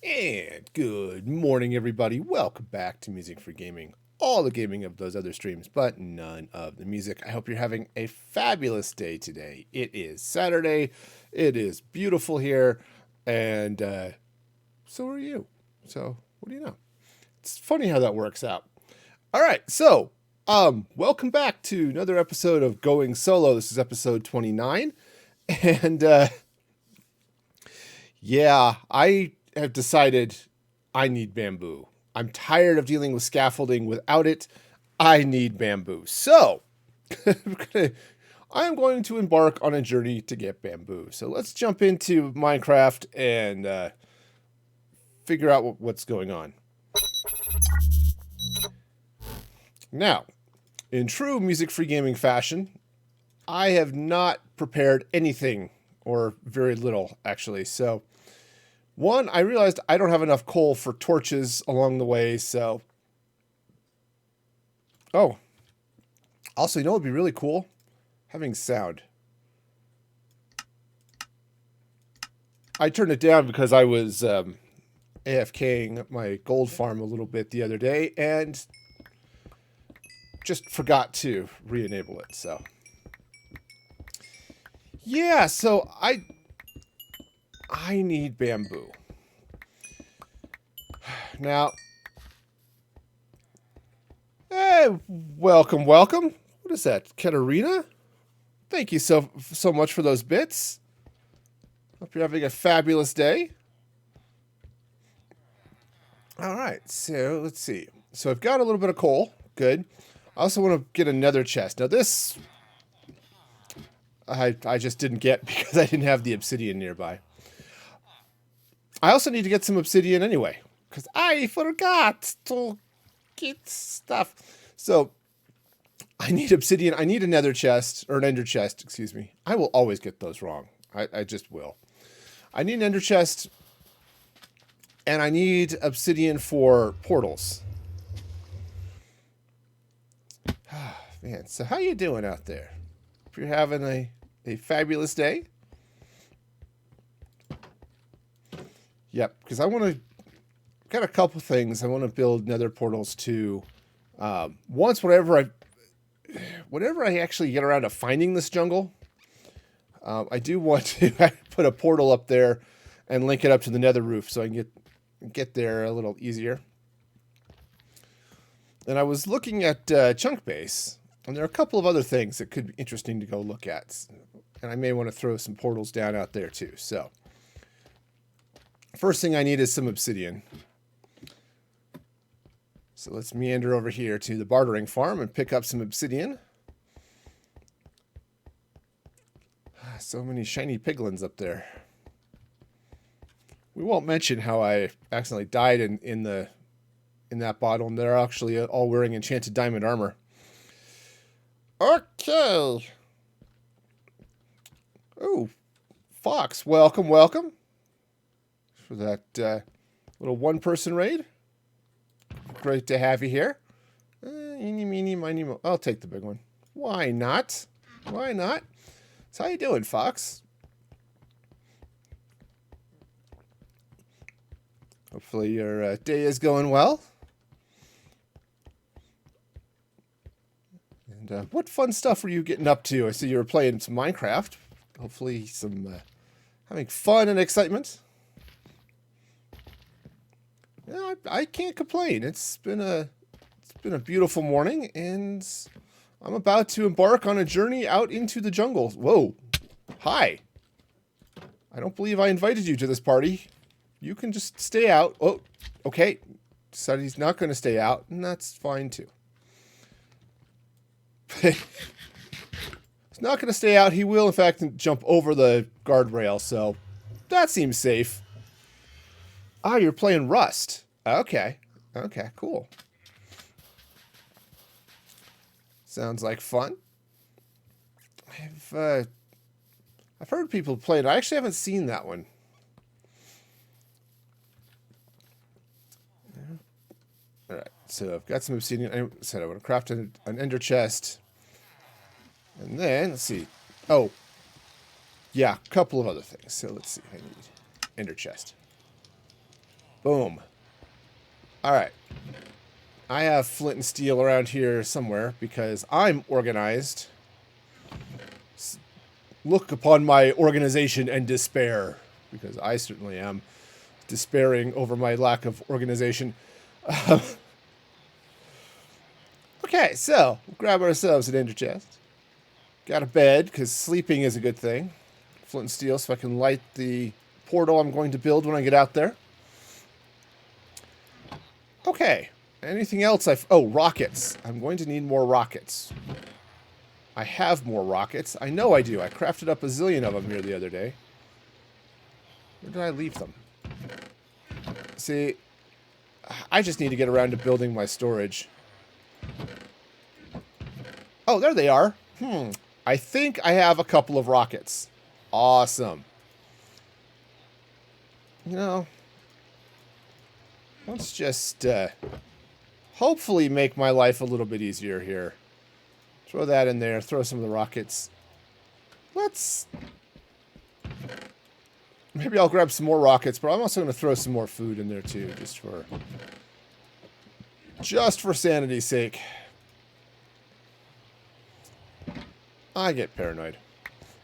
And good morning, everybody. Welcome back to Music for Gaming. All the gaming of those other streams, but none of the music. I hope you're having a fabulous day today. It is Saturday. It is beautiful here, and so are you. So, what do you know? It's funny how that works out. All right, so welcome back to another episode of Going Solo. This is episode 29, and yeah, I have decided I need bamboo. I'm tired of dealing with scaffolding without it. I need bamboo. So, I'm going to embark on a journey to get bamboo. So let's jump into Minecraft and figure out what's going on. Now, in true music-free gaming fashion, I have not prepared anything, or very little, actually. So, one, I realized I don't have enough coal for torches along the way, so... Oh. Also, you know what would be really cool? Having sound. I turned it down because I was AFKing my gold farm a little bit the other day, and just forgot to re-enable it, so... Yeah, so I need bamboo. Now, hey, welcome. What is that, Katarina? Thank you so much for those bits. Hope you're having a fabulous day. All right, so let's see. So I've got a little bit of coal. Good. I also want to get another chest. Now this, I just didn't get because I didn't have the obsidian nearby. I also need to get some obsidian anyway, because I forgot to get stuff. So, I need obsidian. I need a nether chest, or an ender chest, excuse me. I will always get those wrong. I just will. I need an ender chest, and I need obsidian for portals. Man, so how you doing out there? If you're having a fabulous day? Yep, because I want to... Got a couple things. I want to build nether portals to... whenever I actually get around to finding this jungle, I do want to put a portal up there and link it up to the nether roof so I can get there a little easier. And I was looking at Chunk Base, and there are a couple of other things that could be interesting to go look at. And I may want to throw some portals down out there too, so... First thing I need is some obsidian. So let's meander over here to the bartering farm and pick up some obsidian. So many shiny piglins up there. We won't mention how I accidentally died in that bottle, and they're actually all wearing enchanted diamond armor. Okay. Oh, Fox, welcome. For that little one-person raid. Great to have you here. Eeny, meeny, miny, mo. I'll take the big one. Why not? Why not? So how you doing, Fox? Hopefully your day is going well. And what fun stuff were you getting up to? I see you were playing some Minecraft. Hopefully some having fun and excitement. Yeah, I can't complain. It's been a beautiful morning, and I'm about to embark on a journey out into the jungle. Whoa. Hi. I don't believe I invited you to this party. You can just stay out. Oh, okay. Decided he's not going to stay out, and that's fine too. He's not going to stay out. He will, in fact, jump over the guardrail, so that seems safe. Ah, you're playing Rust. Okay. Okay, cool. Sounds like fun. I've heard people play it. I actually haven't seen that one. All right, so I've got some obsidian. I said I want to craft an ender chest. And then, let's see. Oh, yeah, a couple of other things. So let's see. I need ender chest. Boom. All right. I have flint and steel around here somewhere because I'm organized. Look upon my organization and despair, because I certainly am despairing over my lack of organization. Okay, so we'll grab ourselves an ender chest. Got a bed, because sleeping is a good thing. Flint and steel, so I can light the portal I'm going to build when I get out there. Okay, anything else? Oh, rockets. I'm going to need more rockets. I have more rockets. I know I do. I crafted up a zillion of them here the other day. Where did I leave them? See, I just need to get around to building my storage. Oh, there they are. I think I have a couple of rockets. Awesome. You know, let's just hopefully make my life a little bit easier here. Throw that in there. Throw some of the rockets. Maybe I'll grab some more rockets, but I'm also going to throw some more food in there too, just for sanity's sake. I get paranoid.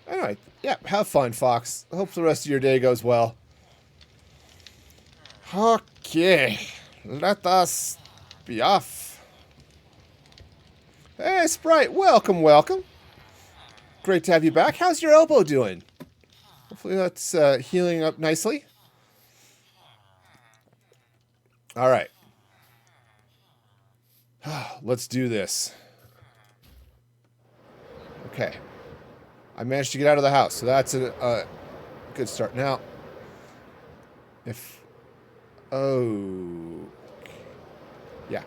Anyway, yeah, have fun, Fox. I hope the rest of your day goes well. Okay, let us be off. Hey, Sprite, welcome, welcome. Great to have you back. How's your elbow doing? Hopefully that's healing up nicely. All right. Let's do this. Okay. I managed to get out of the house, so that's a good start. Now, oh, yeah.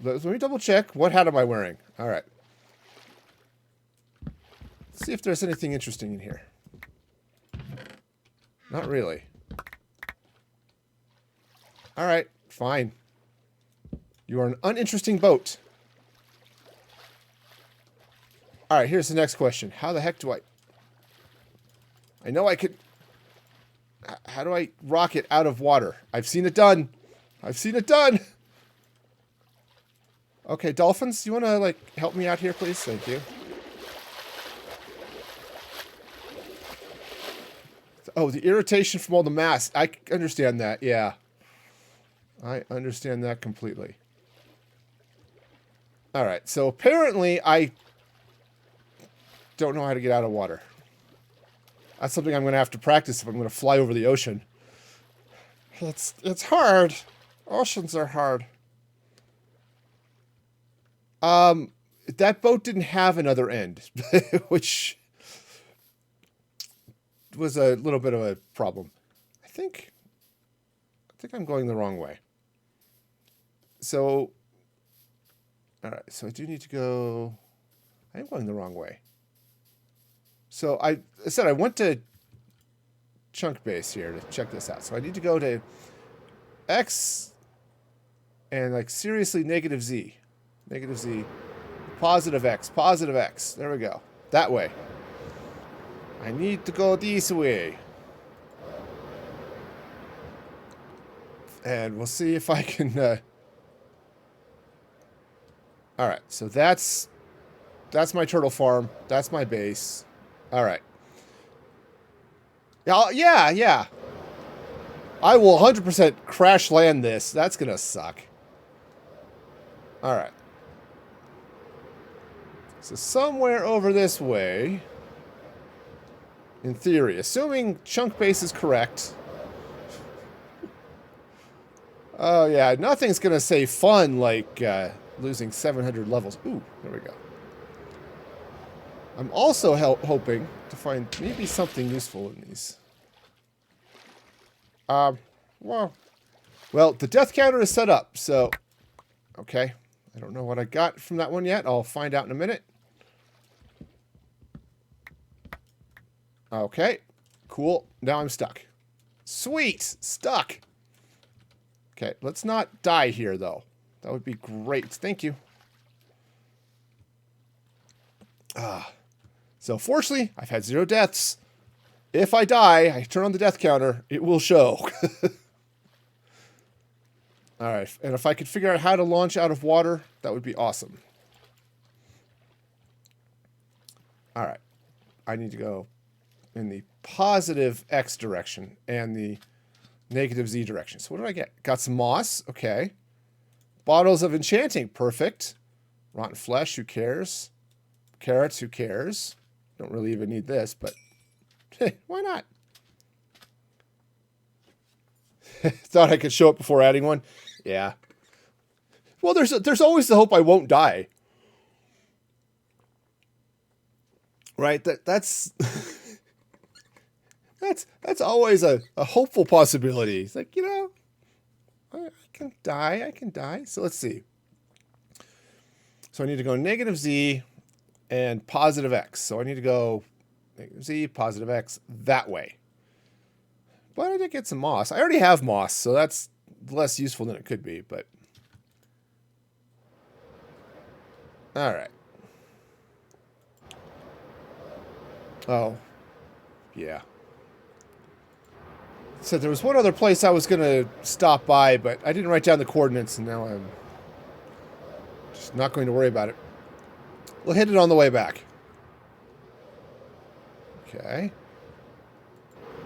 Let me double check. What hat am I wearing? All right. Let's see if there's anything interesting in here. Not really. All right, fine. You are an uninteresting boat. All right, here's the next question. How the heck do I know I could... How do I rocket out of water? I've seen it done. I've seen it done. Okay, dolphins, you want to, like, help me out here, please? Thank you. Oh, the irritation from all the mass. I understand that, yeah. I understand that completely. Alright, so apparently I don't know how to get out of water. That's something I'm going to have to practice if I'm going to fly over the ocean. It's hard. Oceans are hard. That boat didn't have another end, which was a little bit of a problem. I think I'm going the wrong way. So, all right, so I do need to go... I am going the wrong way. So I said I went to chunk base here to check this out. So I need to go to X and, like, seriously negative Z. Negative Z. Positive X. Positive X. There we go. That way. I need to go this way. And we'll see if I can... Alright, so that's my turtle farm. That's my base. Alright. Yeah. I will 100% crash land this. That's gonna suck. Alright. So somewhere over this way, in theory, assuming chunk base is correct. Oh yeah, nothing's gonna say fun like losing 700 levels. Ooh, there we go. I'm also hoping to find maybe something useful in these. Well, the death counter is set up, so okay. I don't know what I got from that one yet. I'll find out in a minute. Okay, cool. Now I'm stuck. Sweet, stuck. Okay, let's not die here, though. That would be great. Thank you. So fortunately, I've had 0 deaths. If I die, I turn on the death counter. It will show. All right. And if I could figure out how to launch out of water, that would be awesome. All right. I need to go in the positive X direction and the negative Z direction. So what did I get? Got some moss. Okay. Bottles of enchanting. Perfect. Rotten flesh. Who cares? Carrots. Who cares? Don't really even need this, but hey, why not? Thought I could show up before adding one. Yeah. Well, there's always the hope I won't die. Right? That's that's always a hopeful possibility. It's like, I can die. I can die. So let's see. So I need to go negative Z and positive X. So I need to go negative Z, positive X that way. But I did get some moss. I already have moss, so that's less useful than it could be, but... All right. Oh. Yeah. So there was one other place I was going to stop by, but I didn't write down the coordinates, and now I'm just not going to worry about it. We'll hit it on the way back. Okay.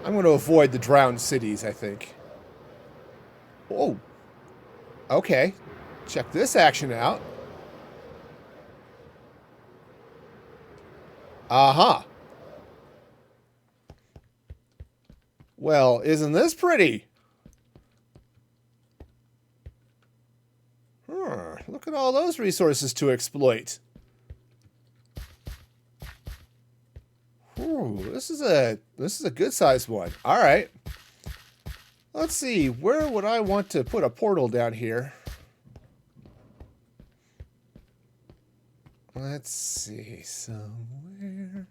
I'm going to avoid the drowned cities, I think. Oh. Okay. Check this action out. Aha. Well, isn't this pretty? Look at all those resources to exploit. Ooh, this is a good sized one. All right. Let's see. Where would I want to put a portal down here? Let's see. Somewhere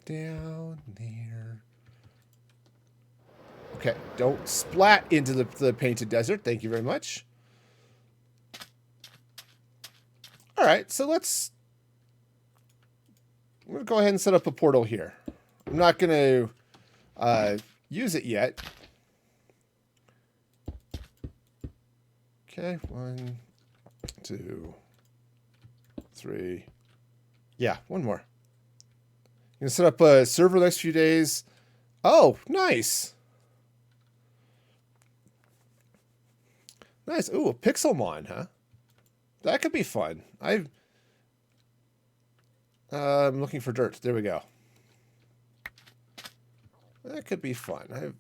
down there. Okay. Don't splat into the painted desert. Thank you very much. All right. So I'm going to go ahead and set up a portal here. I'm not going to use it yet. Okay, 1, 2, 3. Yeah, one more. I'm going to set up a server the next few days. Oh, nice. Nice. Ooh, a Pixelmon, huh? That could be fun. I'm looking for dirt. There we go. That could be fun.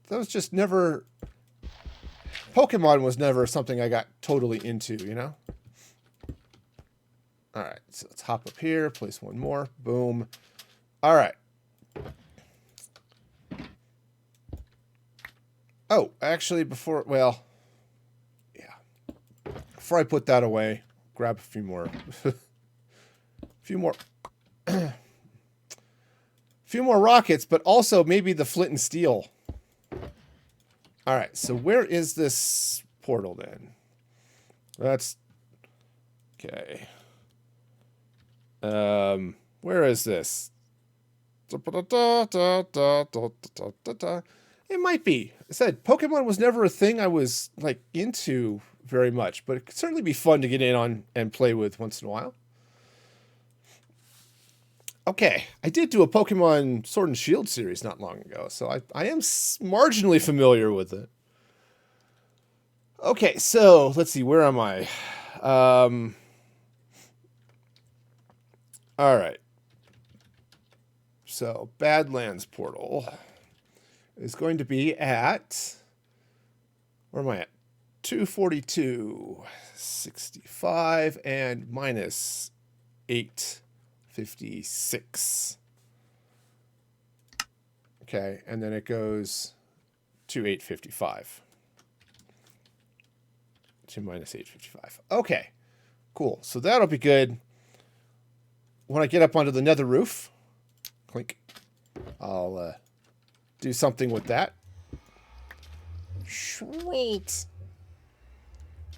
That was just never... Pokemon was never something I got totally into, you know? All right, so let's hop up here, place one more. Boom. All right. Oh, actually, before I put that away, grab a few more. few more rockets, but also maybe the flint and steel. All right, so where is this portal then? That's okay. Where is this? It might be. I said Pokemon was never a thing I was like into very much, but it could certainly be fun to get in on and play with once in a while. Okay, I did do a Pokemon Sword and Shield series not long ago, so I am marginally familiar with it. Okay, so let's see, where am I? All right. So Badlands portal is going to be at, where am I at? 242, 65, and minus 856. Okay, and then it goes to 855. To minus 855. Okay, cool. So that'll be good. When I get up onto the nether roof, clink, I'll do something with that. Sweet.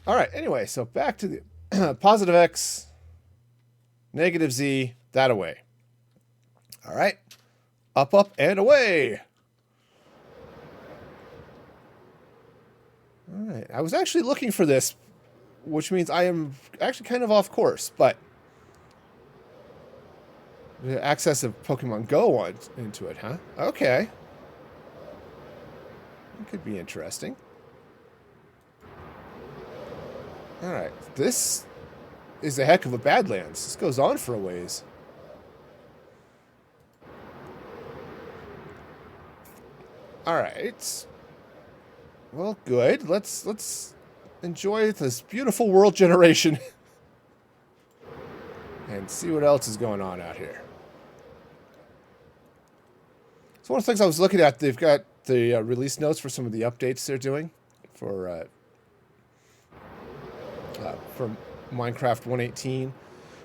All right, anyway, so back to the positive X, negative Z, that away. All right, up, and away. All right. I was actually looking for this, which means I am actually kind of off course, but the access of Pokemon Go on into it, huh? Okay. It could be interesting. All right. This is a heck of a Badlands. This goes on for a ways. All right. Well, good. Let's enjoy this beautiful world generation and see what else is going on out here. So one of the things I was looking at, they've got the release notes for some of the updates they're doing for Minecraft 1.18.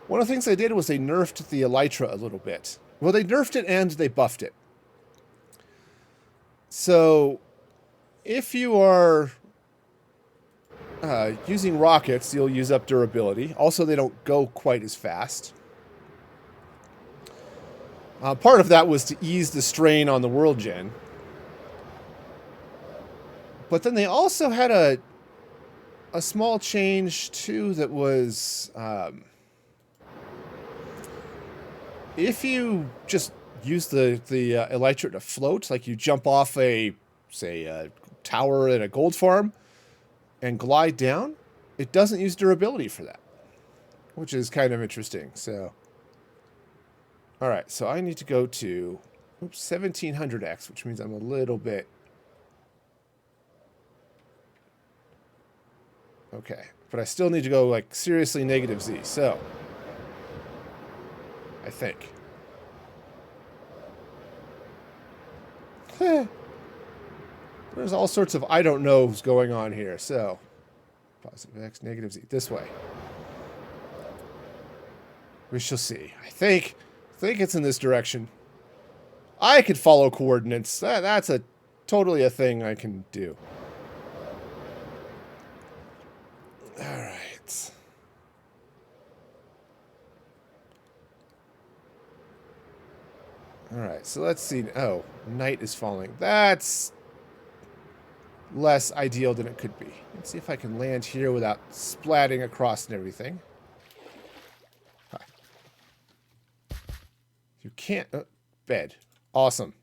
One of the things they did was they nerfed the Elytra a little bit. Well, they nerfed it and they buffed it. So if you are using rockets, you'll use up durability. Also, they don't go quite as fast. Part of that was to ease the strain on the world gen. But then they also had a small change, too, that was... if you just use the Elytra to float, like you jump off a tower at a gold farm and glide down, it doesn't use durability for that, which is kind of interesting. So, all right, so I need to go to 1700X, which means I'm a little bit... Okay, but I still need to go, like, seriously negative Z, so... I think. There's all sorts of I don't knows going on here, so... Positive X, negative Z, this way. We shall see. I think it's in this direction. I could follow coordinates. That's totally a thing I can do. All right. All right, so let's see. Oh, night is falling. That's less ideal than it could be. Let's see if I can land here without splatting across and everything. You can't... bed. Awesome.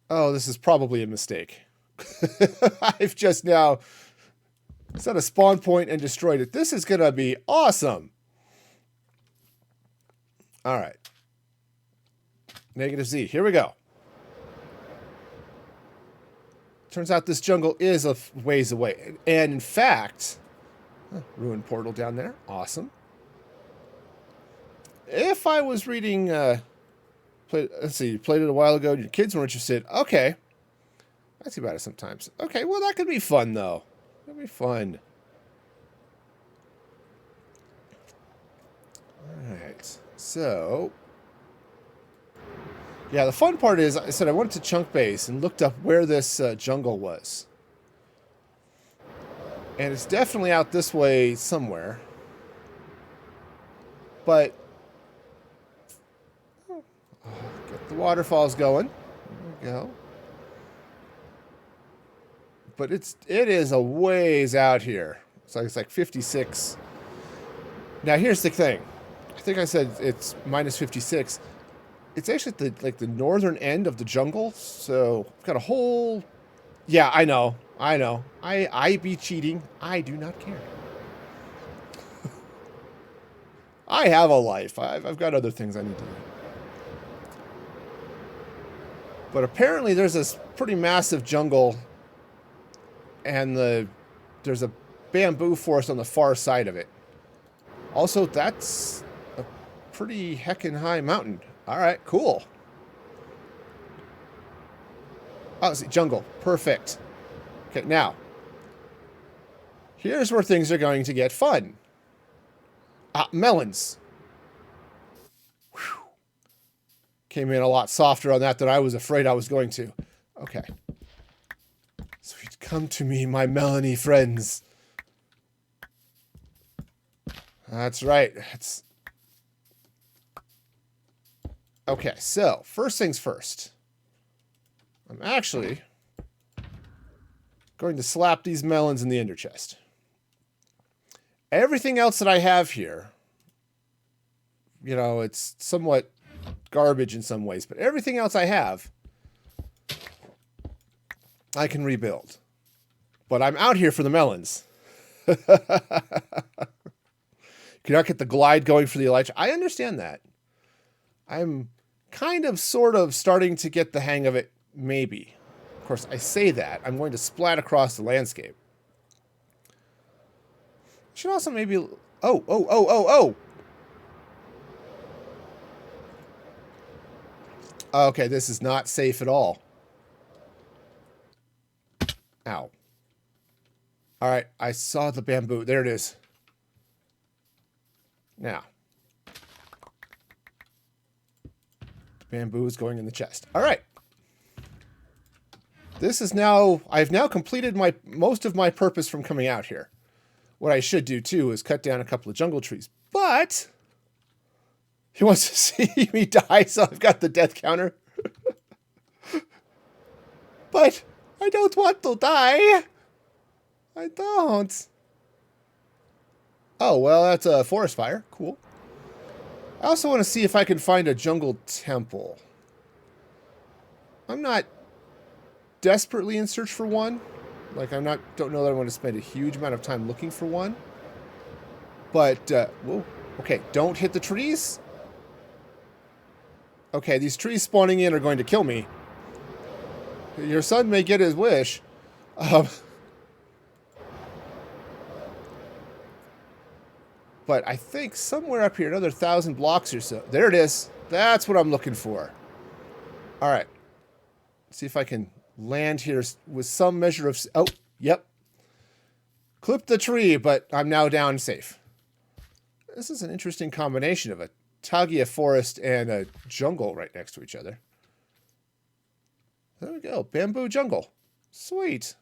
Oh, this is probably a mistake. I've just now set a spawn point and destroyed it. This is going to be awesome. All right. Negative Z. Here we go. Turns out this jungle is a ways away. And in fact... ruined portal down there. Awesome. If I was reading, let's see, you played it a while ago, and your kids were interested. Okay. I see about it sometimes. Okay, well, that could be fun, though. That'd be fun. All right. So, yeah, the fun part is, I said I went to Chunk Base and looked up where this jungle was. And it's definitely out this way somewhere. But... get the waterfalls going. There we go. But it is a ways out here. So it's like 56. Now here's the thing. I think I said it's minus 56. It's actually at the northern end of the jungle. So we've got a whole... Yeah, I know. I be cheating. I do not care. I have a life. I've got other things I need to do. But apparently there's this pretty massive jungle, and there's a bamboo forest on the far side of it. Also, that's a pretty heckin' high mountain. All right, cool. Oh, see, jungle. Perfect. Okay, now, here's where things are going to get fun. Melons. Whew. Came in a lot softer on that than I was afraid I was going to. Okay. So you'd come to me, my melony friends. That's right. Okay, so, first things first. I'm actually Going to slap these melons in the ender chest. Everything else that I have here, you know, it's somewhat garbage in some ways, but everything else I have, I can rebuild. But I'm out here for the melons. Cannot get the glide going for the elytra. I understand that. I'm kind of, sort of starting to get the hang of it, maybe. Of course, I say that. I'm going to splat across the landscape. Should also maybe... Oh! Okay, this is not safe at all. Ow. Alright, I saw the bamboo. There it is. Now. The bamboo is going in the chest. Alright. This is now... I've now completed most of my purpose from coming out here. What I should do, too, is cut down a couple of jungle trees. But... he wants to see me die, so I've got the death counter. But I don't want to die. I don't. Oh, well, that's a forest fire. Cool. I also want to see if I can find a jungle temple. I'm not desperately in search for one. Like, don't know that I want to spend a huge amount of time looking for one. But, whoa. Okay, don't hit the trees. Okay, these trees spawning in are going to kill me. Your son may get his wish. But I think somewhere up here, another 1,000 blocks or so. There it is. That's what I'm looking for. All right. Let's see if I can land here with some measure of... Oh, yep. Clipped the tree, but I'm now down safe. This is an interesting combination of a taiga forest and a jungle right next to each other. There we go. Bamboo jungle. Sweet.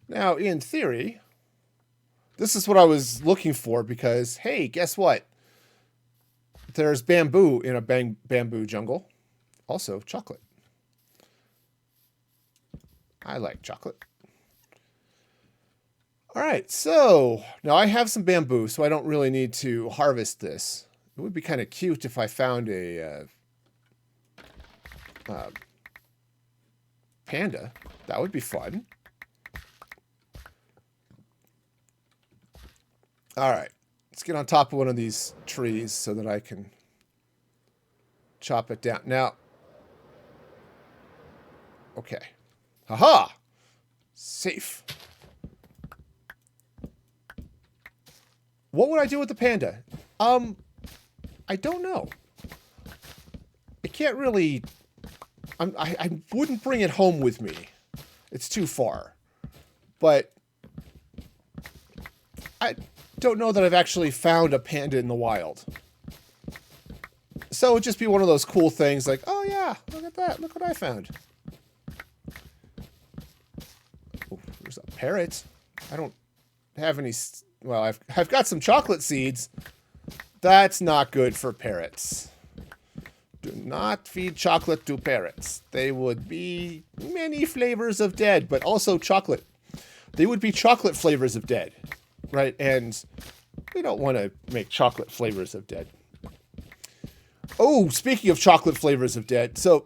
Now, in theory, this is what I was looking for because, hey, guess what? There's bamboo in a bamboo jungle. Also, chocolate. I like chocolate. All right, so now I have some bamboo, so I don't really need to harvest this. It would be kind of cute if I found a panda. That would be fun. All right, let's get on top of one of these trees so that I can chop it down. Now, okay. Haha! Safe. What would I do with the panda? I don't know. I can't really... I wouldn't bring it home with me. It's too far. But I don't know that I've actually found a panda in the wild. So it'd just be one of those cool things like, oh yeah, look at that. Look what I found. Oh, there's a parrot. I don't have any... Well, I've got some chocolate seeds. That's not good for parrots. Do not feed chocolate to parrots. They would be many flavors of dead, but also chocolate. They would be chocolate flavors of dead, right? And we don't want to make chocolate flavors of dead. Oh, speaking of chocolate flavors of dead, so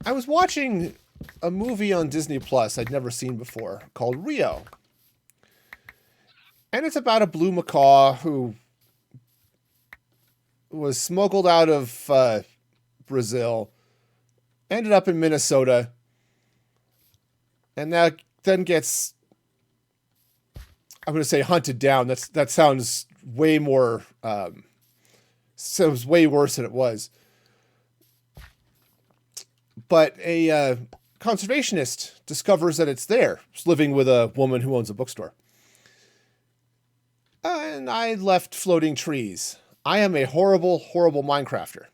I was watching a movie on Disney Plus I'd never seen before called Rio. And it's about a blue macaw who was smuggled out of Brazil, ended up in Minnesota, and now then gets, I'm going to say hunted down. That sounds way more, sounds way worse than it was. But a conservationist discovers that it's there. It's living with a woman who owns a bookstore. And I left floating trees. I am a horrible, horrible Minecrafter.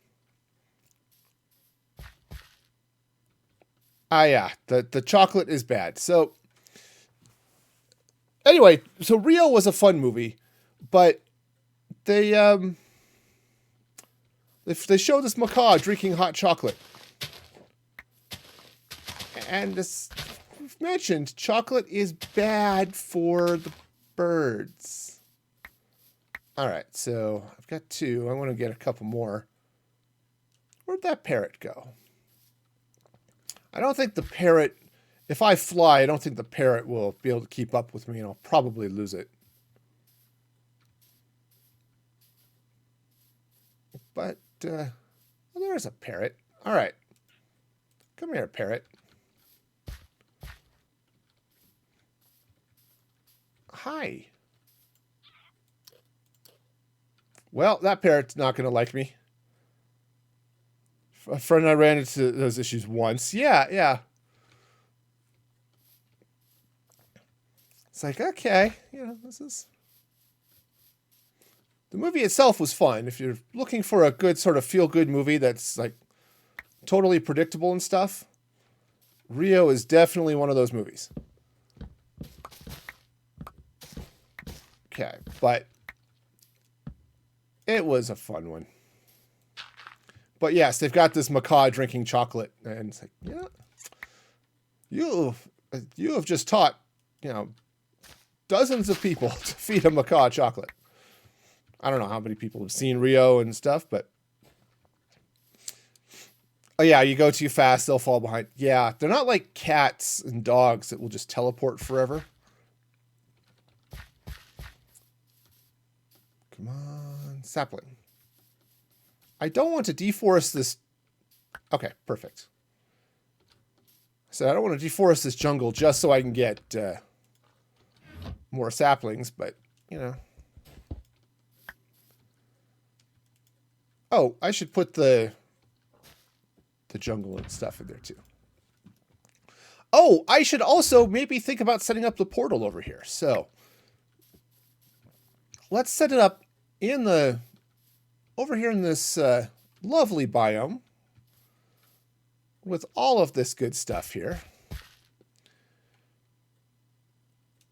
Yeah, the chocolate is bad. So, anyway, so Rio was a fun movie, but they show this macaw drinking hot chocolate. And this I've mentioned, chocolate is bad for the birds. All right, so I've got 2. I want to get a couple more. Where'd that parrot go? I don't think the parrot, if I fly, I don't think the parrot will be able to keep up with me, and I'll probably lose it. But, well, there's a parrot. All right. Come here, parrot. Hi. Well, that parrot's not going to like me. A friend and I ran into those issues once. Yeah. It's like, okay, this is... The movie itself was fun. If you're looking for a good sort of feel-good movie that's like totally predictable and stuff, Rio is definitely one of those movies. Okay, but it was a fun one. But yes, they've got this macaw drinking chocolate, and it's like, you have just taught, dozens of people to feed a macaw chocolate. I don't know how many people have seen Rio and stuff, but oh yeah, you go too fast, they'll fall behind. Yeah, they're not like cats and dogs that will just teleport forever. Come on, sapling. I don't want to deforest this. Okay, perfect. So I don't want to deforest this jungle just so I can get more saplings, but, Oh, I should put the jungle and stuff in there too. Oh, I should also maybe think about setting up the portal over here. So let's set it up over here in this lovely biome with all of this good stuff here.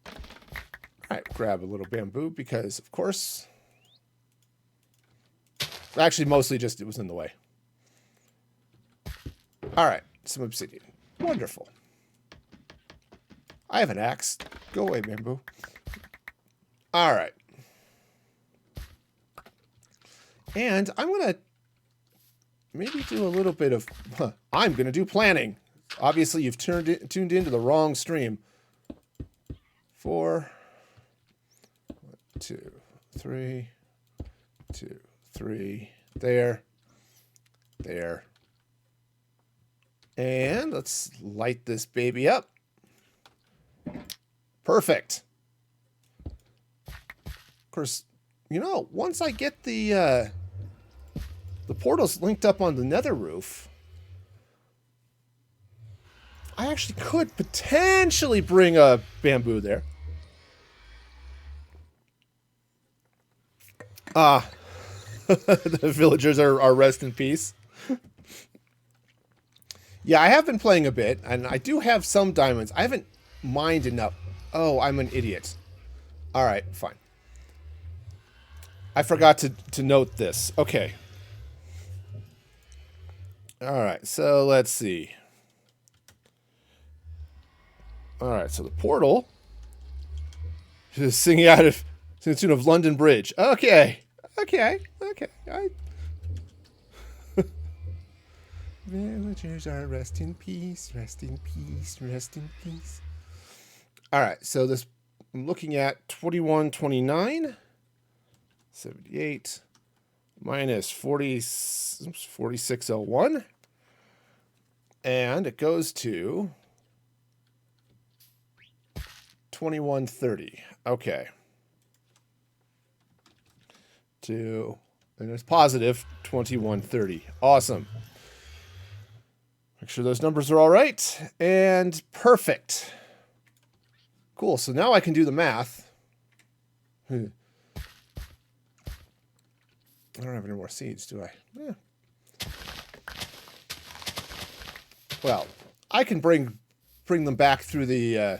All right, grab a little bamboo because, of course, actually, mostly just it was in the way. All right, some obsidian. Wonderful. I have an axe. Go away, bamboo. All right. And I'm going to maybe do a little bit of... I'm going to do planning. Obviously, you've tuned into the wrong stream. 4, 2, 3, 2, 3, there. And let's light this baby up. Perfect. Of course, once I get the portals linked up on the nether roof, I actually could potentially bring a bamboo there. The villagers are rest in peace. Yeah, I have been playing a bit, and I do have some diamonds. I haven't mined enough. Oh, I'm an idiot. All right, fine. I forgot to note this. Okay. All right, so let's see. All right, so the portal is singing to the tune of London Bridge. Okay. Villagers are rest in peace, rest in peace, rest in peace. All right, so this I'm looking at 2129, 78 minus 4601, and it goes to 2130. Okay. And it's positive 2130. Awesome. Make sure those numbers are all right. And perfect. Cool. So now I can do the math. I don't have any more seeds, do I? Yeah. Well, I can bring them back through the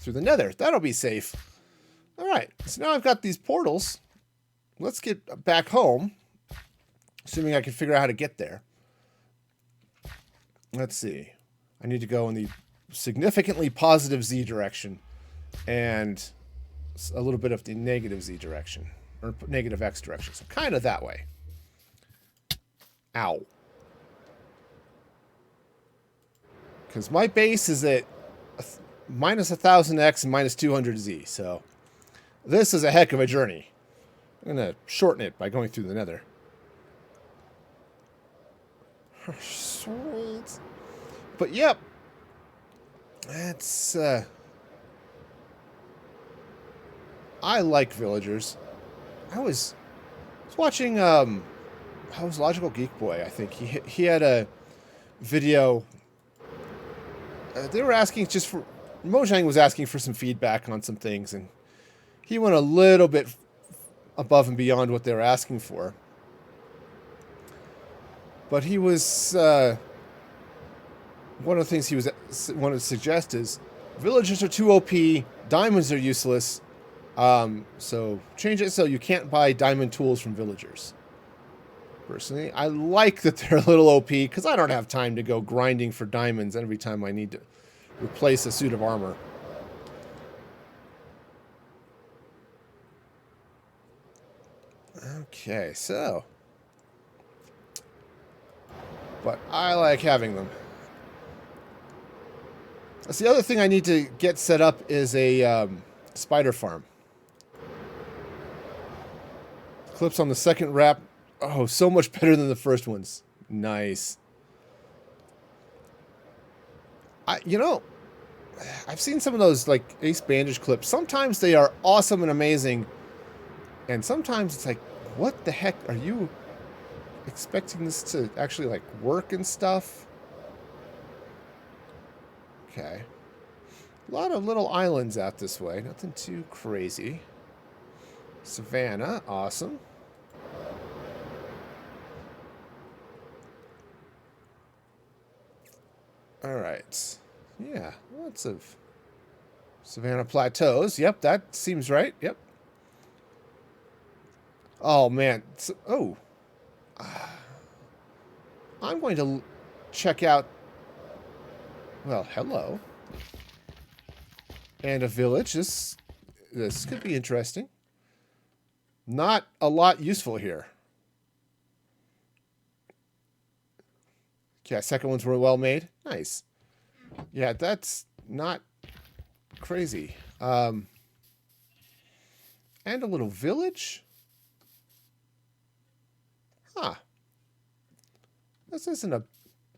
nether. That'll be safe. All right. So now I've got these portals. Let's get back home, assuming I can figure out how to get there. Let's see. I need to go in the significantly positive Z direction and a little bit of the negative Z direction, or negative X direction. So kind of that way. Ow. Because my base is at minus 1000X and minus 200Z, so this is a heck of a journey. I'm going to shorten it by going through the nether. Sweet. But yep. That's, I like villagers. I was watching, how was Logical Geek Boy, I think. He had a video. They were asking just for, Mojang was asking for some feedback on some things, and he went a little bit above and beyond what they were asking for. But he was, one of the things he was wanted to suggest is villagers are too OP, diamonds are useless, so change it so you can't buy diamond tools from villagers. Personally, I like that they're a little OP because I don't have time to go grinding for diamonds every time I need to replace a suit of armor. Okay, so. But I like having them. That's the other thing I need to get set up is a spider farm. Clips on the second wrap. Oh, so much better than the first ones. Nice. You know, I've seen some of those like Ace Bandage clips. Sometimes they are awesome and amazing. And sometimes it's like, what the heck are you expecting this to actually like work and stuff? Okay. A lot of little islands out this way. Nothing too crazy. Savannah. Awesome. Alright. Yeah. Lots of Savannah plateaus. Yep, that seems right. Yep. Oh, man. Oh. I'm going to check out... Well, hello. And a village. This could be interesting. Not a lot useful here. Yeah, second ones were well made. Nice. Yeah, that's not crazy. And a little village. Huh. This isn't a...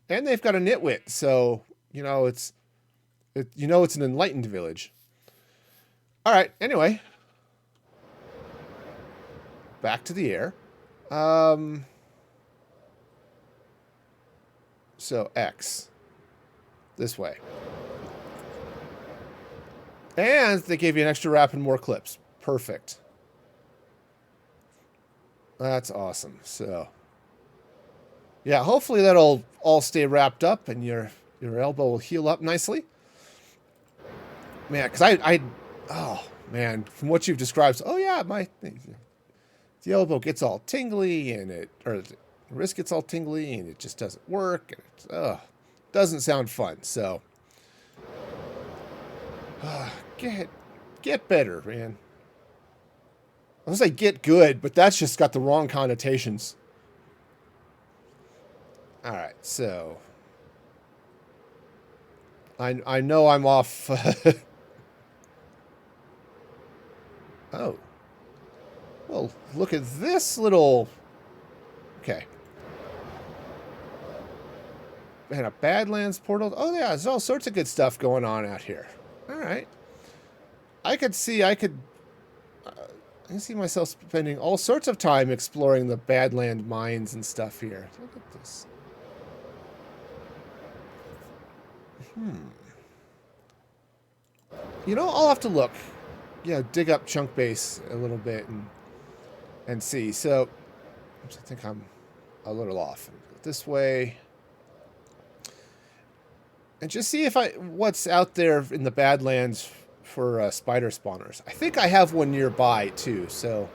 And they've got a nitwit, so, you know, it's an enlightened village. All right, anyway. Back to the air. So, X. This way. And they gave you an extra wrap and more clips. Perfect. That's awesome. So, yeah, hopefully that'll all stay wrapped up and your elbow will heal up nicely. Man, because oh, man, from what you've described, oh, yeah, the elbow gets all tingly and the wrist gets all tingly and it just doesn't work. And it doesn't sound fun. So, get better, man. I was like, get good, but that's just got the wrong connotations. All right, so I know I'm off. Oh. Well, look at this little... Okay. And a Badlands portal. Oh, yeah, there's all sorts of good stuff going on out here. All right. I can see myself spending all sorts of time exploring the Badland mines and stuff here. Look at this. You know, I'll have to look. Yeah, dig up Chunk Base a little bit and see. So, I think I'm a little off. This way. And just see what's out there in the Badlands for spider spawners. I think I have one nearby, too, so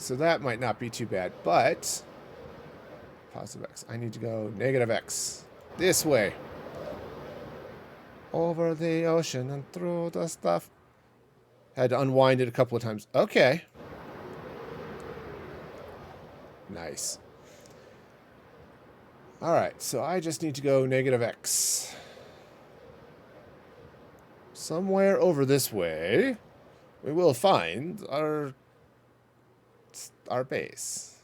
that might not be too bad. But Positive X. I need to go negative X. This way. Over the ocean and through the stuff. Had to unwind it a couple of times. Okay. Nice. Alright, so I just need to go negative X. Somewhere over this way, we will find our base.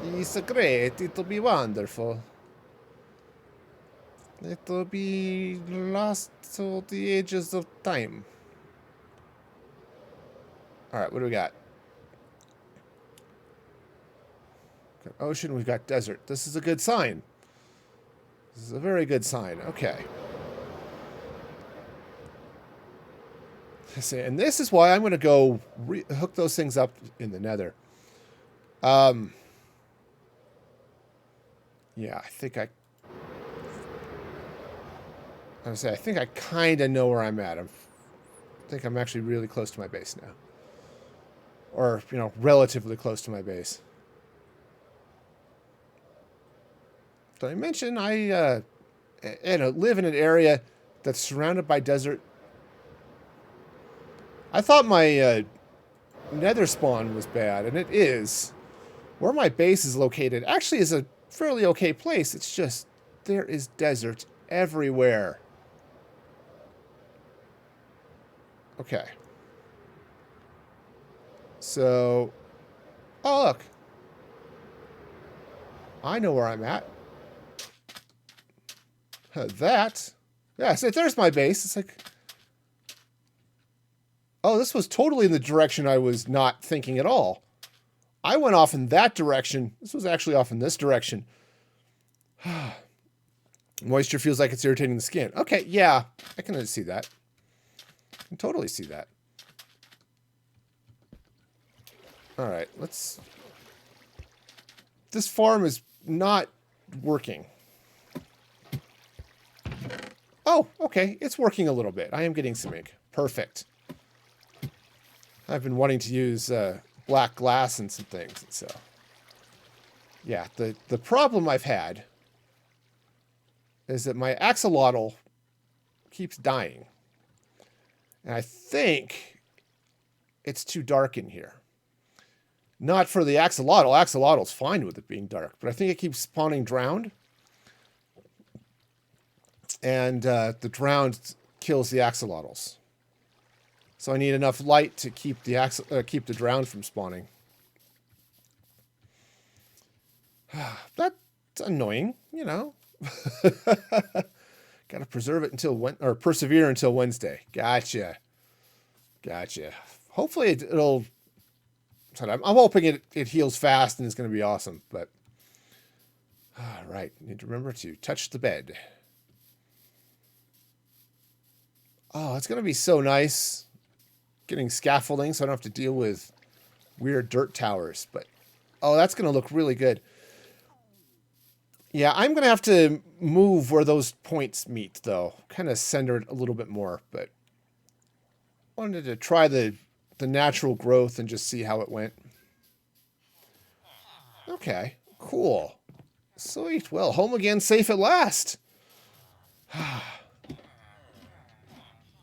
It's great. It'll be wonderful. It'll be lost to the ages of time. Alright, what do we got? Got ocean, we've got desert. This is a good sign. This is a very good sign. Okay. And this is why I'm going to go hook those things up in the nether. Yeah, I think I think I kind of know where I'm at. I think I'm actually really close to my base now. Or, you know, relatively close to my base. Did I mention I live in an area that's surrounded by desert? I thought my nether spawn was bad, and it is. Where my base is located actually is a fairly okay place. It's just there is desert everywhere. Okay. So, oh look. I know where I'm at. That. Yeah, so there's my base. It's like, oh, this was totally in the direction I was not thinking at all. I went off in that direction. This was actually off in this direction. Moisture feels like it's irritating the skin. Okay, yeah, I can see that. I can totally see that. All right, let's... This farm is not working. Oh, okay, it's working a little bit. I am getting some ink. Perfect. I've been wanting to use black glass and some things, so... Yeah, the problem I've had is that my axolotl keeps dying. And I think it's too dark in here. Not for the axolotl. Axolotl's fine with it being dark, but I think it keeps spawning drowned. And the drowned kills the axolotls. So I need enough light to keep the drowned from spawning. That's annoying, you know. Got to preserve it until persevere until Wednesday. Gotcha. Hopefully it'll. I'm hoping it heals fast and it's going to be awesome. But all right, need to remember to touch the bed. Oh, it's going to be so nice getting scaffolding, so I don't have to deal with weird dirt towers. But oh, that's going to look really good. Yeah, I'm going to have to move where those points meet, though. Kind of center it a little bit more, but wanted to try the natural growth and just see how it went. Okay, cool. Sweet. Well, home again, safe at last.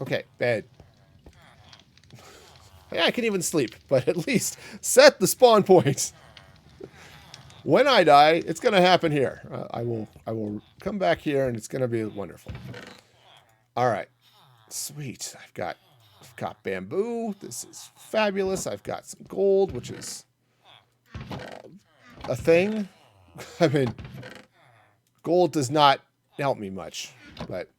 Okay, bed. Yeah, I can even sleep, but at least set the spawn point. When I die, it's going to happen here. I will come back here, and it's going to be wonderful. All right, sweet. I've got bamboo. This is fabulous. I've got some gold, which is a thing. I mean, gold does not help me much, but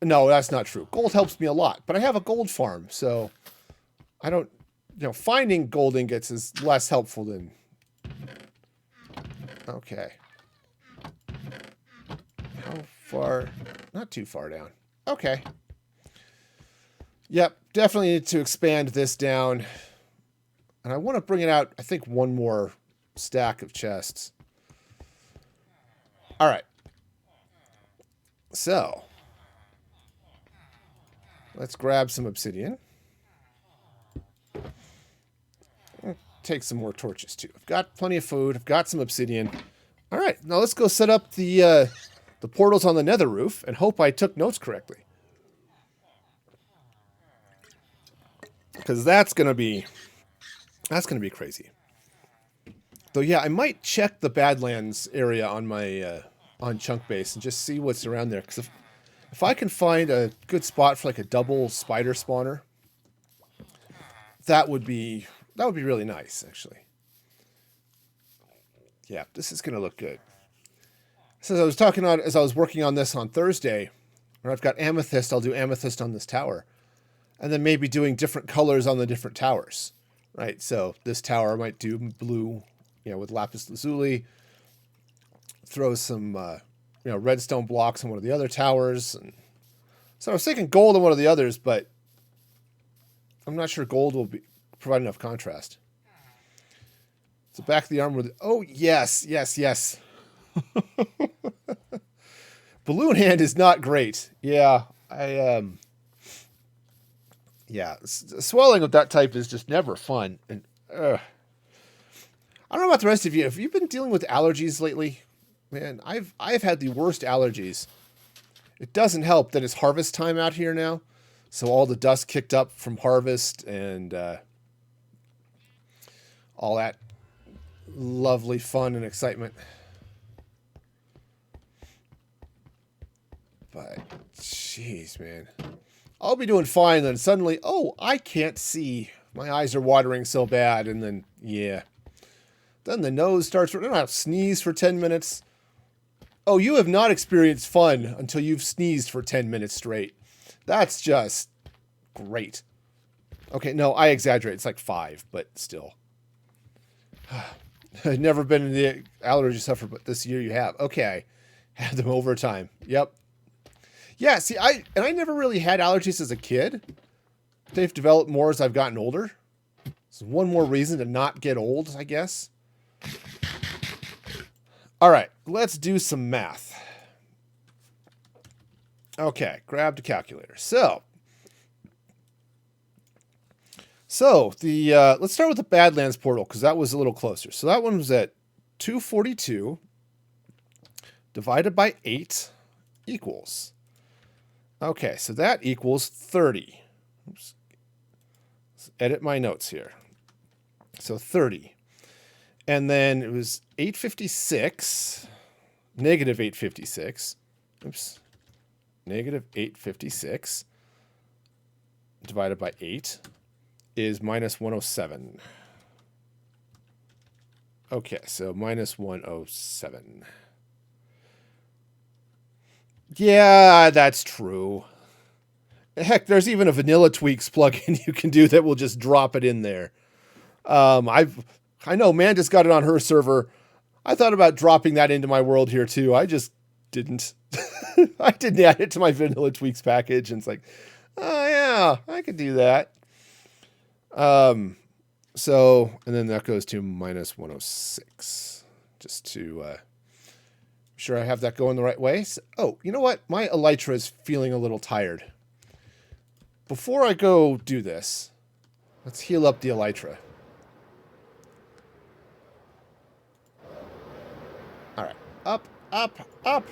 no, that's not true. Gold helps me a lot, but I have a gold farm, so I don't. You know, finding gold ingots is less helpful than... Okay. How far? Not too far down. Okay. Yep, definitely need to expand this down. And I want to bring it out, I think, one more stack of chests. All right. So, let's grab some obsidian. take some more torches too. I've got plenty of food. I've got some obsidian. All right, now let's go set up the portals on the nether roof and hope I took notes correctly. Because that's gonna be crazy. Though yeah, I might check the Badlands area on my on Chunk Base and just see what's around there. Because if I can find a good spot for like a double spider spawner, that would be really nice, actually. Yeah, this is gonna look good. So as I was working on this on Thursday, when I've got amethyst, I'll do amethyst on this tower. And then maybe doing different colors on the different towers, right? So this tower might do blue, with lapis lazuli. Throw some, redstone blocks on one of the other towers. And so I was thinking gold on one of the others, but I'm not sure gold will provide enough contrast. So back of the armor. Oh yes. Balloon hand is not great. Yeah, Yeah, swelling of that type is just never fun. And I don't know about the rest of you. Have you been dealing with allergies lately? Man, I've had the worst allergies. It doesn't help that it's harvest time out here now, so all the dust kicked up from harvest and all that lovely fun and excitement. But jeez, man. I'll be doing fine, then suddenly, oh, I can't see. My eyes are watering so bad, and then, yeah. Then the nose starts, then I'll sneeze for 10 minutes. Oh, you have not experienced fun until you've sneezed for 10 minutes straight. That's just great. Okay, no, I exaggerate. It's like 5, but still. I've never been in the allergy suffer, but this year you have. Okay, had them over time. Yep. Yeah, see, I never really had allergies as a kid. They've developed more as I've gotten older. So one more reason to not get old, I guess. All right, let's do some math. Okay, grab the calculator. So the let's start with the Badlands portal because that was a little closer. So that one was at 242 divided by 8 equals. Okay, so that equals 30. Oops. Let's edit my notes here. So 30. And then it was 856, negative 856. Oops. Negative 856 divided by 8 is minus 107. Okay, so minus 107. Yeah, that's true. Heck, there's even a vanilla tweaks plugin you can do that will just drop it in there. I know Amanda's got it on her server. I thought about dropping that into my world here too. I just didn't. I didn't add it to my vanilla tweaks package, and it's like, oh yeah, I could do that. So, and then that goes to minus 106, just to sure I have that going the right way. So, oh, you know what? My elytra is feeling a little tired. Before I go do this, let's heal up the elytra. All right, up, up, up.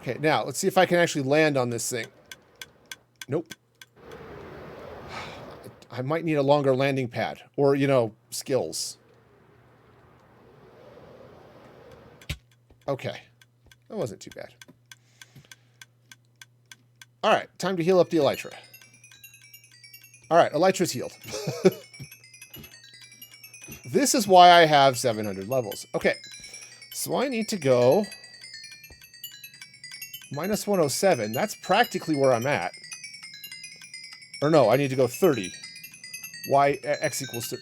Okay, now let's see if I can actually land on this thing. Nope. I might need a longer landing pad or, skills. Okay. That wasn't too bad. All right, time to heal up the elytra. All right, elytra's healed. This is why I have 700 levels. Okay, so I need to go minus 107. That's practically where I'm at. Or no, I need to go 30. Y, x equals 30.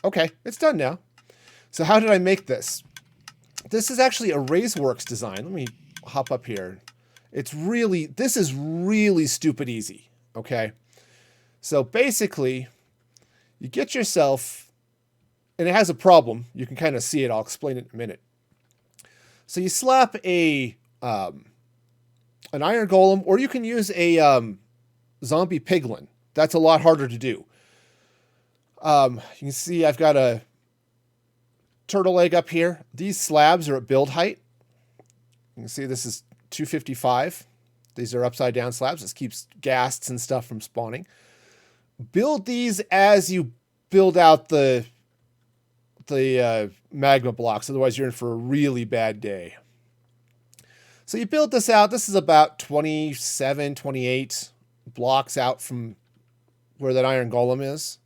Okay, it's done now. So how did I make this? This is actually a RaiseWorks design. Let me hop up here. This is really stupid easy, okay? So basically, you get yourself, and it has a problem. You can kind of see it. I'll explain it in a minute. So you slap an iron golem, or you can use a zombie piglin. That's a lot harder to do. You can see I've got a turtle egg up here. These slabs are at build height. You can see this is 255. These are upside down slabs. This keeps ghasts and stuff from spawning. Build these as you build out the magma blocks. Otherwise, you're in for a really bad day. So you build this out. This is about 27, 28 blocks out from where that iron golem is.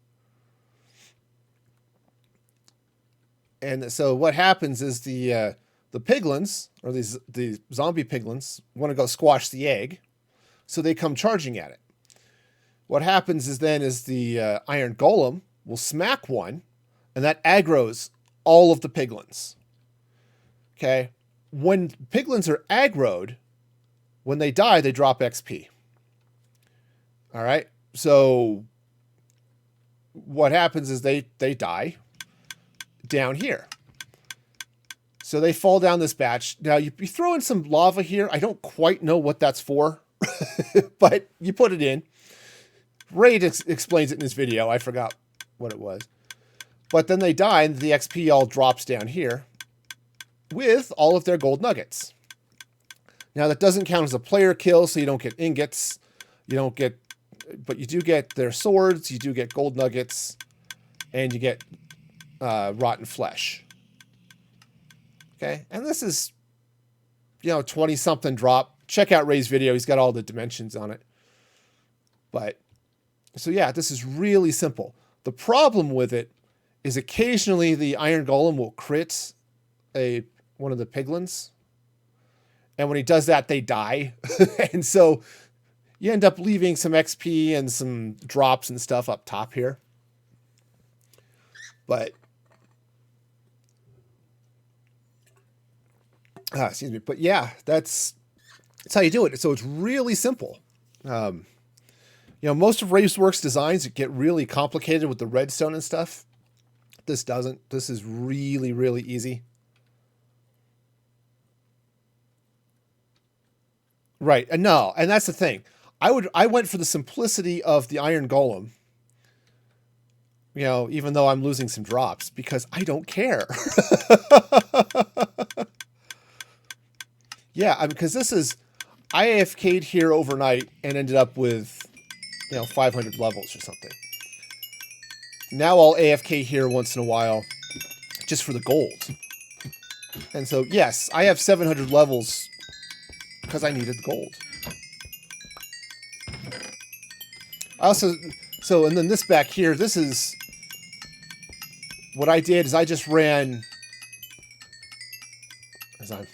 And so what happens is the piglins, or the zombie piglins, want to go squash the egg, so they come charging at it. What happens is the iron golem will smack one, and that aggroes all of the piglins. Okay? When piglins are aggroed, when they die, they drop XP. All right? So what happens is they die down here. So they fall down this batch. Now you throw in some lava here. I don't quite know what that's for, but you put it in. Ray explains it in his video. I forgot what it was. But then they die and the XP all drops down here with all of their gold nuggets. Now that doesn't count as a player kill, so you don't get ingots. You don't get, but you do get their swords, you do get gold nuggets, and you get rotten flesh. Okay, and this is, 20-something drop. Check out Ray's video. He's got all the dimensions on it. But, so yeah, this is really simple. The problem with it is occasionally the iron golem will crit one of the piglins. And when he does that, they die. And so you end up leaving some XP and some drops and stuff up top here. But excuse me. But yeah, that's how you do it. So it's really simple. Most of Raveworks designs get really complicated with the redstone and stuff. This doesn't. This is really, really easy. Right. And no, and that's the thing. I went for the simplicity of the iron golem. Even though I'm losing some drops, because I don't care. Yeah, because this is, I AFK'd here overnight and ended up with, 500 levels or something. Now I'll AFK here once in a while just for the gold. And so, yes, I have 700 levels because I needed the gold. And then this back here, this is, what I did is I just ran, as I'm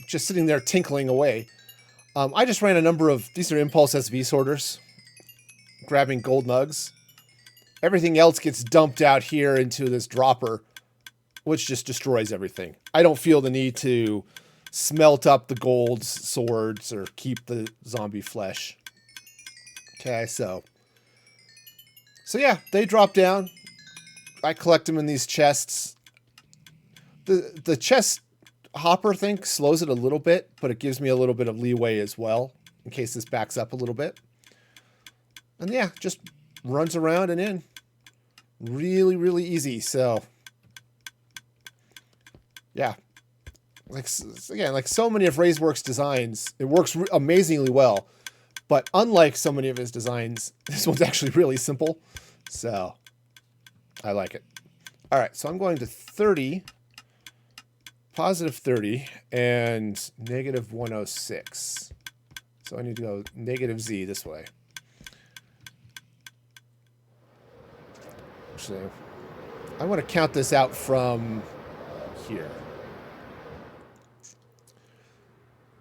just sitting there tinkling away. I just ran a number of, these are impulse SV sorters, grabbing gold nugs. Everything else gets dumped out here into this dropper, which just destroys everything. I don't feel the need to smelt up the gold swords or keep the zombie flesh. Okay, so yeah, they drop down. I collect them in these chests. The chest hopper thing slows it a little bit, but it gives me a little bit of leeway as well in case this backs up a little bit. And yeah, just runs around and in. Really, really easy. So yeah, like so many of Raveworks designs, it works amazingly well. But unlike so many of his designs, this one's actually really simple. So I like it. All right, so I'm going to 30, positive 30, and negative 106. So I need to go negative Z this way. Actually, I want to count this out from here.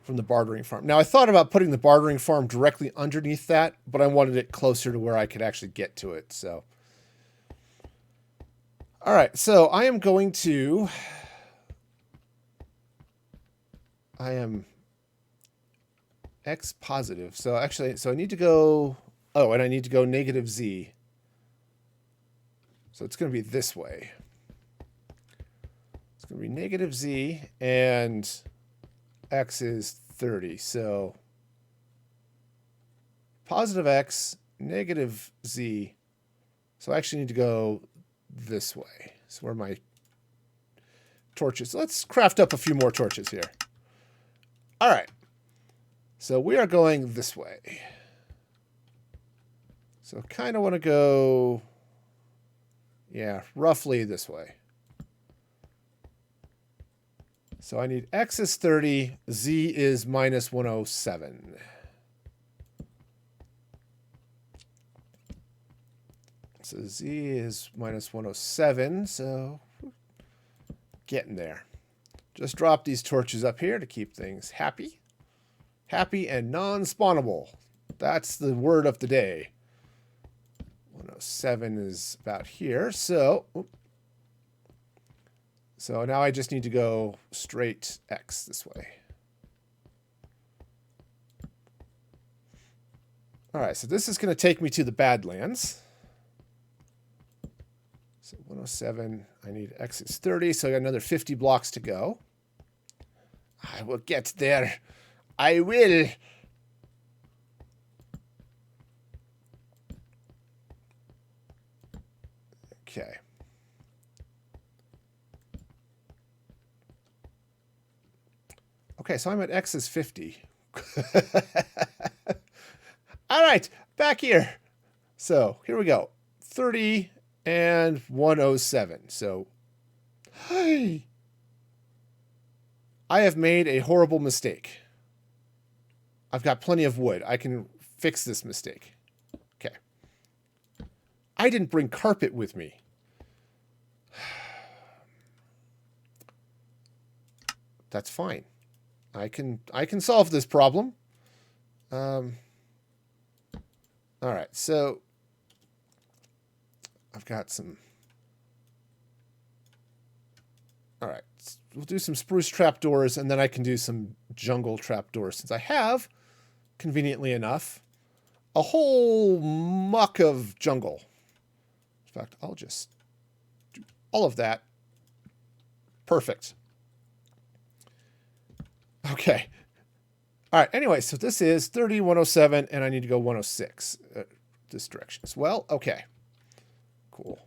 From the bartering farm. Now, I thought about putting the bartering farm directly underneath that, but I wanted it closer to where I could actually get to it, so. All right, so I am going to... I am X positive. So actually, I need to go... Oh, and I need to go negative Z. So it's going to be this way. It's going to be negative Z, and X is 30. So positive X, negative Z. So I actually need to go this way. So where my torches. Let's craft up a few more torches here. All right. So we are going this way. So kind of want to go, yeah, roughly this way. So I need X is 30, Z is minus 107. So Z is minus 107, so getting there. Just drop these torches up here to keep things happy. Happy and non-spawnable. That's the word of the day. 107 is about here, so now I just need to go straight X this way. All right, so this is going to take me to the Badlands. So 107, I need X is 30, so I got another 50 blocks to go. I will get there. I will. Okay. Okay, so I'm at X is 50. All right, back here. So here we go. 30 and 107. So I have made a horrible mistake. I've got plenty of wood. I can fix this mistake. Okay. I didn't bring carpet with me. That's fine. I can solve this problem. All right, so I've got some. All right, we'll do some spruce trapdoors, and then I can do some jungle trapdoors since I have, conveniently enough, a whole muck of jungle. In fact, I'll just do all of that. Perfect. Okay. All right. Anyway, so this is 30, 107, and I need to go 106 this direction as well. Okay. Cool.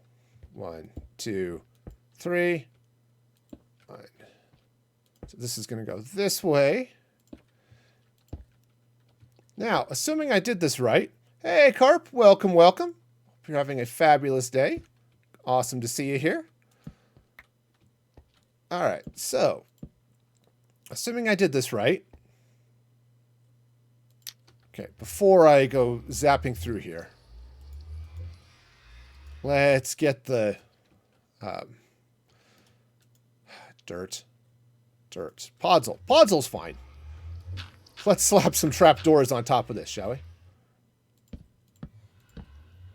1, 2, 3. Fine. So this is going to go this way. Now, assuming I did this right. Hey, Carp. Welcome, welcome. Hope you're having a fabulous day. Awesome to see you here. All right. So, assuming I did this right. Okay, before I go zapping through here, let's get the dirt. Podzol. Podzol's fine. Let's slap some trapdoors on top of this, shall we?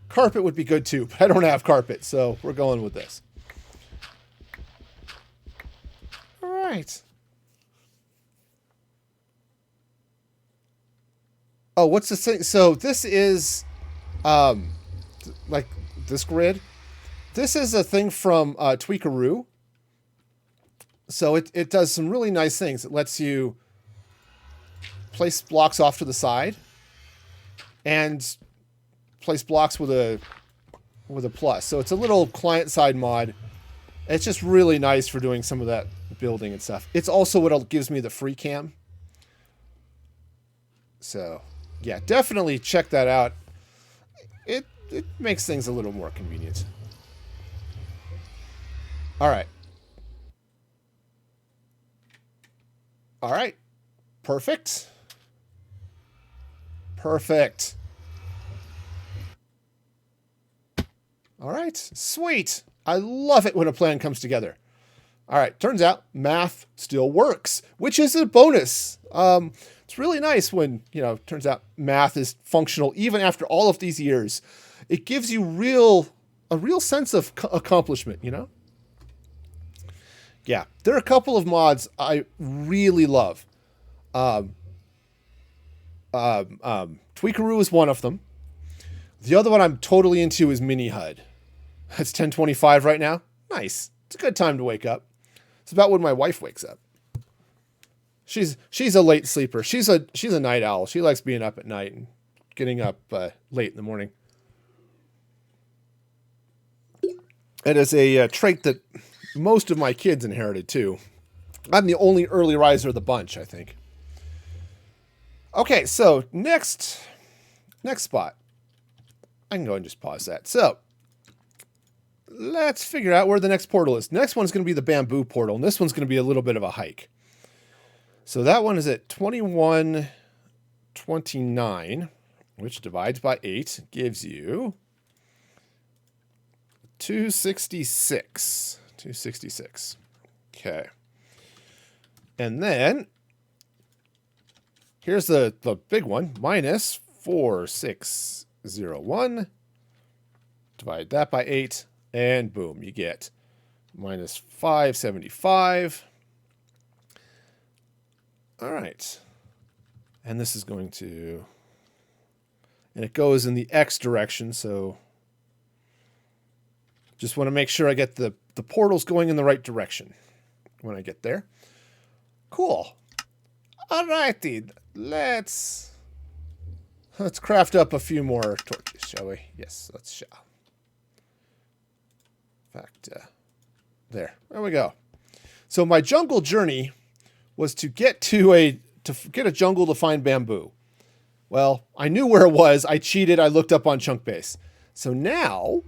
Carpet would be good too, but I don't have carpet, so we're going with this. All right. Oh, what's this thing? So this is, like this grid. This is a thing from Tweakaroo. So it does some really nice things. It lets you place blocks off to the side and place blocks with a plus. So it's a little client-side mod. It's just really nice for doing some of that building and stuff. It's also what gives me the free cam. So, yeah, definitely check that out. It makes things a little more convenient. All right. All right. Perfect. Perfect. All right. Sweet. I love it when a plan comes together. All right. Turns out math still works, which is a bonus. It's really nice when, turns out math is functional even after all of these years. It gives you a real sense of accomplishment, Yeah, there are a couple of mods I really love. Tweakaroo is one of them. The other one I'm totally into is Mini HUD. It's 10:25 right now. Nice. It's a good time to wake up. It's about when my wife wakes up. She's a late sleeper. She's a night owl. She likes being up at night and getting up late in the morning. It is a trait that most of my kids inherited too. I'm the only early riser of the bunch, I think. Okay, so next spot. I can go and just pause that. So let's figure out where the next portal is. Next one's going to be the bamboo portal, and this one's going to be a little bit of a hike. So that one is at 2129, which divides by 8, gives you 266. 266. Okay. And then here's the big one, minus 4601. Divide that by 8, and boom, you get minus 575. All right. And this is going to, and it goes in the X direction, so just want to make sure I get the portals going in the right direction when I get there. Cool. All righty. Let's craft up a few more torches, shall we? Yes, let's shall. In fact, there we go. So my jungle journey was to get to get a jungle to find bamboo. Well, I knew where it was. I cheated. I looked up on Chunkbase. So now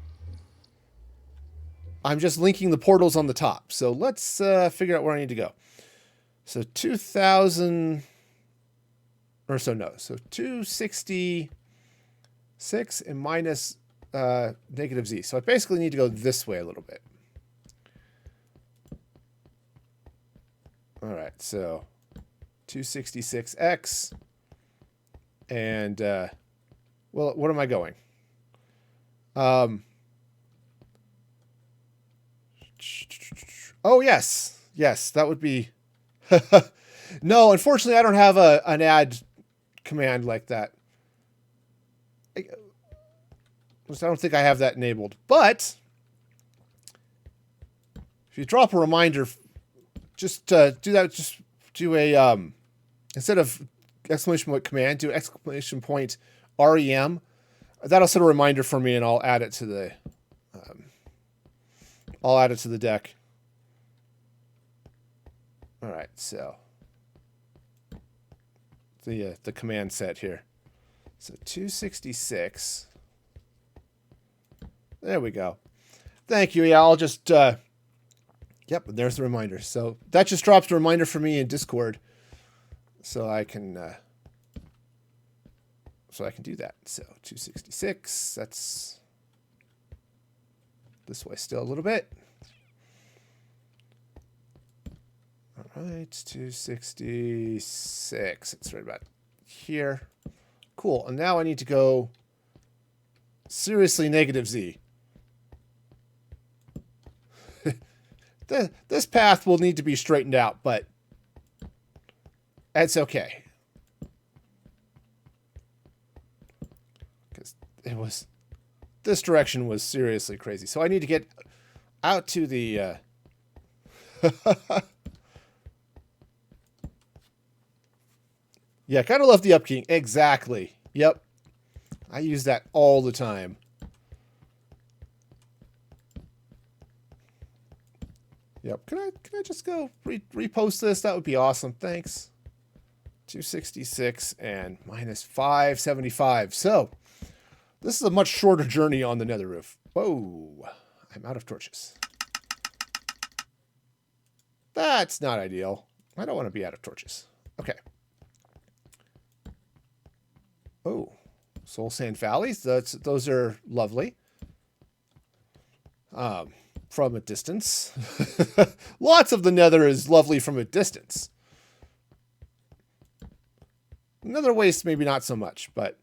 I'm just linking the portals on the top. So let's figure out where I need to go. So 2000 or so, no. So 266 and minus negative z. So I basically need to go this way a little bit. All right, so 266x, and well, what am I going? Oh yes, that would be. No, unfortunately, I don't have an add command like that. I don't think I have that enabled. But if you drop a reminder, just do that. Just do a instead of exclamation point command, do exclamation point rem. That'll set a reminder for me, and I'll add it to the. I'll add it to the deck. All right, so the command set here. So 266. There we go. Thank you. Yeah, I'll just yep, there's the reminder. So that just drops a reminder for me in Discord, so I can do that. So 266. That's this way still a little bit. All right, 266. It's right about here. Cool. And now I need to go seriously negative z. This path will need to be straightened out, but that's okay. Because this direction was seriously crazy. So I need to get out to the... Yeah, kind of love the upkeying. Exactly. Yep. I use that all the time. Yep. Can I just go repost this? That would be awesome. Thanks. 266 and minus 575. So this is a much shorter journey on the nether roof. Whoa. I'm out of torches. That's not ideal. I don't want to be out of torches. Okay. Oh, Soul Sand Valleys. Those are lovely. From a distance. Lots of the nether is lovely from a distance. Nether waste, maybe not so much, but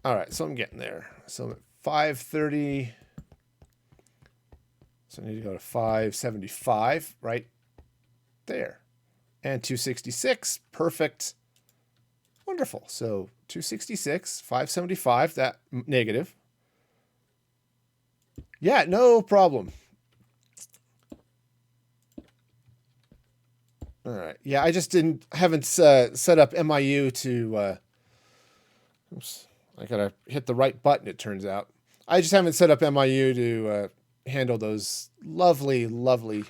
all right, so I'm getting there. So I'm at 530. So I need to go to 575 right there. And 266. Perfect. Wonderful. So 266, 575, that negative. Yeah, no problem. All right. Yeah, I just haven't set up MIU to, oops, I gotta hit the right button, it turns out. I just haven't set up MIU to handle those lovely, lovely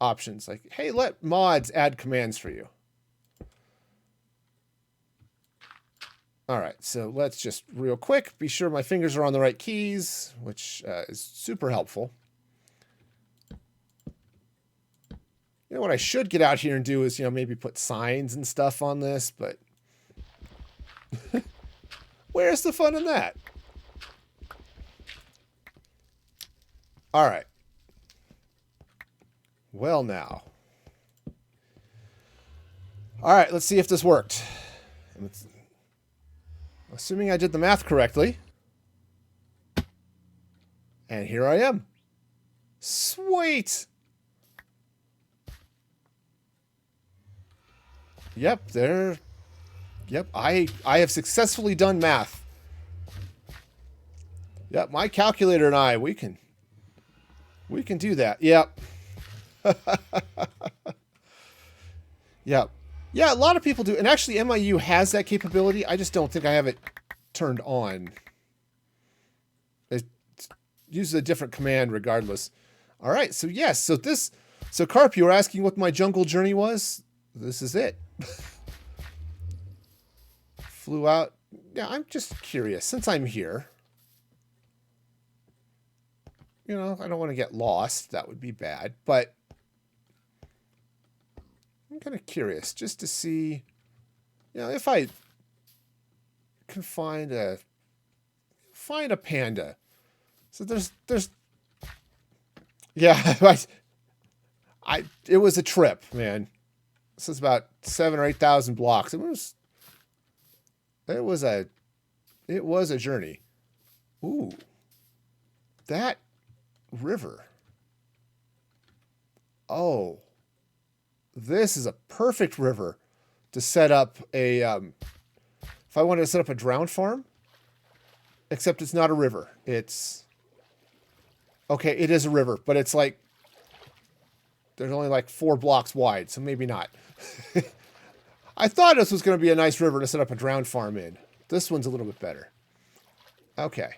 options. Like, hey, let mods add commands for you. All right, so let's just real quick be sure my fingers are on the right keys, which is super helpful. You know what I should get out here and do is, maybe put signs and stuff on this, but where's the fun in that? All right. Well, now. All right, let's see if this worked. Assuming I did the math correctly. And here I am. Sweet. Yep, there. Yep, I have successfully done math. Yep, my calculator and I, we can do that. Yep. Yep. Yeah, a lot of people do. And actually, MIU has that capability. I just don't think I have it turned on. It uses a different command regardless. All right, so yes. So Carp, you were asking what my jungle journey was? This is it. Flew out. Yeah, I'm just curious. Since I'm here, I don't want to get lost. That would be bad. But I'm kind of curious just to see, if I can find a panda. So there's, yeah, it was a trip, man. This is about 7,000 or 8,000 blocks. It was a journey. Ooh, that river. Oh, this is a perfect river to set up a, if I wanted to set up a drowned farm, except it's not a river. Okay, it is a river, but it's like, there's only like 4 blocks wide, so maybe not. I thought this was going to be a nice river to set up a drowned farm in. This one's a little bit better. Okay.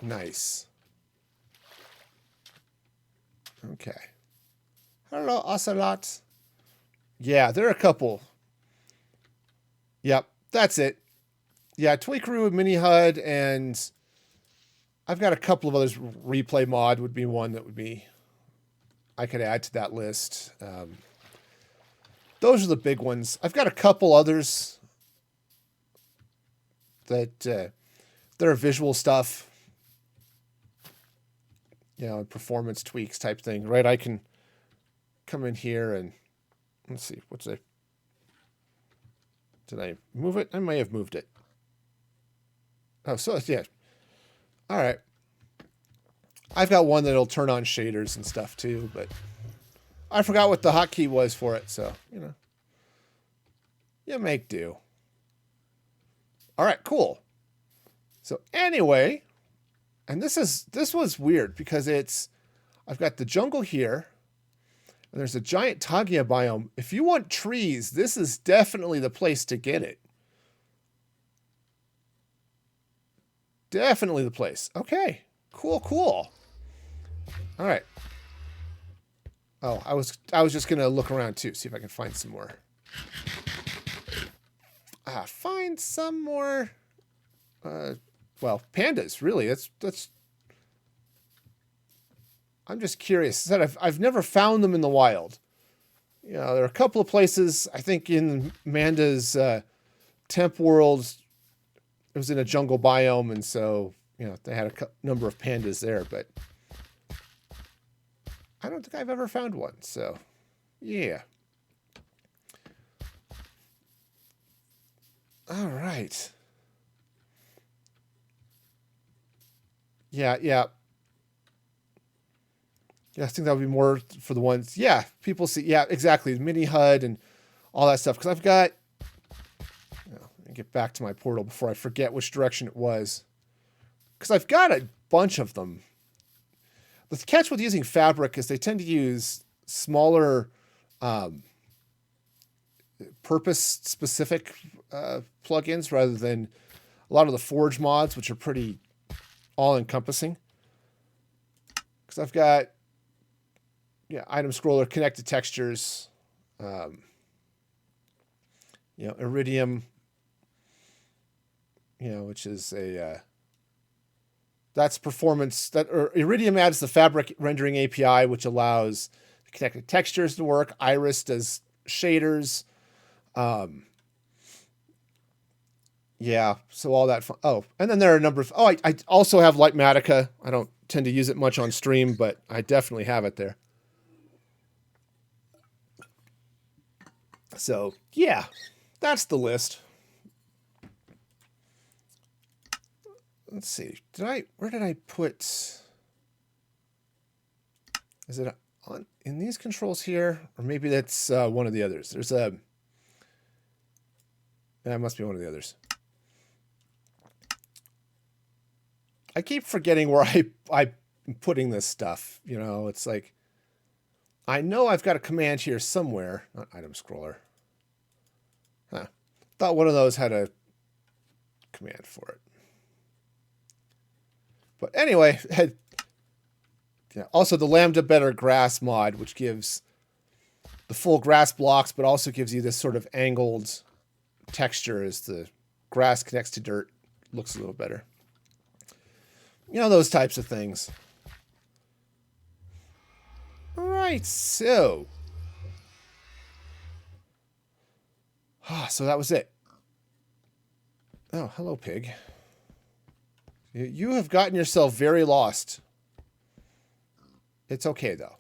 Nice. Okay. Hello, Ocelot. Yeah, there are a couple. Yep, that's it. Yeah, Tweakaroo, Mini HUD, and I've got a couple of others. Replay mod would be one that would be I could add to that list. Those are the big ones. I've got a couple others that that are visual stuff, performance tweaks type thing, right? I can come in here and let's see, did I move it? I may have moved it. Oh, so yeah. All right. I've got one that'll turn on shaders and stuff too, but I forgot what the hotkey was for it, so, you make do. All right, cool. So anyway, and this was weird because I've got the jungle here, and there's a giant Tagia biome. If you want trees, this is definitely the place to get it. Definitely the place. Okay, cool. All right. Oh, I was just gonna look around too, see if I can find some more. Find some more. Well, pandas. Really, that's. I'm just curious. I've never found them in the wild. There are a couple of places. I think in Amanda's temp world, it was in a jungle biome, and so they had a number of pandas there, but I don't think I've ever found one. So, yeah. All right. Yeah. Yeah, I think that would be more for the ones. Yeah, people see. Yeah, exactly. Mini HUD and all that stuff. Because I've got. Let me get back to my portal before I forget which direction it was. Because I've got a bunch of them. The catch with using Fabric is they tend to use smaller, purpose-specific plugins rather than a lot of the Forge mods, which are pretty all-encompassing. Because I've got item scroller, connected textures, Iridium, which is that's performance or Iridium adds the fabric rendering API, which allows connected textures to work. Iris does shaders. So all that fun. Oh, and then there are a number of, I also have Lightmatica. I don't tend to use it much on stream, but I definitely have it there. So yeah, that's the list. Let's see. Where did I put? Is it on in these controls here, or maybe that's one of the others? There's that must be one of the others. I keep forgetting where I'm putting this stuff. It's like I know I've got a command here somewhere. Not item scroller. Thought one of those had a command for it. But anyway, also the Lambda Better Grass mod, which gives the full grass blocks, but also gives you this sort of angled texture as the grass connects to dirt. Looks a little better. Those types of things. All right, so that was it. Oh, hello, pig. You have gotten yourself very lost. It's okay, though.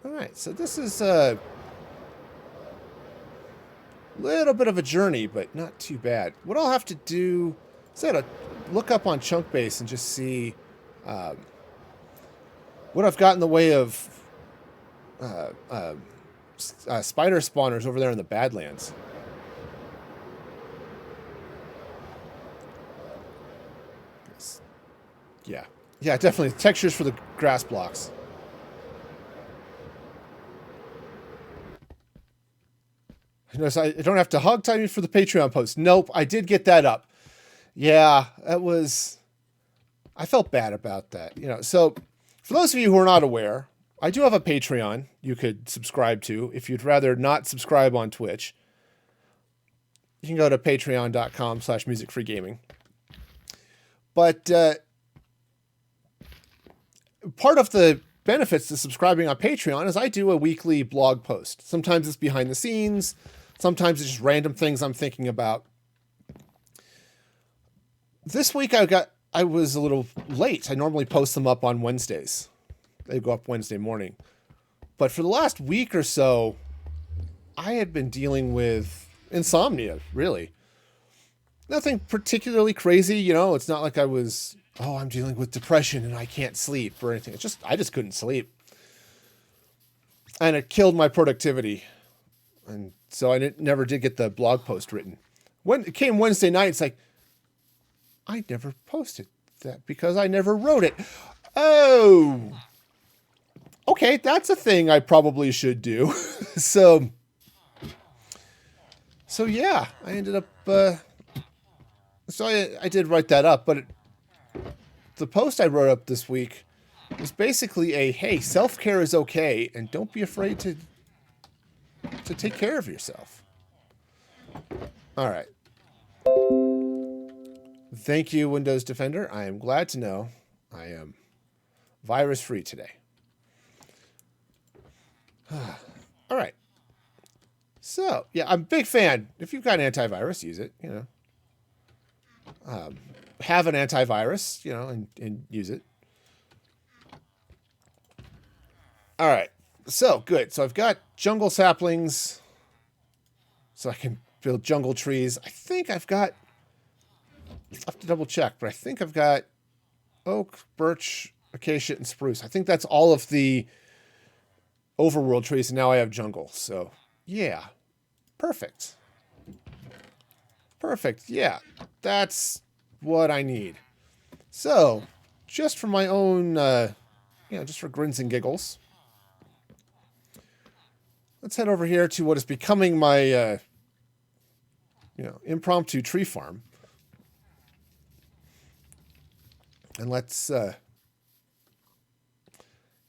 All right, so this is a little bit of a journey, but not too bad. What I'll have to do is look up on Chunkbase and just see what I've got in the way of spider spawners over there in the Badlands. Yeah, definitely. Textures for the grass blocks. Notice I don't have to hog time you for the Patreon post. Nope, I did get that up. Yeah, that was... I felt bad about that. So for those of you who are not aware, I do have a Patreon you could subscribe to if you'd rather not subscribe on Twitch. You can go to patreon.com/musicfreegaming. But part of the benefits to subscribing on Patreon is I do a weekly blog post. Sometimes it's behind the scenes. Sometimes it's just random things I'm thinking about. This week I was a little late. I normally post them up on Wednesdays. They go up Wednesday morning. But for the last week or so, I had been dealing with insomnia, really. Nothing particularly crazy, It's not like I was... I'm dealing with depression and I can't sleep or anything. I just couldn't sleep. And it killed my productivity. And so I never did get the blog post written. When it came Wednesday night, it's like, I never posted that because I never wrote it. Oh, okay. That's a thing I probably should do. So yeah, I ended up, so I did write that up, but the post I wrote up this week was basically hey, self-care is okay, and don't be afraid to take care of yourself. All right. Thank you, Windows Defender. I am glad to know I am virus-free today. All right. So, yeah, I'm a big fan. If you've got an antivirus, use it, have an antivirus, and use it. All right. So, good. So I've got jungle saplings so I can build jungle trees. I think I've got... I'll have to double check, but I think I've got oak, birch, acacia, and spruce. I think that's all of the overworld trees, and now I have jungle. So, yeah. Perfect. Perfect. Yeah. That's what I need. So, just for my own, just for grins and giggles, let's head over here to what is becoming my, impromptu tree farm. And let's,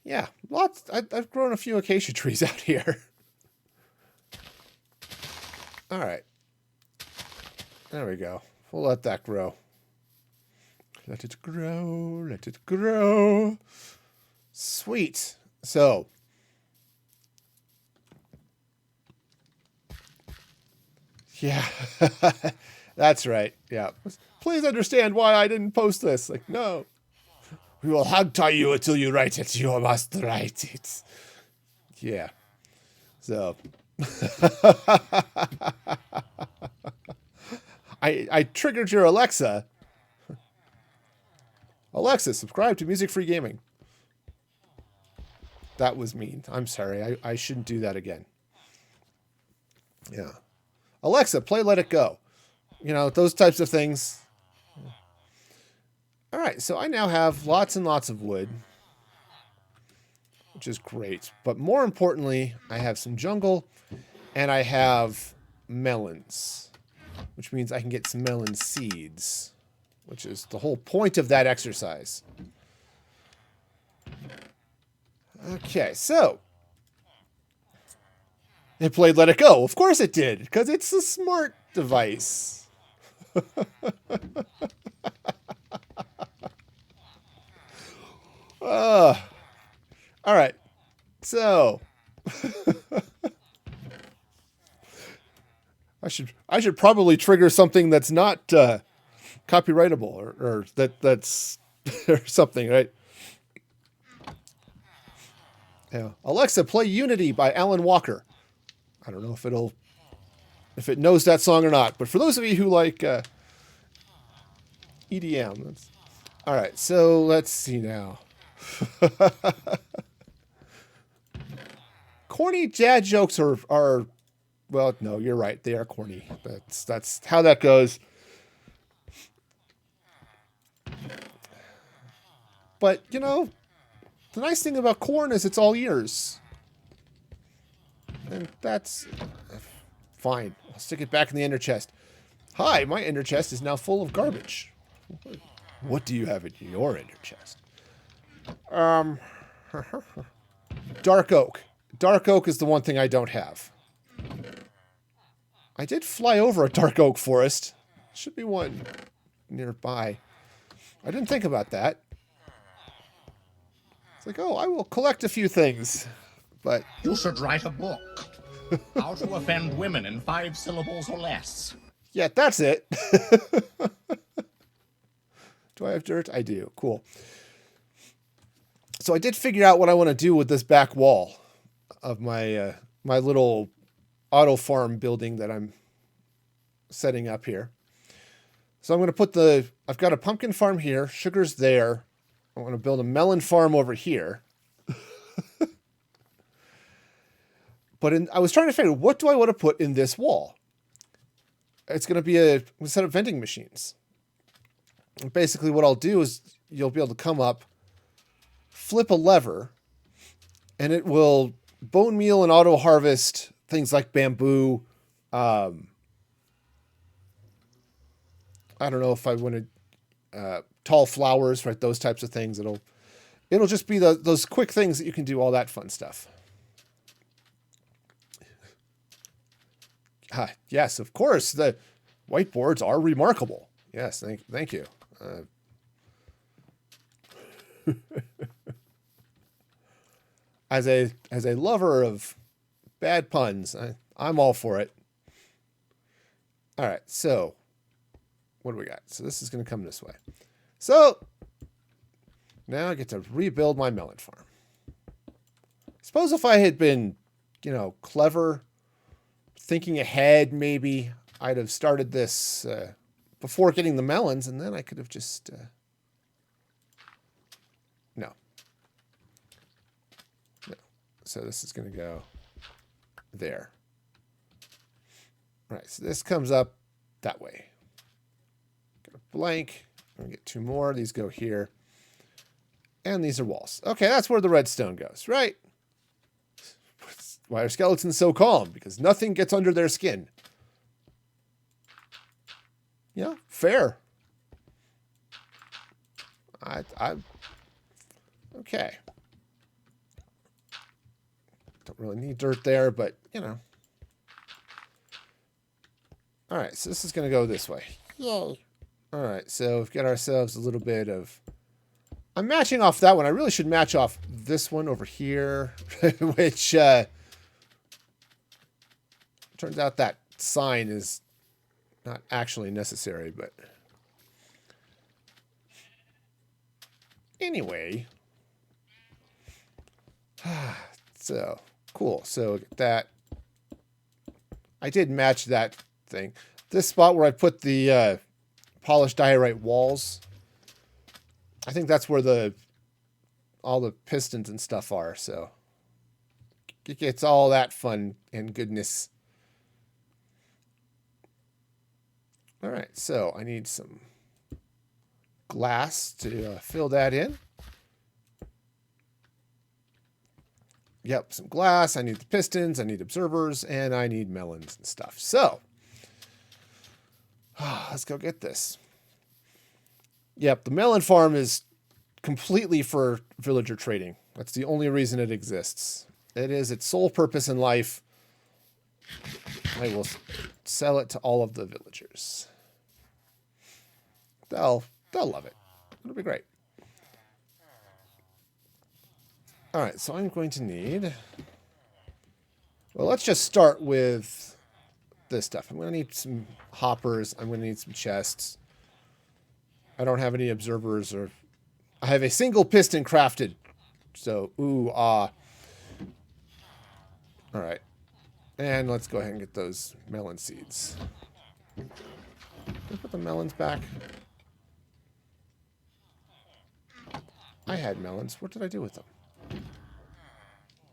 yeah, lots. I've grown a few acacia trees out here. All right. There we go. We'll let that grow. Let it grow. Let it grow. Sweet. So, yeah, that's right. Yeah. Please understand why I didn't post this. Like, no. We will hog tie you until you write it. You must write it. Yeah. So. I triggered your Alexa. Alexa, subscribe to Music Free Gaming. That was mean. I'm sorry. I shouldn't do that again. Yeah. Alexa, play Let It Go. You know, those types of things. All right, so I now have lots and lots of wood, which is great. But more importantly, I have some jungle, and I have melons, which means I can get some melon seeds, which is the whole point of that exercise. Okay, so it played Let It Go. Of course it did, because it's a smart device. All right, so I should probably trigger something that's not copyrightable or that's or something, right? Yeah. Alexa, play Unity by Alan Walker. I don't know if it knows that song or not, but for those of you who like EDM, that's all right. So let's see now. Corny dad jokes are well, no, you're right. They are corny. That's how that goes. But, you know, the nice thing about corn is it's all ears. And that's fine. I'll stick it back in the ender chest. Hi, my ender chest is now full of garbage. What do you have in your ender chest? Dark oak. Dark oak is the one thing I don't have. I did fly over a dark oak forest. Should be one nearby. I didn't think about that. It's like, oh, I will collect a few things. But you should write a book. How to offend women in 5 syllables or less. Yeah, that's it. Do I have dirt? I do. Cool. So I did figure out what I want to do with this back wall of my my little auto farm building that I'm setting up here. So I'm going to put I've got a pumpkin farm here. Sugar's there. I want to build a melon farm over here. But I was trying to figure, what do I want to put in this wall? It's going to be a set of vending machines. And basically what I'll do is you'll be able to come up, flip a lever, and it will bone meal and auto harvest things like bamboo. I don't know if I want to tall flowers, right? Those types of things. It'll just be those quick things that you can do all that fun stuff. Yes, of course. The whiteboards are remarkable. Yes, thank you. As a lover of bad puns, I'm all for it. All right, so what do we got? So this is going to come this way. So now I get to rebuild my melon farm. Suppose if I had been, clever, thinking ahead, maybe I'd have started this before getting the melons, and then I could have just no. So this is going to go there. All right, so this comes up that way. Got a blank. I'm going to get 2 more. These go here. And these are walls. Okay, that's where the redstone goes, right? Why are skeletons so calm? Because nothing gets under their skin. Yeah, fair. I okay. Don't really need dirt there, but, you know. All right, so this is going to go this way. Yay. All right, so we've got ourselves a little bit of... I'm matching off that one. I really should match off this one over here, which turns out that sign is not actually necessary, but... Anyway. So, cool. So, that... I did match that thing. This spot where I put the polished diorite walls, I think that's where all the pistons and stuff are, so it gets all that fun and goodness. All right, so I need some glass to fill that in. Yep, some glass. I need the pistons, I need observers, and I need melons and stuff. So, let's go get this. Yep, the melon farm is completely for villager trading. That's the only reason it exists. It is its sole purpose in life. I will sell it to all of the villagers. They'll love it. It'll be great. All right, so I'm going to need... Well, let's just start with this stuff. I'm going to need some hoppers. I'm going to need some chests. I don't have any observers or... I have a single piston crafted. So, ooh, ah. All right. And let's go ahead and get those melon seeds. Can I put the melons back? I had melons. What did I do with them?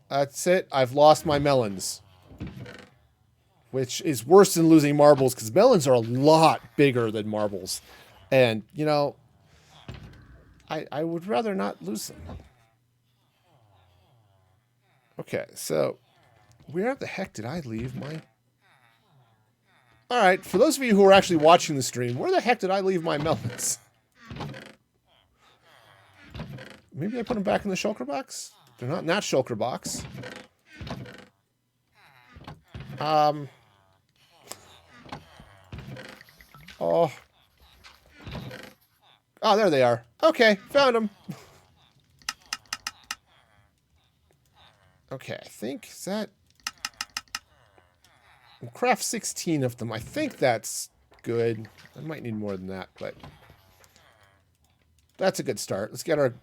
That's it. I've lost my melons. Which is worse than losing marbles, because melons are a lot bigger than marbles. And, you know, I would rather not lose them. Okay, so where the heck did I leave my... Alright, for those of you who are actually watching the stream, where the heck did I leave my melons? Maybe I put them back in the shulker box? They're not in that shulker box. Oh. Oh, there they are. Okay, found them. Okay, I think is that... We'll craft 16 of them. I think that's good. I might need more than that, but... That's a good start. Let's get our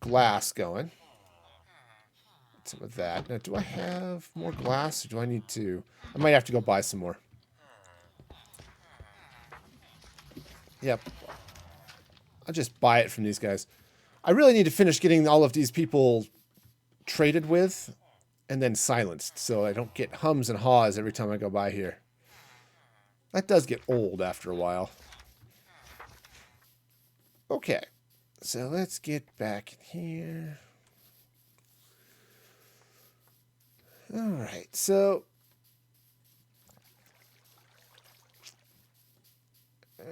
glass going. Some of that. Now, do I have more glass, or do I need to... I might have to go buy some more. Yep. I'll just buy it from these guys. I really need to finish getting all of these people traded with and then silenced, so I don't get hums and haws every time I go by here. That does get old after a while. Okay. So let's get back in here. Alright, so...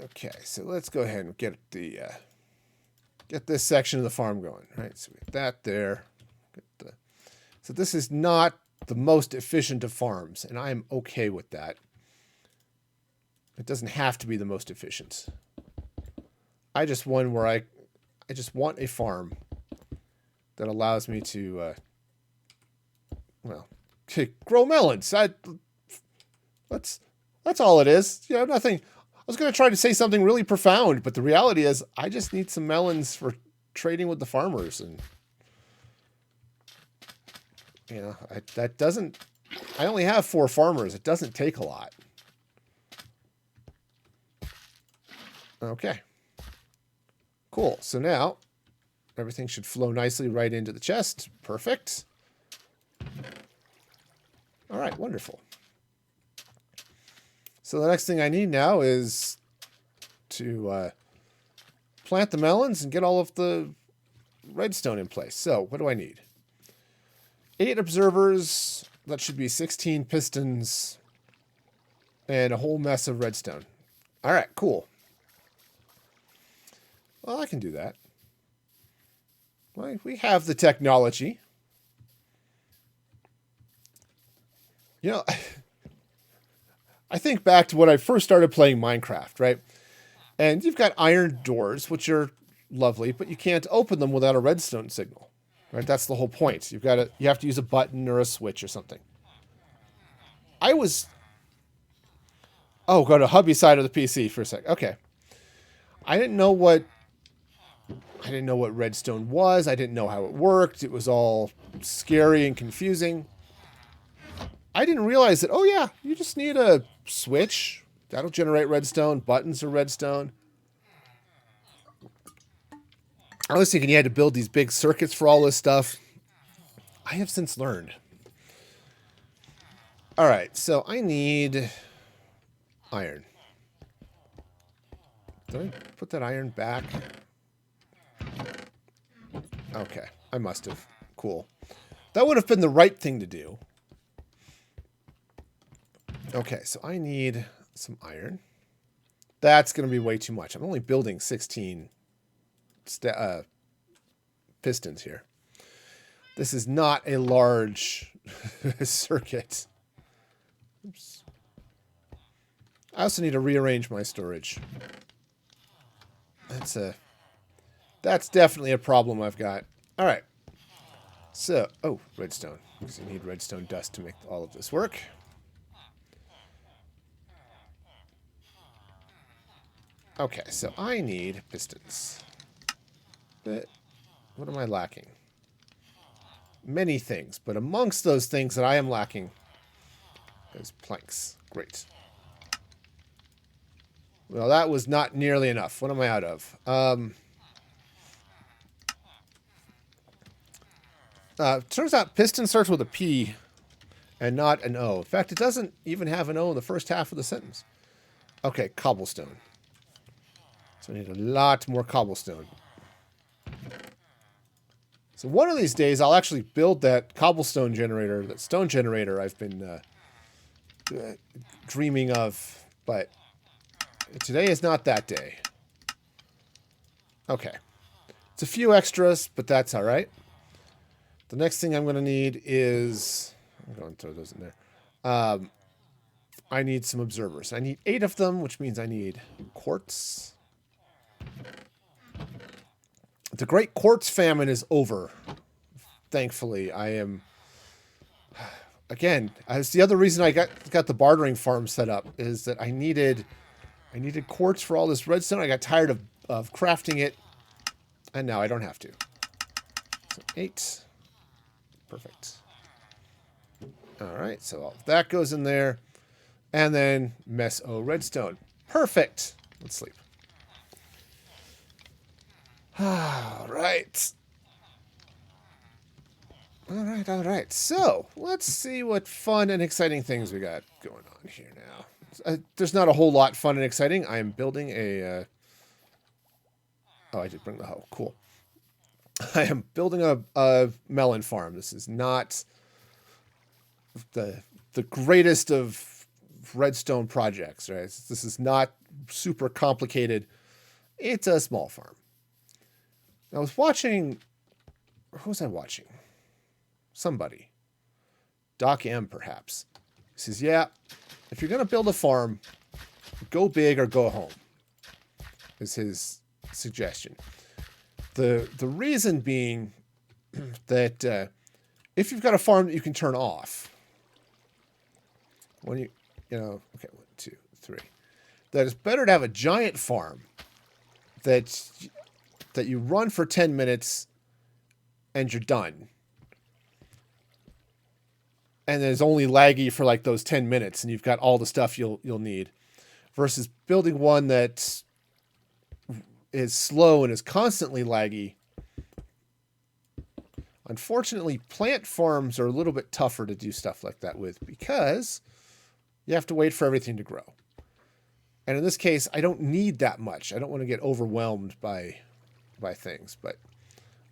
Okay, so let's go ahead and get the get this section of the farm going. Right, so we have that there. So this is not the most efficient of farms, and I am okay with that. It doesn't have to be the most efficient. I just want where I just want a farm that allows me to well, grow melons. That's all it is. You know, nothing. I was going to try to say something really profound, but the reality is I just need some melons for trading with the farmers. And, you know, that doesn't... I only have 4 farmers. It doesn't take a lot. Okay. Cool. So now everything should flow nicely right into the chest. Perfect. All right. Wonderful. So the next thing I need now is to plant the melons and get all of the redstone in place. So what do I need? 8 observers. That should be 16 pistons and a whole mess of redstone. All right, cool. Well, I can do that. Well, we have the technology. You know, I think back to when I first started playing Minecraft, right? And you've got iron doors, which are lovely, but you can't open them without a redstone signal, right? That's the whole point. You have to use a button or a switch or something. I was, oh, go to hubby side of the PC for a sec. Okay. I didn't know what redstone was. I didn't know how it worked. It was all scary and confusing. I didn't realize that, oh yeah, you just need a switch. That'll generate redstone. Buttons are redstone. I was thinking you had to build these big circuits for all this stuff. I have since learned. All right, so I need iron. Did I put that iron back? Okay, I must have. Cool. That would have been the right thing to do. Okay, so I need some iron. That's going to be way too much. I'm only building 16 pistons here. This is not a large circuit. Oops. I also need to rearrange my storage. That's definitely a problem I've got. All right. So, oh, redstone. Because you need redstone dust to make all of this work. Okay, so I need pistons. But what am I lacking? Many things, but amongst those things that I am lacking is planks. Great. Well, that was not nearly enough. What am I out of? Turns out piston starts with a P and not an O. In fact, it doesn't even have an O in the first half of the sentence. Okay, cobblestone. So I need a lot more cobblestone. So one of these days, I'll actually build that cobblestone generator, that stone generator I've been dreaming of. But today is not that day. Okay. It's a few extras, but that's all right. The next thing I'm going to need is... I'm going to throw those in there. I need some observers. I need 8 of them, which means I need quartz. The great quartz famine is over. Thankfully, I am... Again, that's the other reason I got the bartering farm set up, is that I needed quartz for all this redstone. I got tired of crafting it, and now I don't have to. So 8. Perfect. All right, so all that goes in there. And then mess O redstone. Perfect. Let's sleep. All right. All right. So, let's see what fun and exciting things we got going on here now. There's not a whole lot fun and exciting. I am building a... Oh, I did bring the hoe. Cool. I am building a melon farm. This is not the greatest of redstone projects, right? This is not super complicated. It's a small farm. I was watching... Who was I watching? Somebody. Doc M, perhaps. He says, yeah, if you're going to build a farm, go big or go home, is his suggestion. The reason being that if you've got a farm that you can turn off, when okay, 1, 2, 3, that it's better to have a giant farm that you run for 10 minutes and you're done. And then it's only laggy for like those 10 minutes and you've got all the stuff you'll need, versus building one that is slow and is constantly laggy. Unfortunately, plant farms are a little bit tougher to do stuff like that with because you have to wait for everything to grow. And in this case, I don't need that much. I don't want to get overwhelmed by things, but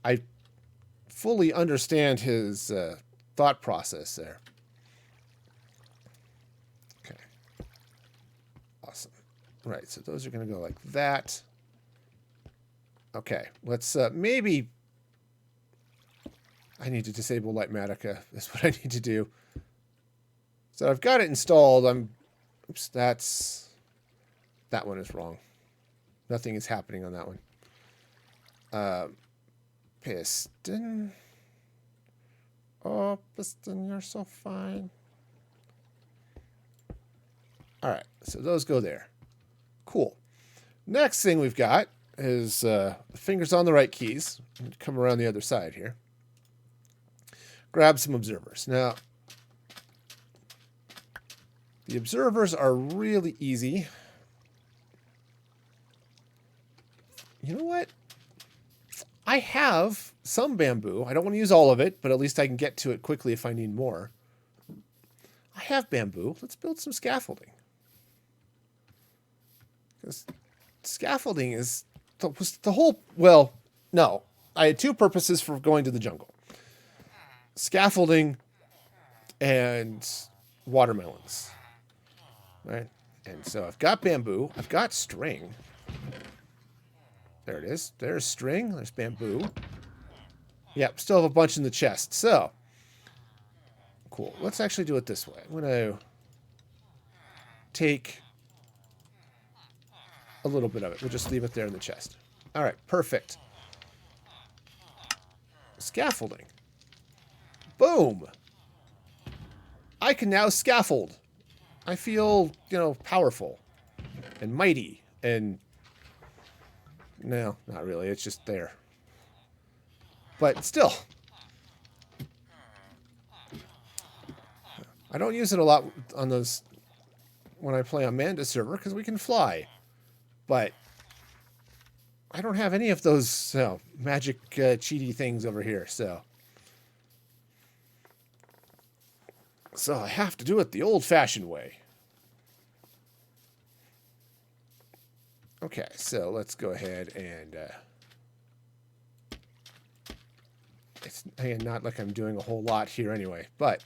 I fully understand his thought process there. Okay. Awesome. Right, so those are going to go like that. Okay, let's maybe I need to disable Lightmatica. That's what I need to do. So I've got it installed. Oops, that one is wrong. Nothing is happening on that one. Piston. Oh, piston, you're so fine. All right, so those go there. Cool. Next thing we've got is fingers on the right keys. Come around the other side here. Grab some observers. Now, the observers are really easy. You know what? I have some bamboo. I don't want to use all of it, but at least I can get to it quickly if I need more. I have bamboo. Let's build some scaffolding. Because scaffolding is the whole... Well, no. I had two purposes for going to the jungle. Scaffolding and watermelons. Right? And so I've got bamboo. I've got string. There it is. There's string. There's bamboo. Yep, still have a bunch in the chest. So, cool. Let's actually do it this way. I'm going to take a little bit of it. We'll just leave it there in the chest. All right, perfect. Scaffolding. Boom. I can now scaffold. I feel, powerful and mighty and... No, not really. It's just there. But still. I don't use it a lot on those when I play on Manda's server because we can fly. But I don't have any of those magic cheaty things over here, so I have to do it the old-fashioned way. Okay, so let's go ahead and it's again, not like I'm doing a whole lot here anyway, but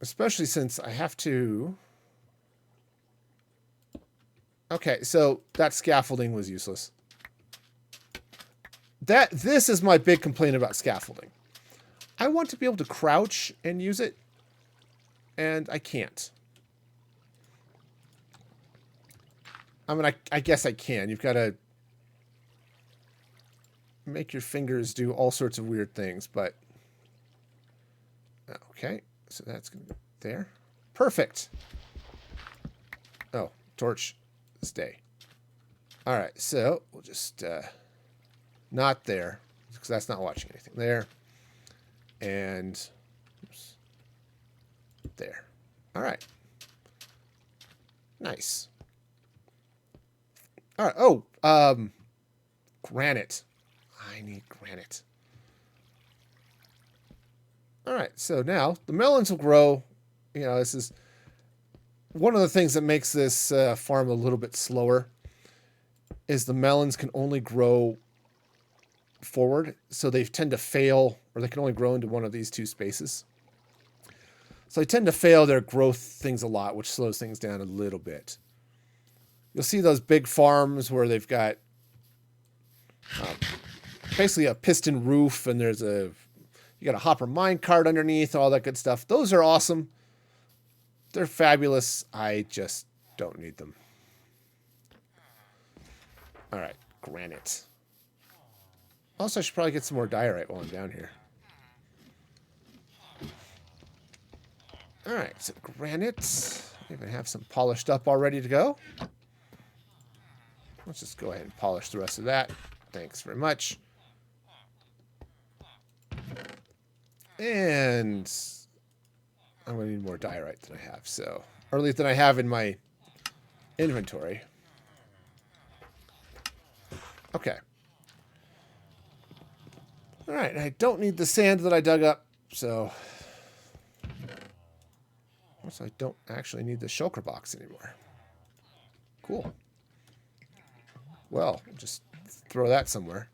especially since I have to... Okay, so that scaffolding was useless. This is my big complaint about scaffolding. I want to be able to crouch and use it, and I can't. I mean, I guess I can. You've got to make your fingers do all sorts of weird things, but... Okay, so that's going to be there. Perfect. Oh, torch, stay. All right, so we'll just... not there, because that's not watching anything. There. And... Oops, there. All right. Nice. All right. Oh, granite. I need granite. All right. So now the melons will grow. This is one of the things that makes this farm a little bit slower is the melons can only grow forward. So they tend to fail, or they can only grow into one of these two spaces. So they tend to fail their growth things a lot, which slows things down a little bit. You'll see those big farms where they've got basically a piston roof and you got a hopper mine cart underneath, all that good stuff. Those are awesome. They're fabulous. I just don't need them. All right, granite. Also, I should probably get some more diorite while I'm down here. All right, so granite. I even have some polished up all ready to go. Let's just go ahead and polish the rest of that. Thanks very much. And I'm going to need more diorite than I have, or at least than I have in my inventory. Okay. All right, I don't need the sand that I dug up, so I don't actually need the shulker box anymore. Cool. Well, just throw that somewhere.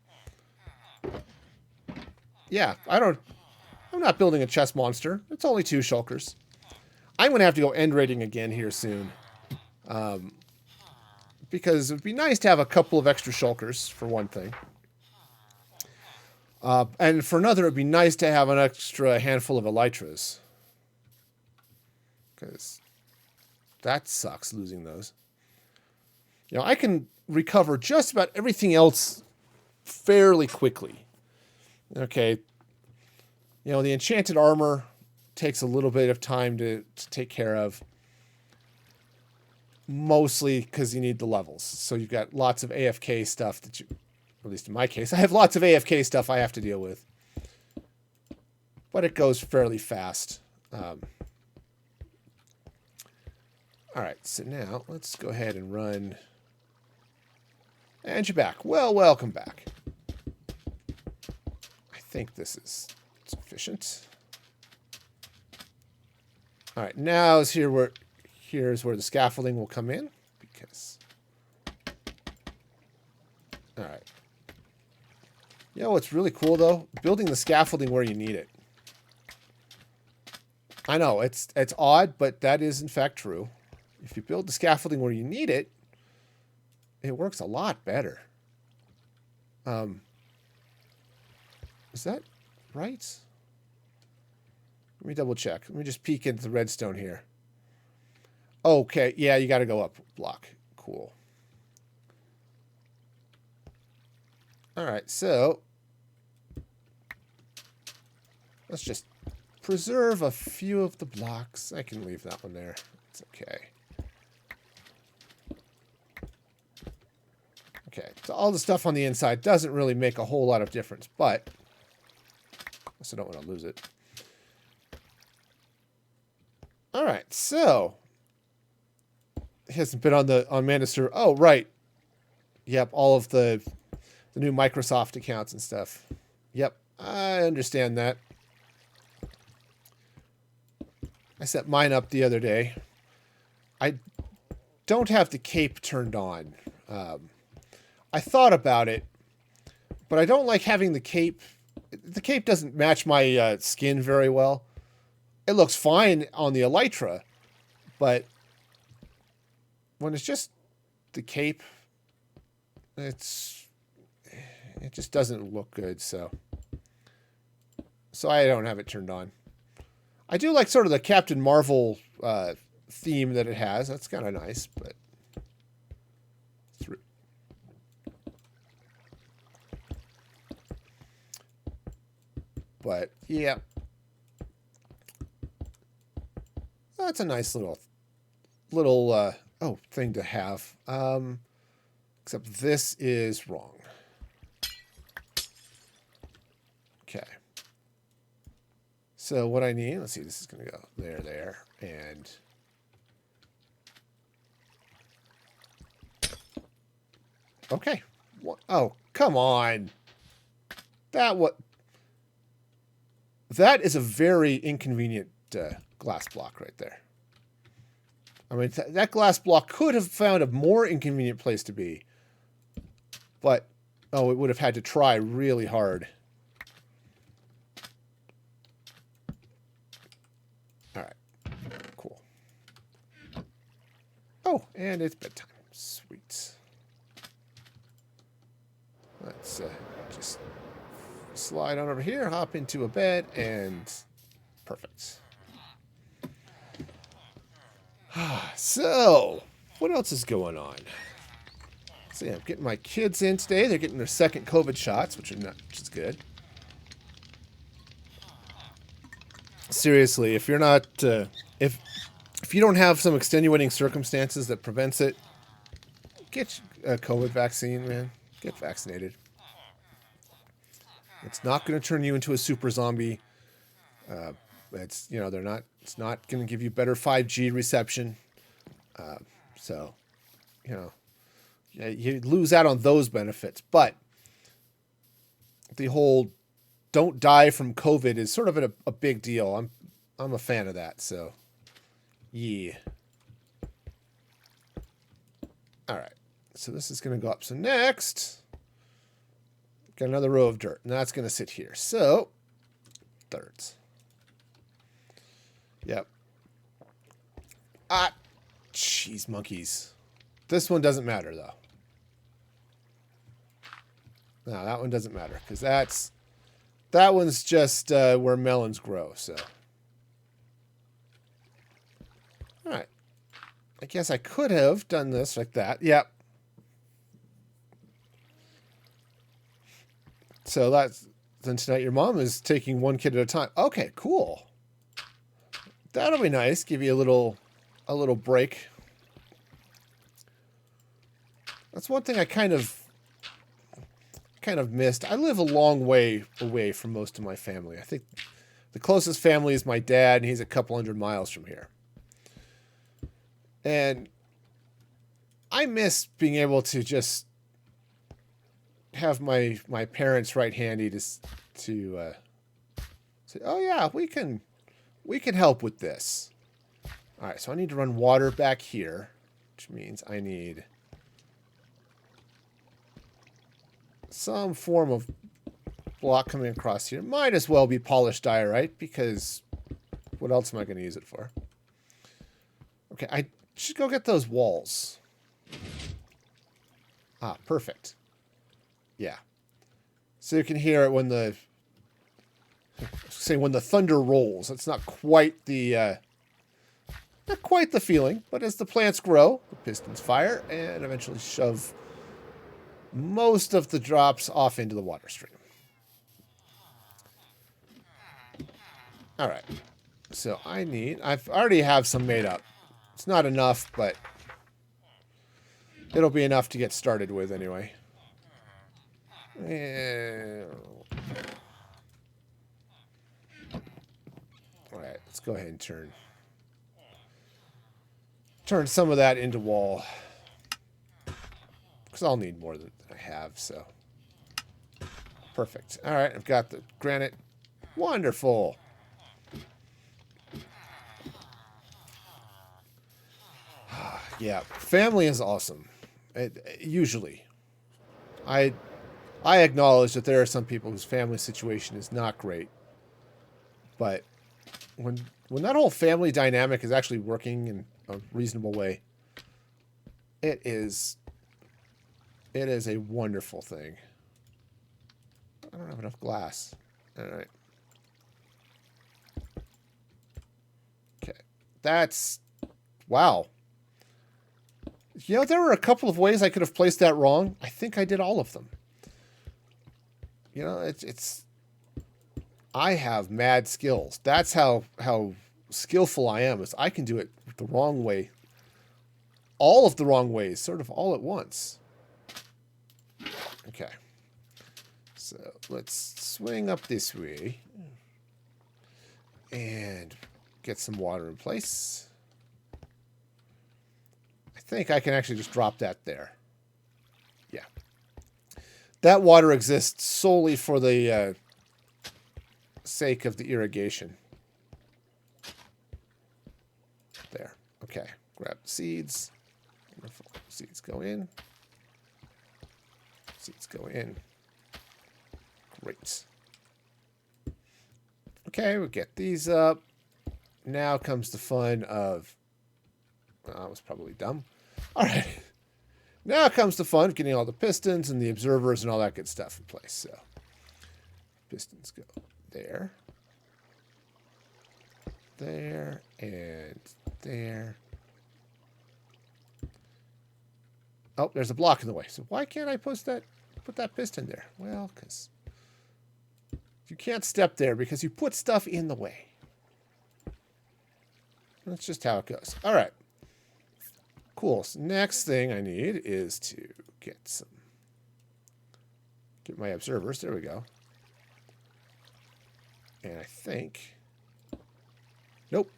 Yeah, I'm not building a chest monster. It's only 2 shulkers. I'm going to have to go end raiding again here soon. Because it would be nice to have a couple of extra shulkers, for one thing. And for another, it'd be nice to have an extra handful of elytras. Because that sucks, losing those. You know, I can recover just about everything else fairly quickly. Okay. You know, the enchanted armor takes a little bit of time to take care of. Mostly because you need the levels. So you've got lots of AFK stuff that you, at least in my case, I have lots of AFK stuff I have to deal with. But it goes fairly fast. All right, so now let's go ahead and run. And you're back. Well, welcome back. I think this is sufficient. All right, now is here's where the scaffolding will come in, because... All right. You know what's really cool, though? Building the scaffolding where you need it. I know, it's odd, but that is, in fact, true. If you build the scaffolding where you need it, it works a lot better. Is that right? Let me double check. Let me just peek into the redstone here. Okay, yeah, you got to go up a block. Cool. All right, so let's just preserve a few of the blocks. I can leave that one there. It's okay. Okay, so all the stuff on the inside doesn't really make a whole lot of difference, but I also don't want to lose it. All right, so it hasn't been on Manister. Oh, right. Yep, all of the new Microsoft accounts and stuff. Yep, I understand that. I set mine up the other day. I don't have the cape turned on. I thought about it, but I don't like having the cape. The cape doesn't match my skin very well. It looks fine on the elytra, but when it's just the cape, it just doesn't look good. So I don't have it turned on. I do like sort of the Captain Marvel theme that it has. That's kind of nice, but yeah, that's a nice little thing to have. Except this is wrong. Okay. So what I need, let's see, this is going to go there, and okay. Oh, come on. That is a very inconvenient glass block right there. I mean, that glass block could have found a more inconvenient place to be, but it would have had to try really hard. All right, cool. Oh, and it's bedtime. Sweet. Let's just slide on over here, hop into a bed, and perfect. So, what else is going on? So yeah, I'm getting my kids in today. They're getting their second COVID shots, which is good. Seriously, if you're not, if you don't have some extenuating circumstances that prevents it, get a COVID vaccine, man. Get vaccinated. It's not going to turn you into a super zombie. It's not going to give you better 5G reception. So, you lose out on those benefits. But the whole don't die from COVID is sort of a big deal. I'm a fan of that. So, yeah. All right. So this is going to go up. So next, got another row of dirt, and that's going to sit here. So, thirds. Yep. Jeez, monkeys. This one doesn't matter, though. No, that one doesn't matter, because that's That one's just where melons grow, so. All right. I guess I could have done this like that. Yep. So then tonight your mom is taking one kid at a time. Okay, cool. That'll be nice. Give you a little break. That's one thing I kind of missed. I live a long way away from most of my family. I think the closest family is my dad, and he's a couple hundred miles from here. And I miss being able to just have my parents right handy to say, oh yeah, we can help with this. All right, so I need to run water back here, which means I need some form of block coming across here. Might as well be polished diorite, because what else am I going to use it for? Okay, I should go get those walls. Ah, perfect. Yeah. So you can hear it when the thunder rolls. It's not quite the feeling, but as the plants grow, the pistons fire and eventually shove most of the drops off into the water stream. All right. So I've already have some made up. It's not enough, but it'll be enough to get started with anyway. All right, let's go ahead and turn some of that into wall, because I'll need more than I have. So perfect. All right, I've got the granite. Wonderful. Yeah, family is awesome. Usually, I acknowledge that there are some people whose family situation is not great, but when that whole family dynamic is actually working in a reasonable way, it is a wonderful thing. I don't have enough glass. All right. Okay, that's wow. You know, there were a couple of ways I could have placed that wrong. I think I did all of them. You know, it's I have mad skills. That's how skillful I am, is I can do it the wrong way. All of the wrong ways, sort of all at once. Okay. So let's swing up this way and get some water in place. I think I can actually just drop that there. Yeah. That water exists solely for the sake of the irrigation. There. Okay. Grab the seeds. Wonderful. Seeds go in. Seeds go in. Great. Okay, we'll get these up. Now comes the fun of... Well, that was probably dumb. All right. Now comes the fun of getting all the pistons and the observers and all that good stuff in place. So, pistons go there. There and there. Oh, there's a block in the way. So why can't I put that piston there? Well, because you can't step there because you put stuff in the way. That's just how it goes. All right. Cool. So next thing I need is to get my observers. There we go. And I think... Nope.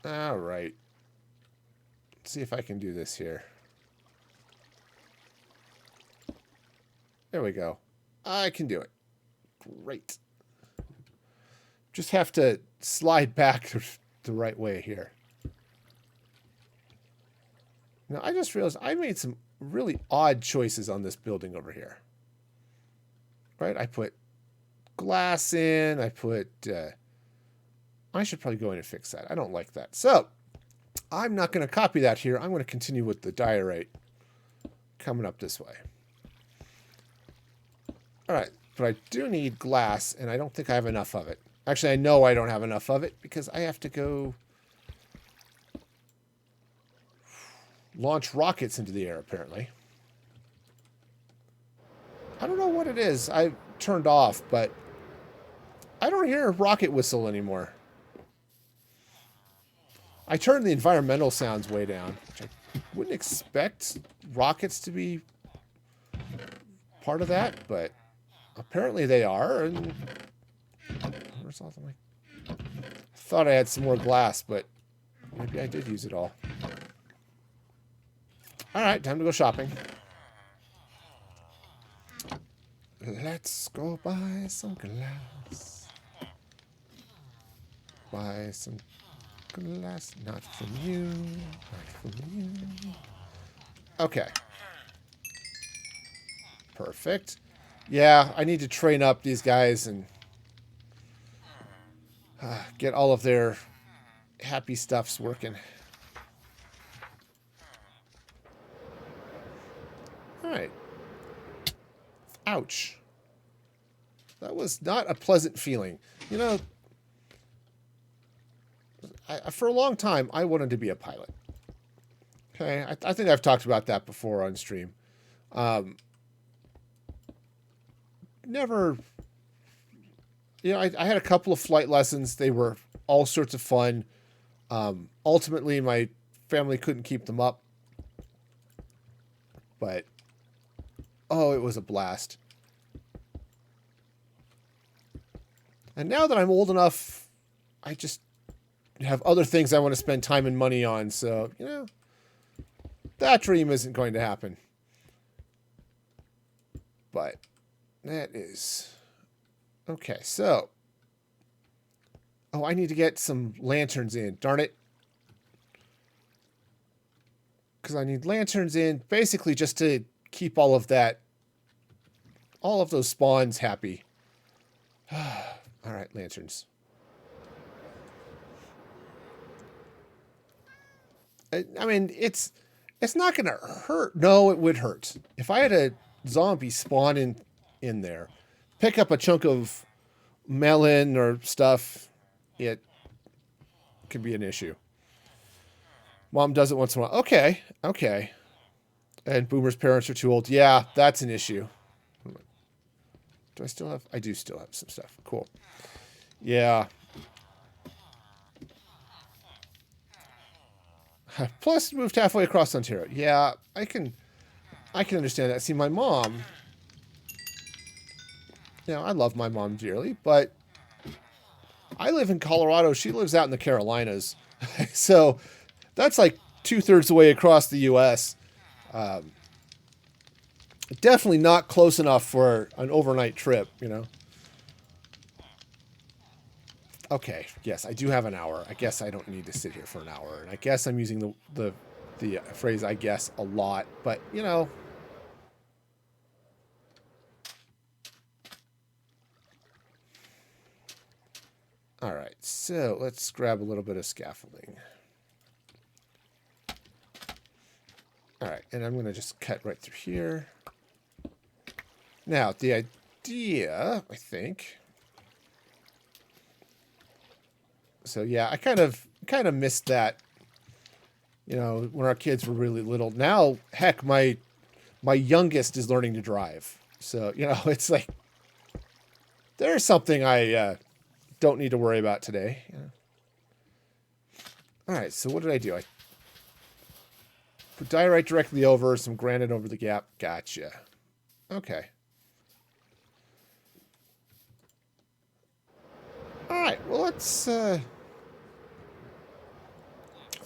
All right. Let's see if I can do this here. There we go. I can do it. Great. Just have to slide back the right way here. Now, I just realized I made some really odd choices on this building over here. Right? I put glass in. I should probably go in and fix that. I don't like that. So, I'm not going to copy that here. I'm going to continue with the diorite coming up this way. All right, but I do need glass, and I don't think I have enough of it. Actually, I know I don't have enough of it because I have to go launch rockets into the air, apparently. I don't know what it is. I turned off, but I don't hear a rocket whistle anymore. I turned the environmental sounds way down, which I wouldn't expect rockets to be part of that, but apparently they are. And where's all my... Thought I had some more glass, but maybe I did use it all. All right, time to go shopping. Let's go buy some glass. Buy some glass, not from you, not from you. Okay. Perfect. Yeah, I need to train up these guys and get all of their happy stuffs working. All right. Ouch. That was not a pleasant feeling. You know, for a long time, I wanted to be a pilot. Okay, I think I've talked about that before on stream. Never, you know, I had a couple of flight lessons. They were all sorts of fun. Ultimately, my family couldn't keep them up. But, oh, it was a blast. And now that I'm old enough, I just have other things I want to spend time and money on. So, you know, that dream isn't going to happen. But that is... Okay, so... Oh, I need to get some lanterns in. Darn it. Because I need lanterns in basically just to keep all of that... all of those spawns happy. All right, lanterns. I mean, it's not going to hurt. No, it would hurt. If I had a zombie spawn in there, pick up a chunk of melon or stuff, it could be an issue. Mom does it once in a while. Okay, okay. And Boomer's parents are too old. Yeah, that's an issue. Do I still have... I do still have some stuff. Cool. Yeah. Plus, moved halfway across Ontario. Yeah, I can understand that. See, my mom... You know, I love my mom dearly, but I live in Colorado. She lives out in the Carolinas. So, that's like 2/3 the way across the U.S. Definitely not close enough for an overnight trip, you know. Okay, yes, I do have an hour. I guess I don't need to sit here for an hour. And I guess I'm using the phrase "I guess" a lot, but you know. All right, so let's grab a little bit of scaffolding. All right, and I'm going to just cut right through here. Now, the idea, I think... So, yeah, I kind of missed that, you know, when our kids were really little. Now, heck, my youngest is learning to drive. So, you know, it's like, there's something I don't need to worry about today. You know? All right, so what did I do? I put diorite directly over, some granite over the gap. Gotcha. Okay. All right, well, let's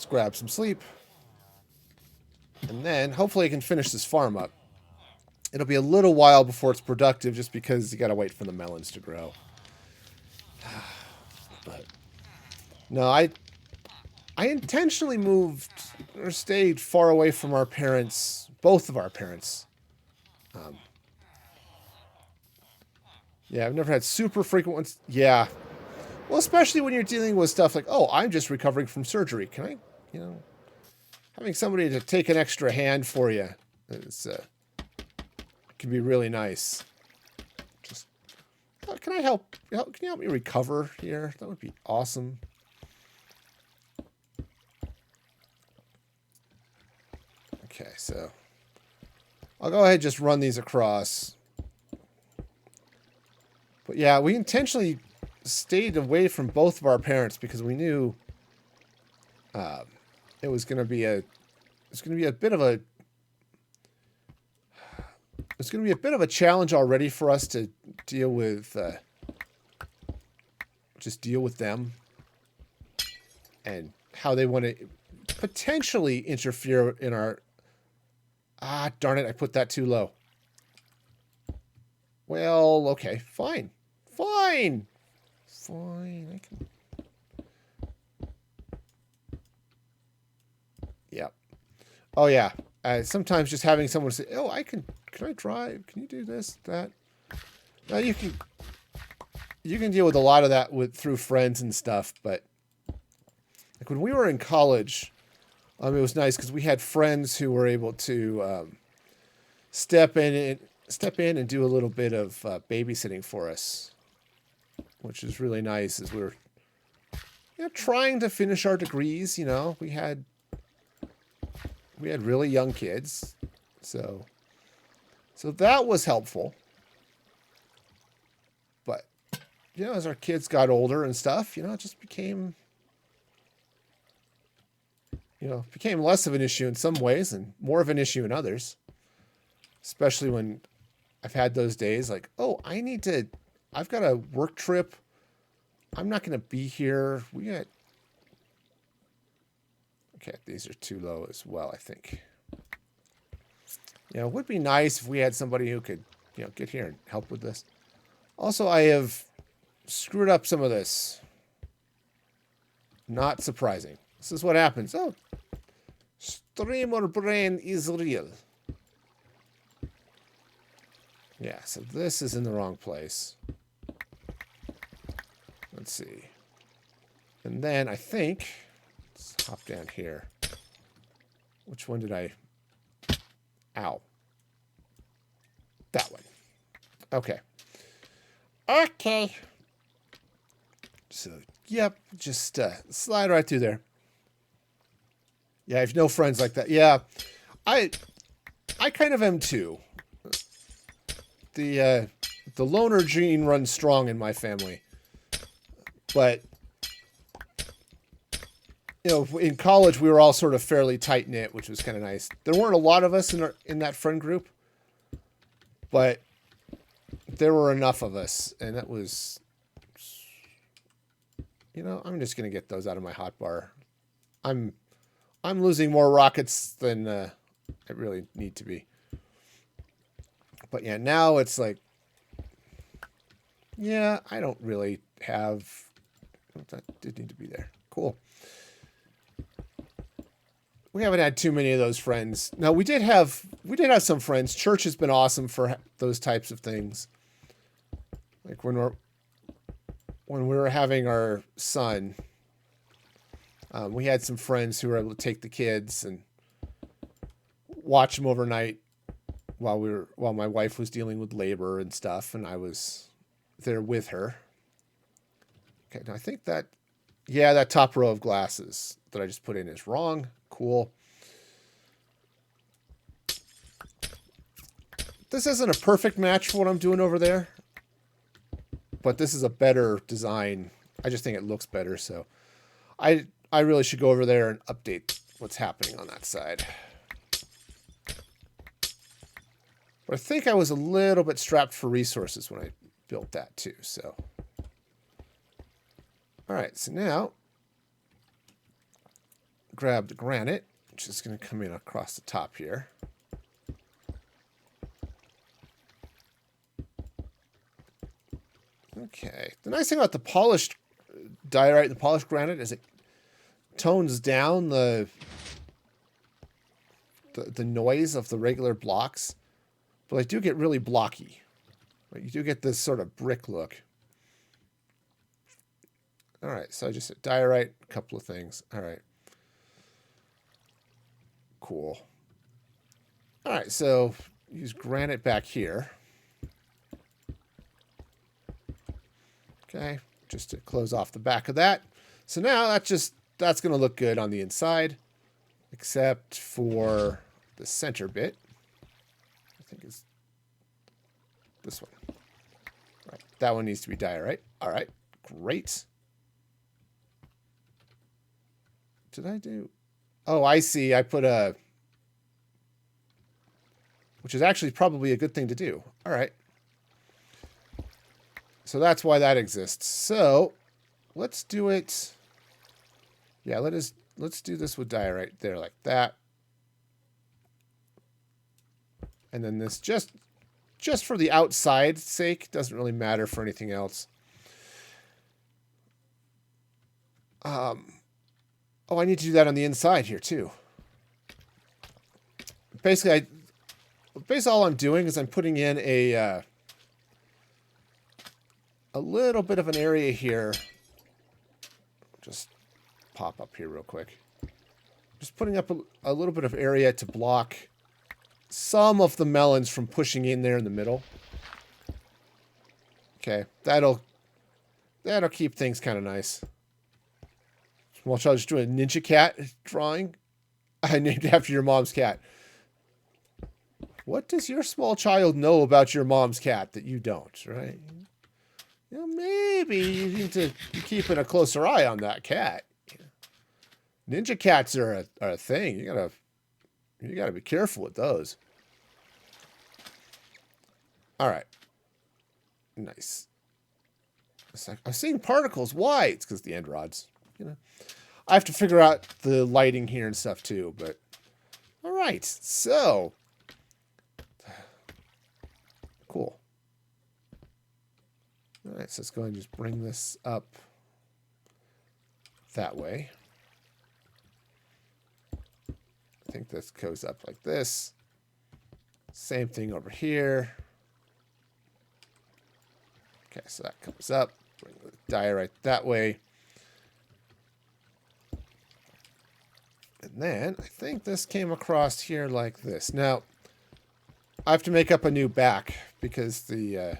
grab some sleep. And then, hopefully I can finish this farm up. It'll be a little while before it's productive just because you got to wait for the melons to grow. But, no, I intentionally moved or stayed far away from our parents, both of our parents. Yeah, I've never had super frequent ones. Yeah. Well, especially when you're dealing with stuff like, oh, I'm just recovering from surgery. Can I, you know, having somebody to take an extra hand for you is, can be really nice. Can I help? Can you help me recover here? That would be awesome. Okay, so I'll go ahead and just run these across. But yeah, we intentionally stayed away from both of our parents because we knew it was going to be a bit of a challenge already for us to deal with just deal with them and how they want to potentially interfere in our darn it, I put that too low. Well, okay, fine. I can. Yep. Oh yeah. Sometimes just having someone say, "Oh, can I drive? Can you do this, that?" Now you can deal with a lot of that through friends and stuff, but like when we were in college, it was nice because we had friends who were able to step in and do a little bit of babysitting for us, which is really nice as we were trying to finish our degrees. We had really young kids, so that was helpful. But as our kids got older and stuff, it just became less of an issue in some ways and more of an issue in others. Especially when I've had those days like, oh, I've got a work trip. I'm not going to be here. Okay, these are too low as well, I think. It would be nice if we had somebody who could, get here and help with this. Also, I have screwed up some of this. Not surprising. This is what happens. Oh, streamer brain is real. Yeah, so this is in the wrong place. Let's see. And then I think, let's hop down here. Which one did I? Ow. That one. Okay. Okay. So, yep, just slide right through there. Yeah, I have no friends like that. Yeah, I kind of am too. The loner gene runs strong in my family. But in college we were all sort of fairly tight knit, which was kind of nice. There weren't a lot of us in that friend group, but there were enough of us, and that was, I'm just gonna get those out of my hotbar. I'm losing more rockets than I really need to be. But yeah, now it's like, yeah, I don't really have. That did need to be there. Cool. We haven't had too many of those friends. Now we did have some friends. Church has been awesome for those types of things. Like when we were having our son, we had some friends who were able to take the kids and watch them overnight while my wife was dealing with labor and stuff, and I was there with her. Okay, now I think that top row of glasses that I just put in is wrong. Cool. This isn't a perfect match for what I'm doing over there, but this is a better design. I just think it looks better, so I really should go over there and update what's happening on that side. But I think I was a little bit strapped for resources when I built that too, so. All right, so now grab the granite, which is going to come in across the top here. Okay. The nice thing about the polished diorite, the polished granite, is it tones down the noise of the regular blocks, but they do get really blocky. You do get this sort of brick look. All right, so I just said diorite, a couple of things. All right. Cool. All right, so use granite back here. Okay, just to close off the back of that. So now that's going to look good on the inside, except for the center bit. I think it's this one. Right, that one needs to be diorite. All right, great. Did I do? Oh, I see. I put a, which is actually probably a good thing to do. All right. So that's why that exists. So let's do it. Yeah, let's do this with diorite there like that. And then this just for the outside sake, doesn't really matter for anything else. Oh, I need to do that on the inside here too. Basically, all I'm doing is I'm putting in a little bit of an area here. Just pop up here real quick. Just putting up a little bit of area to block some of the melons from pushing in there in the middle. Okay, that'll keep things kind of nice. Well, I'll just do a ninja cat drawing. I named after your mom's cat. What does your small child know about your mom's cat that you don't, right? You know, maybe you need to be keeping a closer eye on that cat. Ninja cats are a thing. You gotta be careful with those. All right. Nice. I'm seeing particles. Why? It's because the end rods. You know, I have to figure out the lighting here and stuff too. But all right. So cool. All right. So let's go ahead and just bring this up that way. I think this goes up like this. Same thing over here. Okay, so that comes up. Bring the diorite that way. And then I think this came across here like this. Now, I have to make up a new back because the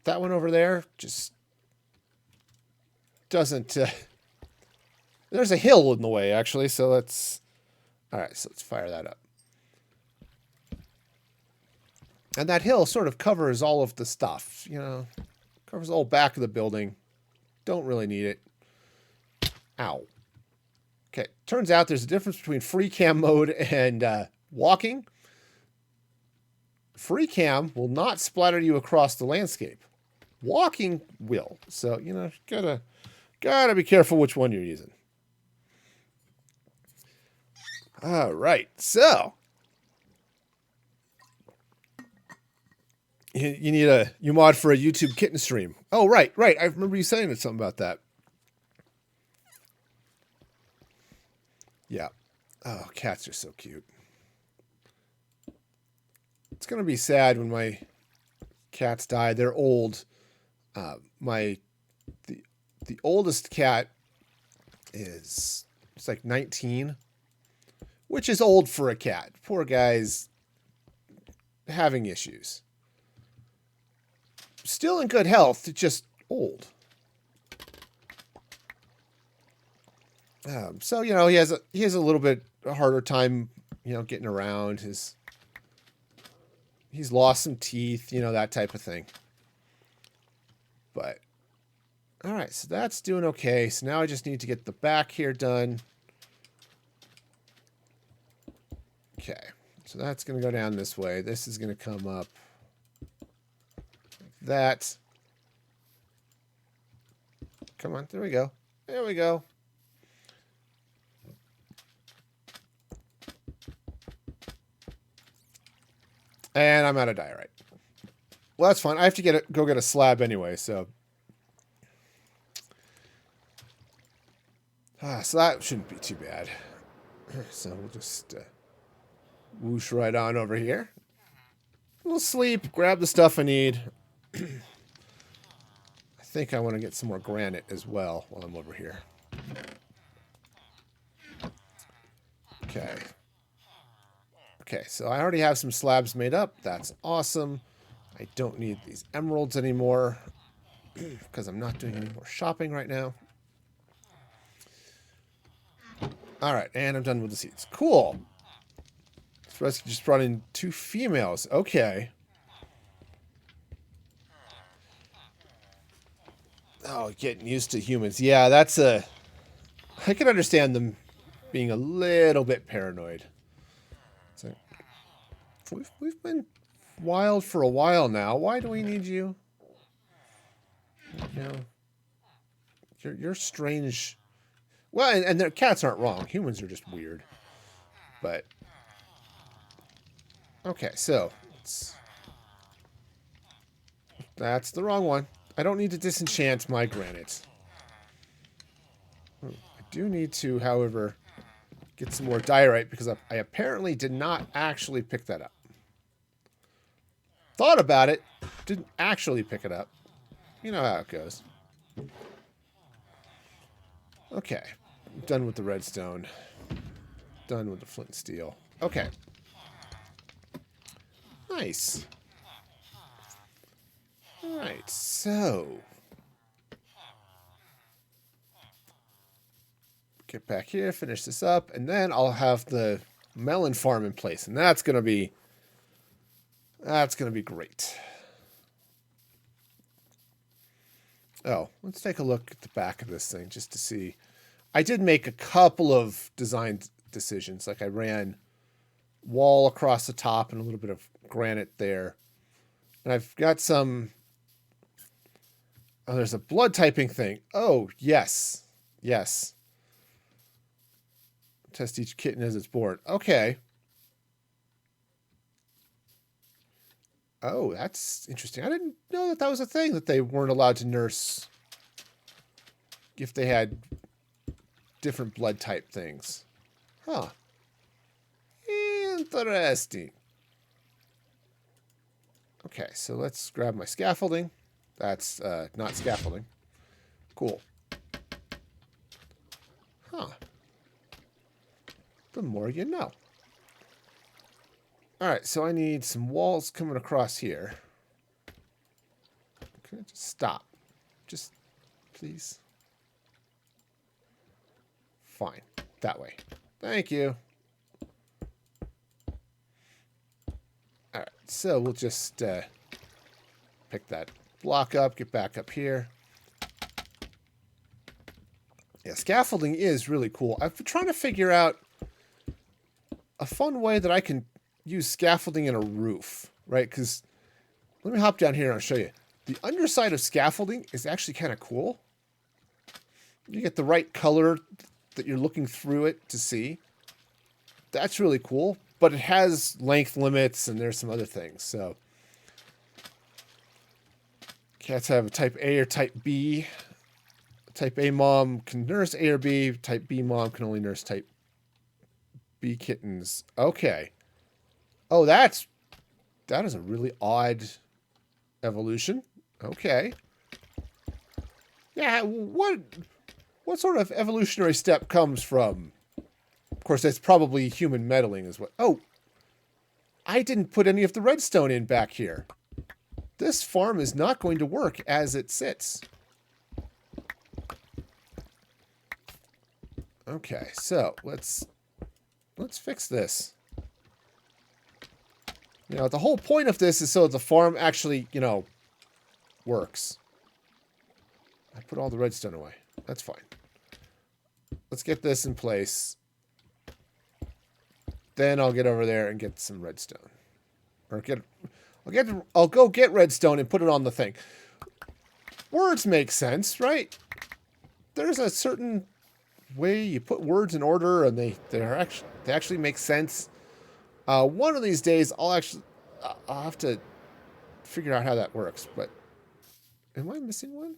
that one over there just doesn't... there's a hill in the way, actually, so let's... All right, so let's fire that up. And that hill sort of covers all of the stuff, you know. Covers the whole back of the building. Don't really need it. Ow. Okay, turns out there's a difference between free cam mode and walking. Free cam will not splatter you across the landscape. Walking will. So, you know, gotta be careful which one you're using. All right, so you need a mod for a YouTube kitten stream. Oh, right. I remember you saying something about that. Yeah. Oh, cats are so cute. It's gonna be sad when my cats die. They're old. The oldest cat is like 19, which is old for a cat. Poor guy's having issues. Still in good health, just old. So you know he has a little bit harder time, you know, getting around. He's lost some teeth, you know, that type of thing. But all right, so that's doing okay. So now I just need to get the back here done. Okay, so that's going to go down this way. This is going to come up like that. Come on, there we go. There we go. And I'm out of diorite. Well, that's fine. I have to go get a slab anyway, so. So that shouldn't be too bad. So we'll just whoosh right on over here. We'll sleep, grab the stuff I need. I think I want to get some more granite as well while I'm over here. Okay. Okay, so I already have some slabs made up. That's awesome. I don't need these emeralds anymore because I'm not doing any more shopping right now. All right, and I'm done with the seeds. Cool. So I just brought in 2 females. Okay. Oh, getting used to humans. Yeah, that's a... I can understand them being a little bit paranoid. So, we've been wild for a while now. Why do we need you? You know, you're strange. Well, and their cats aren't wrong. Humans are just weird. But okay, so that's the wrong one. I don't need to disenchant my granite. I do need to, however, get some more diorite because I apparently did not actually pick that up. Thought about it, didn't actually pick it up. You know how it goes. Okay, done with the redstone. Done with the flint and steel. Okay. Nice. Alright, so... get back here, finish this up, and then I'll have the melon farm in place, and that's gonna be great. Oh, let's take a look at the back of this thing just to see. I did make a couple of design decisions, like I ran wall across the top and a little bit of granite there, and I've got some. Oh, there's a blood typing thing. Oh, yes, yes. Test each kitten as it's born. Okay. Oh, that's interesting. I didn't know that that was a thing, that they weren't allowed to nurse if they had different blood type things. Huh. Interesting. Okay, so let's grab my scaffolding. That's not scaffolding. Cool. Huh. The more you know. Alright, so I need some walls coming across here. Can I just stop? Just, please. Fine. That way. Thank you. Alright, so we'll just pick that block up, get back up here. Yeah, scaffolding is really cool. I've been trying to figure out a fun way that I can use scaffolding in a roof, right? Because let me hop down here and I'll show you. The underside of scaffolding is actually kind of cool. You get the right color that you're looking through it to see. That's really cool, but it has length limits and there's some other things. So cats have a type A or type B. Type A mom can nurse A or B. Type B mom can only nurse type B kittens. Okay. Oh, that is a really odd evolution. Okay. Yeah, what sort of evolutionary step comes from? Of course, that's probably human meddling as well. Oh, I didn't put any of the redstone in back here. This farm is not going to work as it sits. Okay, so let's fix this. You know, the whole point of this is so the farm actually, you know, works. I put all the redstone away. That's fine. Let's get this in place. Then I'll get over there and get some redstone. Or I'll go get redstone and put it on the thing. Words make sense, right? There's a certain way you put words in order and they actually make sense. One of these days I'll have to figure out how that works, but am I missing one?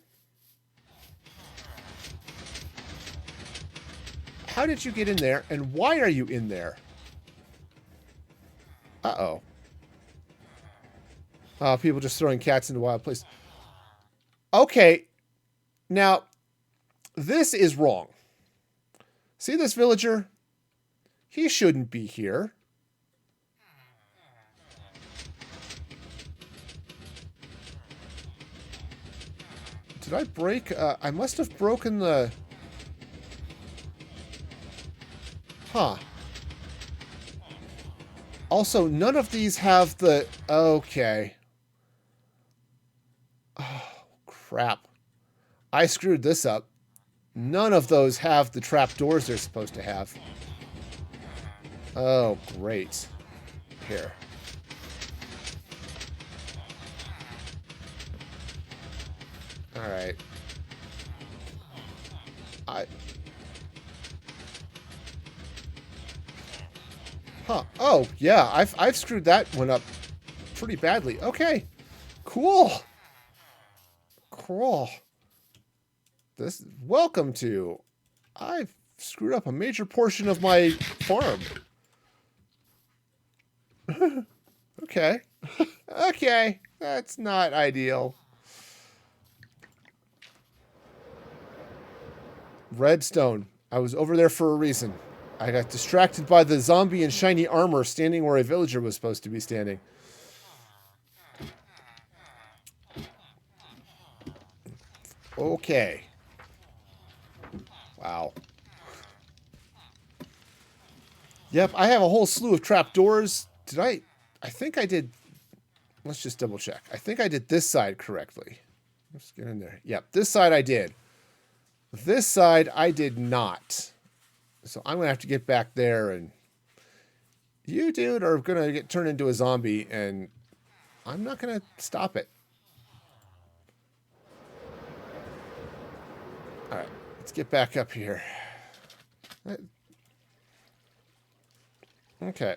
How did you get in there and why are you in there? Uh-oh. People just throwing cats into wild place. Okay. Now, this is wrong. See this villager? He shouldn't be here. Did I break? I must have broken the... Huh. Also, none of these have the... Okay. Oh, crap. I screwed this up. None of those have the trapdoors they're supposed to have. Oh, great. Here. Alright. Huh. Oh, yeah. I've screwed that one up pretty badly. Okay. Cool. Cool. Welcome to... I've screwed up a major portion of my farm. Okay. Okay. That's not ideal. Redstone. I was over there for a reason. I got distracted by the zombie in shiny armor standing where a villager was supposed to be standing. Okay. Wow. Yep, I have a whole slew of trapdoors. Did I think I did... Let's just double check. I think I did this side correctly. Let's get in there. Yep, this side I did. This side I did not. So I'm going to have to get back there, and you, dude, are going to get turned into a zombie, and I'm not going to stop it. All right, let's get back up here. Okay.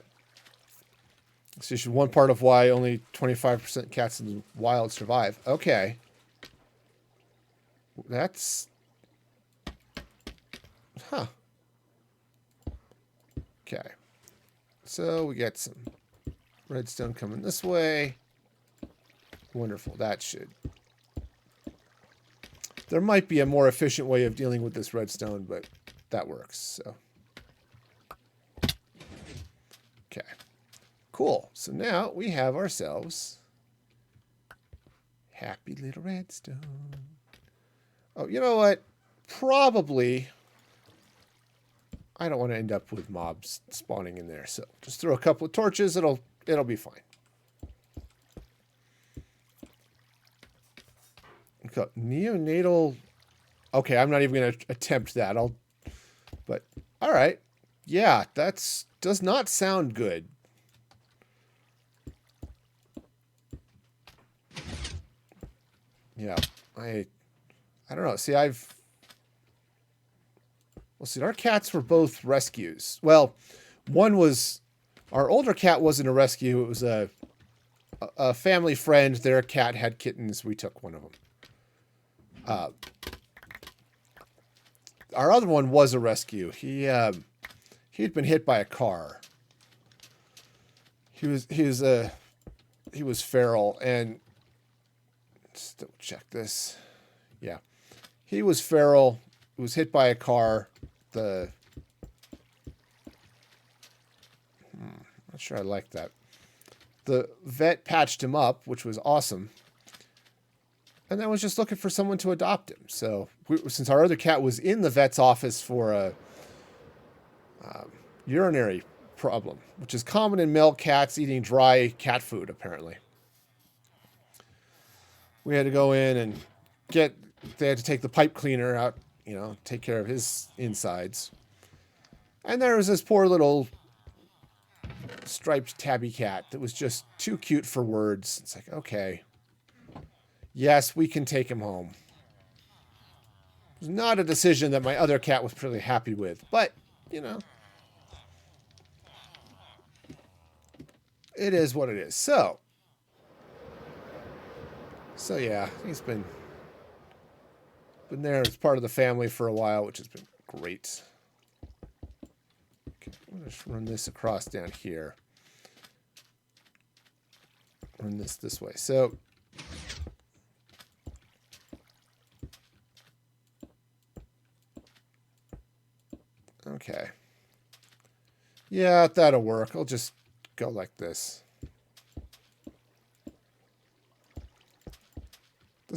This is one part of why only 25% cats in the wild survive. Okay. That's... Huh. Okay. So we got some redstone coming this way. Wonderful. That should... There might be a more efficient way of dealing with this redstone, but that works, so... Okay. Cool. So now we have ourselves happy little redstone. Oh, you know what? Probably I don't want to end up with mobs spawning in there. So just throw a couple of torches. It'll be fine. Okay, neonatal. Okay, I'm not even going to attempt that. But all right. Yeah, does not sound good. Yeah, I don't know. See, well, see, our cats were both rescues. Well, our older cat wasn't a rescue. It was a family friend. Their cat had kittens. We took one of them. Our other one was a rescue. He'd been hit by a car. He was feral, and let's double check this. Yeah, he was feral. Was hit by a car. Not sure I like that. The vet patched him up, which was awesome. And then was just looking for someone to adopt him. So since our other cat was in the vet's office for a urinary problem, which is common in male cats eating dry cat food, apparently. We had to go in and they had to take the pipe cleaner out, take care of his insides. And there was this poor little striped tabby cat that was just too cute for words. It's like, okay, yes, we can take him home. It was not a decision that my other cat was pretty happy with, but, it is what it is. So yeah, he's been there as part of the family for a while, which has been great. Okay, I'm going to run this across down here. Run this way. So okay. Yeah, that'll work. I'll just go like this.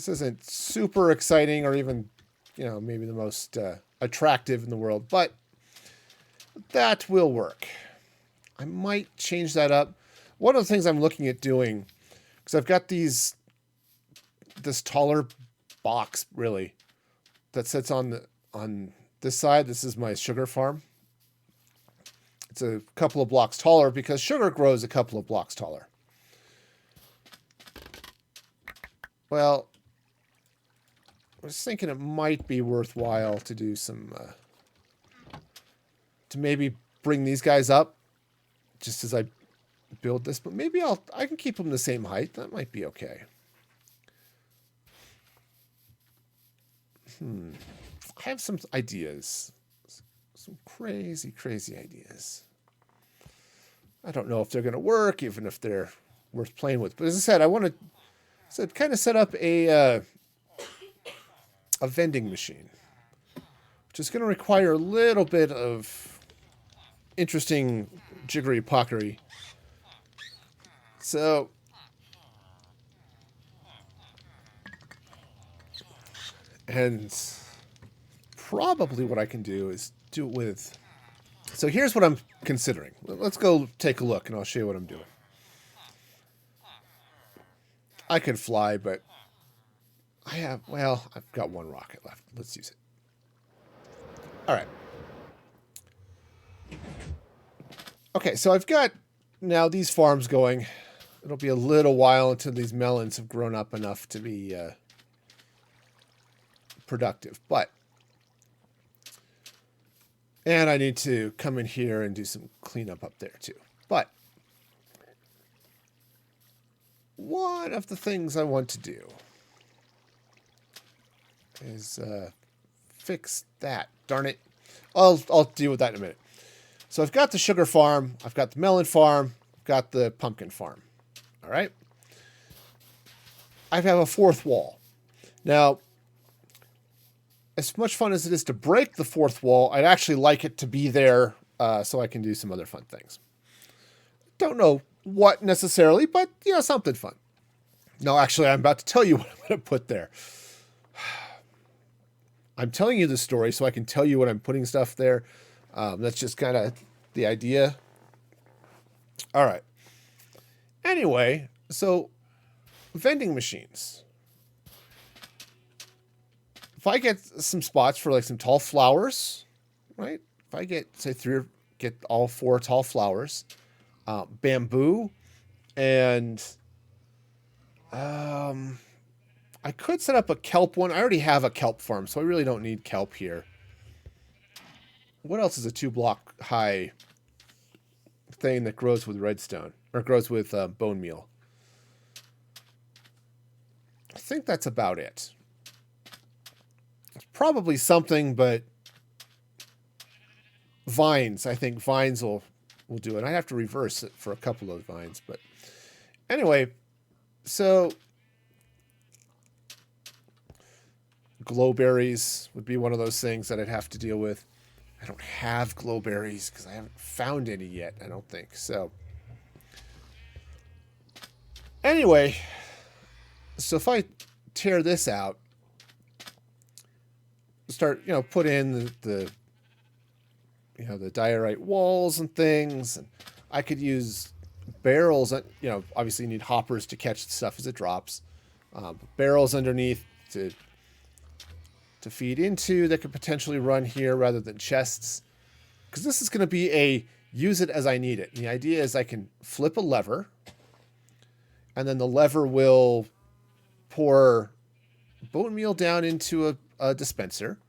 This isn't super exciting or even, maybe the most attractive in the world, but that will work. I might change that up. One of the things I'm looking at doing, because I've got this taller box really that sits on this side. This is my sugar farm. It's a couple of blocks taller because sugar grows a couple of blocks taller. Well, I was thinking it might be worthwhile to do some, to maybe bring these guys up just as I build this, but maybe I can keep them the same height. That might be okay. I have some ideas. Some crazy, crazy ideas. I don't know if they're going to work, even if they're worth playing with. But as I said, I want to kind of set up a vending machine, which is going to require a little bit of interesting jiggery-pockery. So, and probably what I can do is do it with... So here's what I'm considering. Let's go take a look, and I'll show you what I'm doing. I could fly, but I've got one rocket left. Let's use it. All right. Okay, so I've got now these farms going. It'll be a little while until these melons have grown up enough to be productive, and I need to come in here and do some cleanup up there too. But one of the things I want to do is fix that. Darn it. I'll deal with that in a minute. So I've got the sugar farm, I've got the melon farm, I've got the pumpkin farm. All right. I have a fourth wall. Now, as much fun as it is to break the fourth wall, I'd actually like it to be there so I can do some other fun things. Don't know what necessarily, but, something fun. No, actually, I'm about to tell you what I'm going to put there. I'm telling you the story so I can tell you what I'm putting stuff there. That's just kind of the idea. All right. Anyway, so vending machines. If I get some spots for like some tall flowers, right? If I get, say, get all 4 tall flowers, bamboo, and I could set up a kelp one. I already have a kelp farm, so I really don't need kelp here. What else is a 2-block high thing that grows with redstone or grows with bone meal? I think that's about it. It's probably something, but vines. I think vines will do it. I have to reverse it for a couple of vines, but anyway, so glowberries would be one of those things that I'd have to deal with. I don't have glowberries because I haven't found any yet, I don't think. So anyway, so if I tear this out, start, put in the diorite walls and things, and I could use barrels. Obviously you need hoppers to catch the stuff as it drops. Barrels underneath to feed into that could potentially run here rather than chests, because this is going to be a use it as I need it. And the idea is I can flip a lever, and then the lever will pour bone meal down into a dispenser,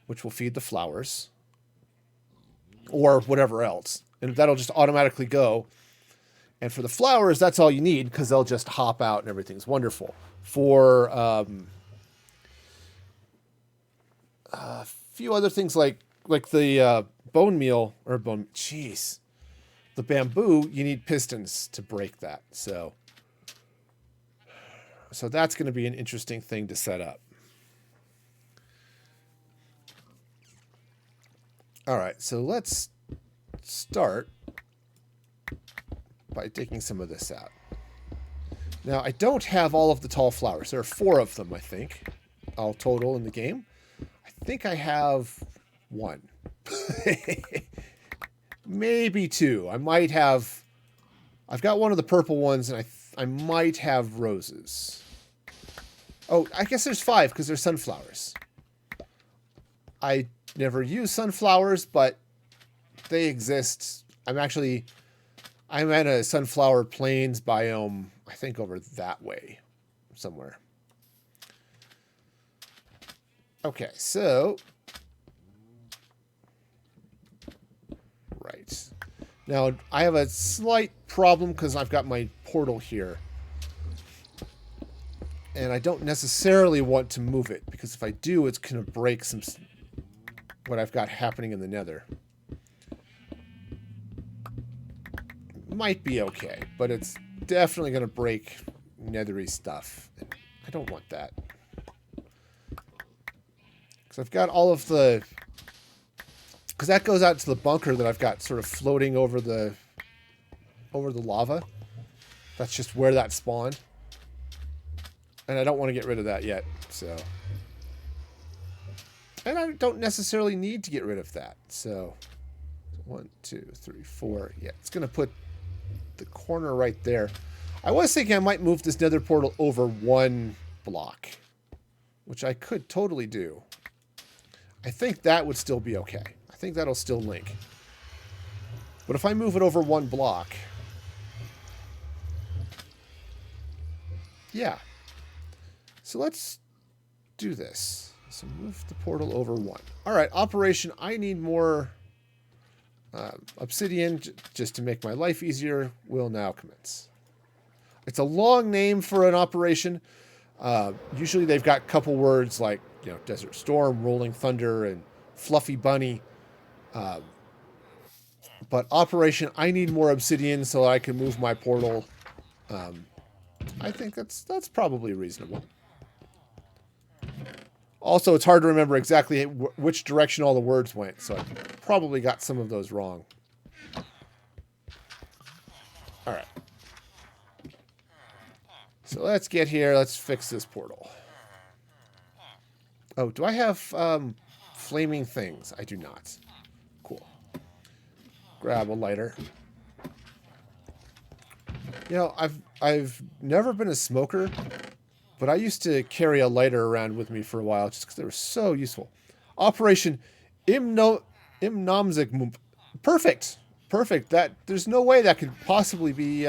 which will feed the flowers or whatever else, and that'll just automatically go. And for the flowers, that's all you need, because they'll just hop out and everything's wonderful. For a few other things like the bone meal or the bamboo, you need pistons to break that. So that's going to be an interesting thing to set up. All right, so let's start by taking some of this out. Now, I don't have all of the tall flowers. There are 4 of them, I think, all total in the game. I think I have 1. Maybe 2. I might have... I've got one of the purple ones, and I might have roses. Oh, I guess there's 5, because there's sunflowers. I never use sunflowers, but they exist. I'm at a sunflower plains biome, I think over that way somewhere. Okay, so... Right. Now, I have a slight problem because I've got my portal here. And I don't necessarily want to move it, because if I do, it's going to break what I've got happening in the nether. Might be okay, but it's definitely going to break nethery stuff. I don't want that. Because I've got all of the... Because that goes out to the bunker that I've got sort of floating over the lava. That's just where that spawned. And I don't want to get rid of that yet, so... And I don't necessarily need to get rid of that, so... 1, 2, 3, 4... Yeah, it's going to put the corner right there. I was thinking I might move this nether portal over 1 block, which I could totally do. I think that would still be okay. I think that'll still link. But if I move it over 1 block... Yeah. So let's do this. So move the portal over 1. All right, operation. I need more obsidian just to make my life easier. Will now commence. It's a long name for an operation. Usually they've got a couple words like, Desert Storm, Rolling Thunder, and Fluffy Bunny. But operation, I need more obsidian so I can move my portal. I think that's probably reasonable. Also, it's hard to remember exactly which direction all the words went, so I probably got some of those wrong. All right. So let's get here. Let's fix this portal. Oh, do I have flaming things? I do not. Cool. Grab a lighter. I've never been a smoker, but I used to carry a lighter around with me for a while just because they were so useful. Operation Imnomzig. Perfect. Perfect. There's no way that could possibly be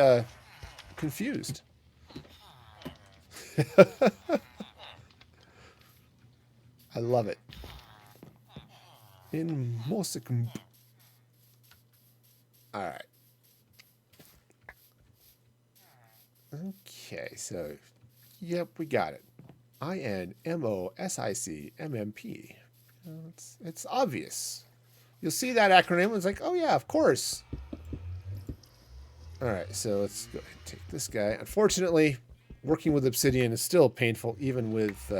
confused. I love it. In Mosik. All right. Okay, so yep, we got it. INMOSICMMP. It's obvious. You'll see that acronym. It's like, oh yeah, of course. All right, so let's go ahead and take this guy. Unfortunately, working with obsidian is still painful, even with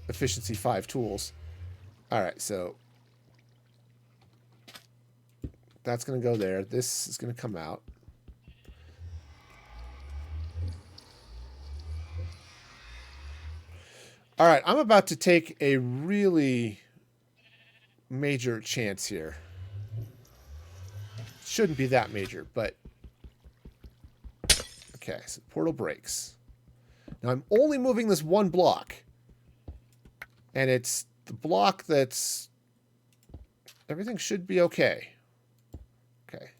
efficiency 5 tools. All right, so that's going to go there. This is going to come out. All right, I'm about to take a really major chance here. Shouldn't be that major, but... Okay, so portal breaks. Now I'm only moving this 1 block. And it's the block that's... Everything should be okay. Okay.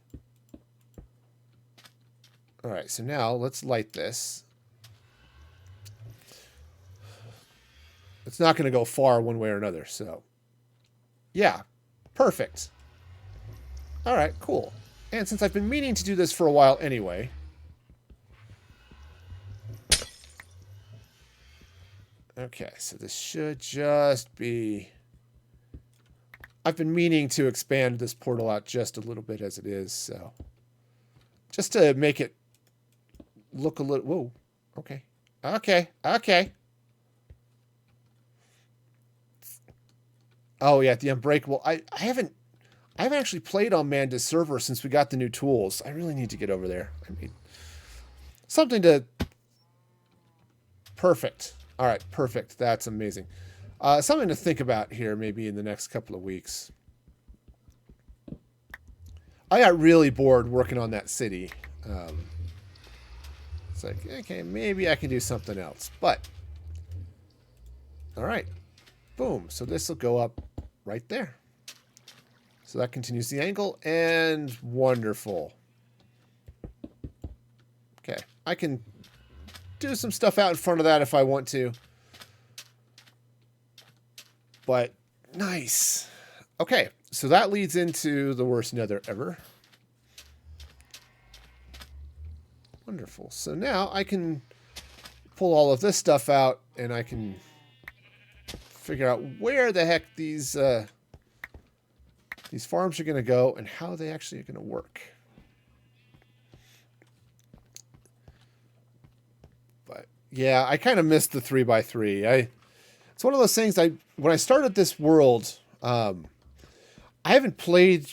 All right, so now let's light this. It's not going to go far one way or another, so... Yeah, perfect. All right, cool. And since I've been meaning to do this for a while anyway... Okay, so this should just be... I've been meaning to expand this portal out just a little bit as it is, so... Just to make it look a little... Whoa, okay. Okay. Oh yeah, the Unbreakable. I haven't actually played on Manda's server since we got the new tools. I really need to get over there. I mean, something to... Perfect. All right, perfect. That's amazing. Something to think about here maybe in the next couple of weeks. I got really bored working on that city. It's like, okay, maybe I can do something else. But, all right. Boom. So this will go up right there. So that continues the angle, and wonderful. Okay, I can do some stuff out in front of that if I want to. But nice. Okay, so that leads into the worst nether ever. Wonderful. So now I can pull all of this stuff out, and I can figure out where the heck these farms are going to go and how they actually are going to work. But yeah, I kind of missed the 3x3. It's one of those things. When I started this world, I haven't played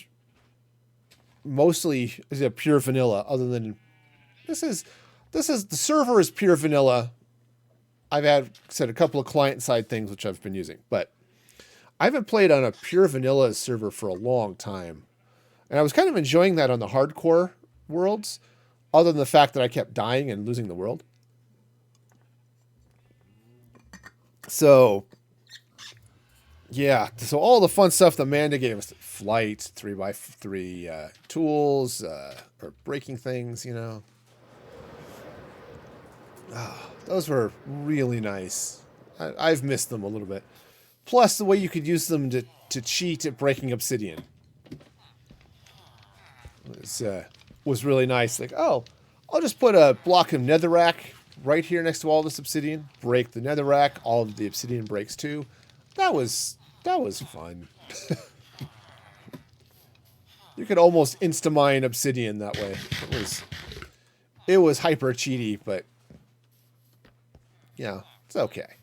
mostly as a pure vanilla. Other than this is the server is pure vanilla. I've said a couple of client side things which I've been using, but I haven't played on a pure vanilla server for a long time. And I was kind of enjoying that on the hardcore worlds, other than the fact that I kept dying and losing the world. So, yeah. So all the fun stuff that Amanda gave us, flight, 3x3 tools, or breaking things, you know. Those were really nice. I've missed them a little bit. Plus, the way you could use them to cheat at breaking obsidian was really nice. Like, oh, I'll just put a block of netherrack right here next to all this obsidian. Break the netherrack. All of the obsidian breaks too. That was fun. You could almost insta-mine obsidian that way. It was hyper cheaty, but yeah, it's okay.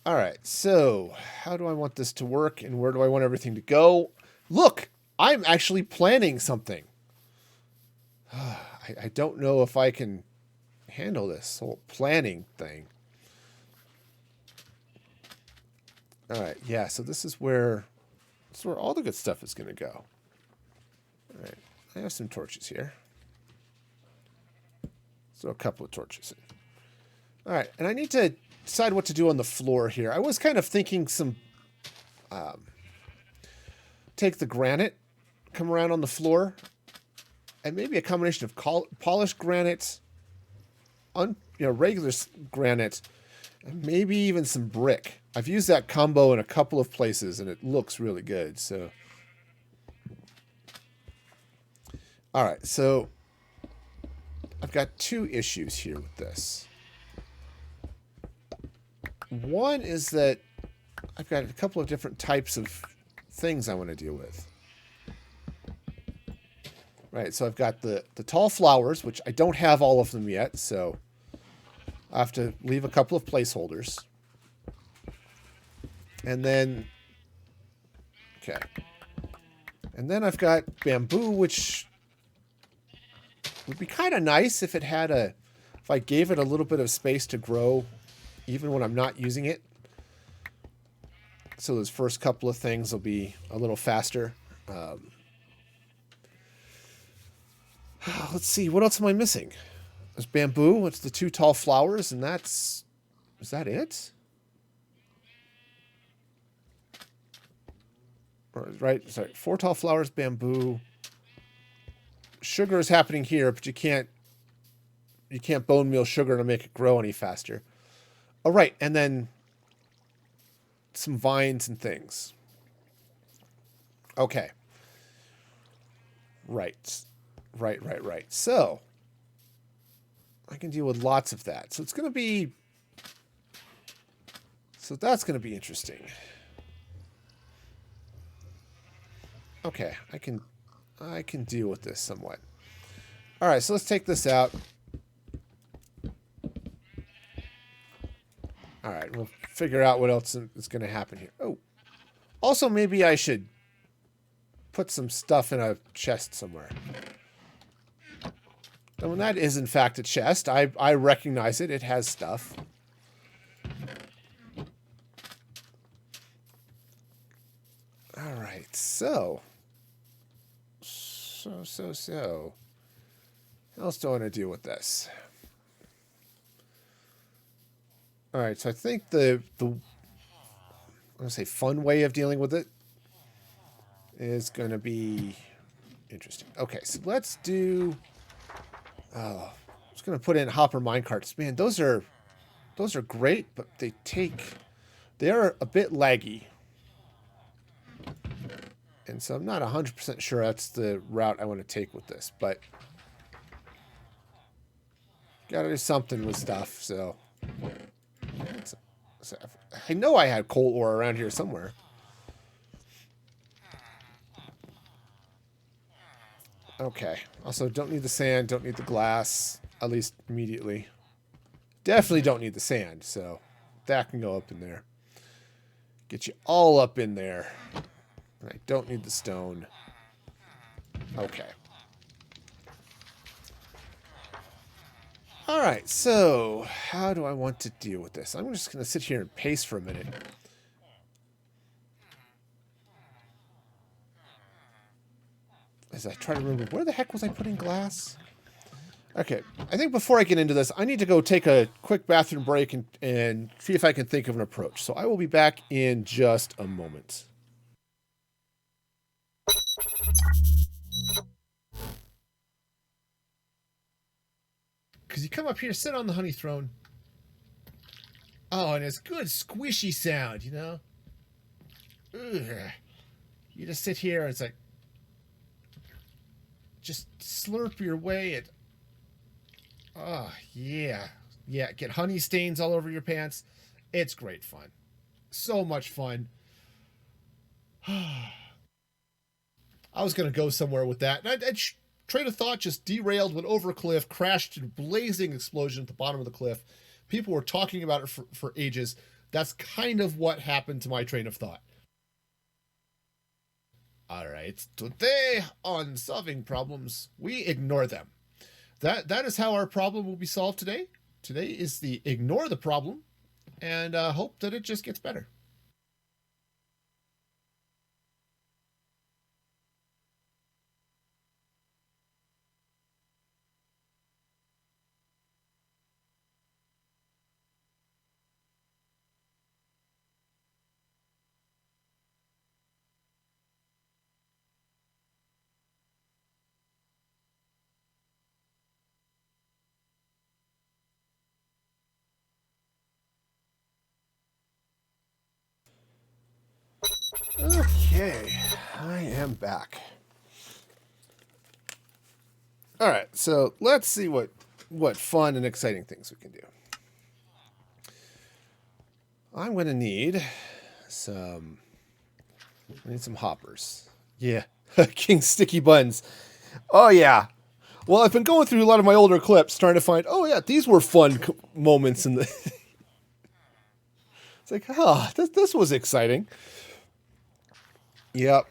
All right, so how do I want this to work and where do I want everything to go? Look, I'm actually planning something. I don't know if I can handle this whole planning thing. All right, yeah, so this is where all the good stuff is going to go. All right, I have some torches here. So a couple of torches in. All right, and I need to decide what to do on the floor here. I was kind of thinking take the granite, come around on the floor, and maybe a combination of polished granite, regular granite, and maybe even some brick. I've used that combo in a couple of places, and it looks really good. So, all right, so I've got two issues here with this. One is that I've got a couple of different types of things I want to deal with. Right, so I've got the tall flowers, which I don't have all of them yet, so I have to leave a couple of placeholders. And then, okay. And then I've got bamboo, which would be kind of nice if I gave it a little bit of space to grow even when I'm not using it. So those first couple of things will be a little faster. Let's see, what else am I missing? There's bamboo, it's the two tall flowers, and is that it? Right, sorry, 4 tall flowers, bamboo. Sugar is happening here, but you can't bone meal sugar to make it grow any faster. Oh, right, and then some vines and things. Okay. Right. So, I can deal with lots of that. So, it's going to be... So, that's going to be interesting. Okay, I can deal with this somewhat. All right, so let's take this out. All right, we'll figure out what else is going to happen here. Oh, also maybe I should put some stuff in a chest somewhere. And when that is, in fact, a chest, I recognize it. It has stuff. All right, so. How else do I want to deal with this? All right, so I think the I'm gonna say fun way of dealing with it is gonna be interesting. Okay, so let's do. I'm just gonna put in hopper minecarts. Man, those are great, but they are a bit laggy, and so I'm not 100% sure that's the route I want to take with this. But gotta do something with stuff. So I know I had coal ore around here somewhere. Okay. Also, don't need the sand, don't need the glass, at least immediately. Definitely don't need the sand, so that can go up in there. Get you all up in there. I don't need the stone. Okay. All right, so how do I want to deal with this? I'm just going to sit here and pace for a minute. As I try to remember, where the heck was I putting glass? Okay, I think before I get into this, I need to go take a quick bathroom break and see if I can think of an approach. So I will be back in just a moment. Because you come up here, sit on the honey throne. Oh, and it's good squishy sound, you know? Ugh. You just sit here, it's like... Just slurp your way at... Oh, yeah. Yeah, get honey stains all over your pants. It's great fun. So much fun. I was going to go somewhere with that. And train of thought just derailed, went over a cliff, crashed in a blazing explosion at the bottom of the cliff. People were talking about it for ages. That's kind of what happened to my train of thought. All right, today on solving problems, we ignore them. That is how our problem will be solved today. Today is the ignore the problem and hope that it just gets better. Okay, I am back. All right, so let's see what fun and exciting things we can do. I'm going to need some... I need some hoppers. Yeah, King Sticky Buns. Oh, yeah. Well, I've been going through a lot of my older clips trying to find, oh, yeah, these were fun moments in the... It's like, oh, this was exciting. Yep.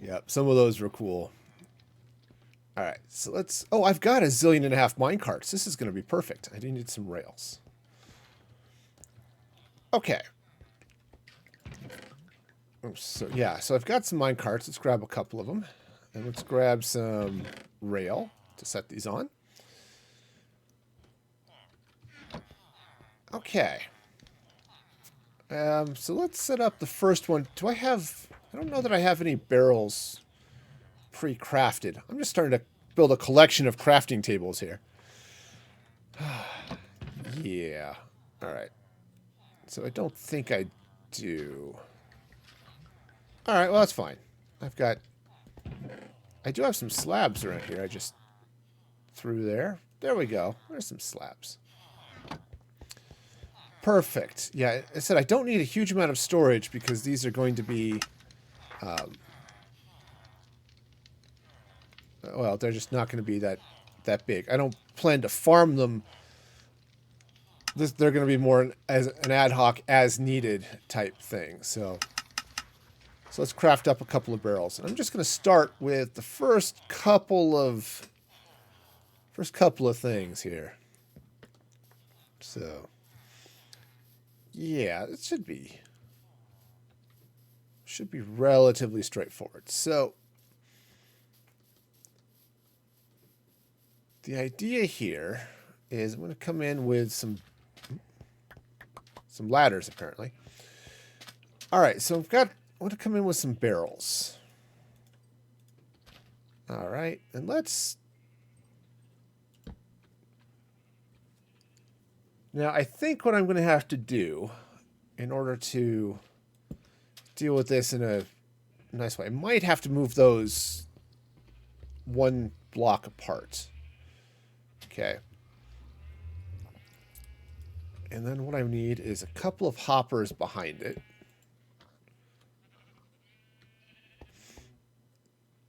Yep, some of those were cool. All right, so let's... Oh, I've got 1.5 zillion minecarts. This is going to be perfect. I do need some rails. Okay. Oh, so, yeah, so I've got some minecarts. Let's grab a couple of them. And let's grab some rail to set these on. Okay. So let's set up the first one. Do I have... I don't know that I have any barrels pre-crafted. I'm just starting to build a collection of crafting tables here. Yeah. All right. So I don't think I do. All right, well, that's fine. I do have some slabs around here. I just threw there. There we go. There's some slabs. Perfect. Yeah, I said I don't need a huge amount of storage because these are going to be... well, they're just not going to be that big. I don't plan to farm them. They're going to be more as an ad hoc, as needed type thing. So So let's craft up a couple of barrels. And I'm just going to start with the first couple of things here. So, yeah, it should be relatively straightforward. So, the idea here is I'm going to come in with some ladders, apparently. All right, so I want to come in with some barrels. All right, and now I think what I'm going to have to do in order to deal with this in a nice way, I might have to move those one block apart. Okay. And then what I need is a couple of hoppers behind it.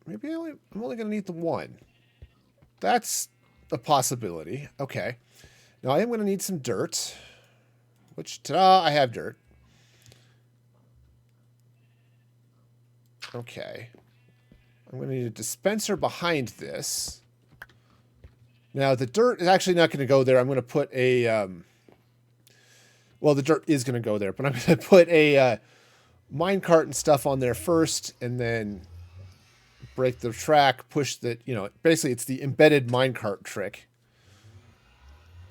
Maybe I'm only going to need the one. That's a possibility. Okay. Now I am going to need some dirt. Which, ta-da, I have dirt. Okay. I'm going to need a dispenser behind this. Now the dirt is actually not going to go there. I'm going to put a... well, the dirt is going to go there, but I'm going to put a minecart and stuff on there first, and then break the track, push the, basically it's the embedded minecart trick.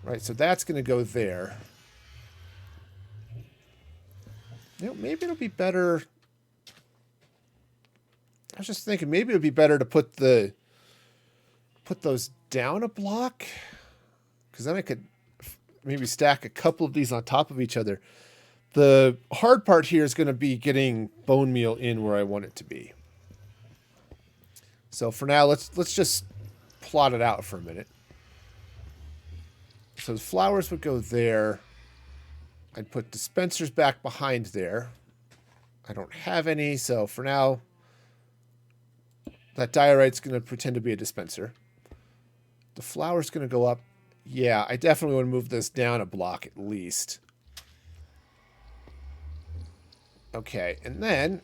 Right, so that's going to go there. Maybe it'll be better. I was just thinking maybe it would be better to put those down a block, because then I could maybe stack a couple of these on top of each other. The hard part here is going to be getting bone meal in where I want it to be. So for now, let's just plot it out for a minute. So the flowers would go there. I'd put dispensers back behind there. I don't have any, so for now, that diorite's going to pretend to be a dispenser. The flower's going to go up. Yeah, I definitely want to move this down a block at least. Okay, and then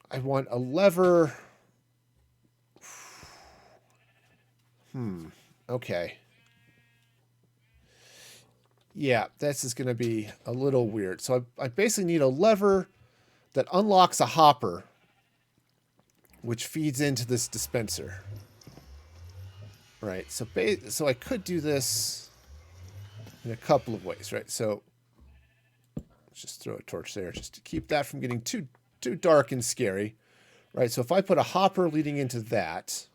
I want a lever. Okay. Yeah, this is going to be a little weird. So I basically need a lever that unlocks a hopper, which feeds into this dispenser. Right, so I could do this in a couple of ways, right? So let's just throw a torch there just to keep that from getting too dark and scary. Right, so if I put a hopper leading into that,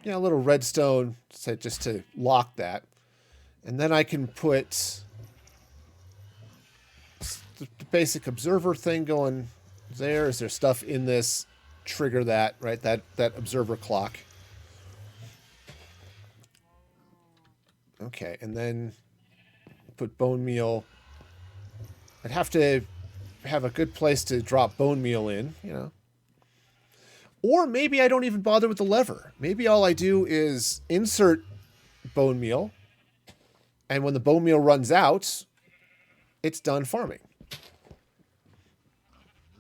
a little redstone just to lock that. And then I can put the basic observer thing going there. Is there stuff in this? Trigger that, right? That observer clock. Okay, and then put bone meal. I'd have to have a good place to drop bone meal in, Or maybe I don't even bother with the lever. Maybe all I do is insert bone meal, and when the bone meal runs out, it's done farming.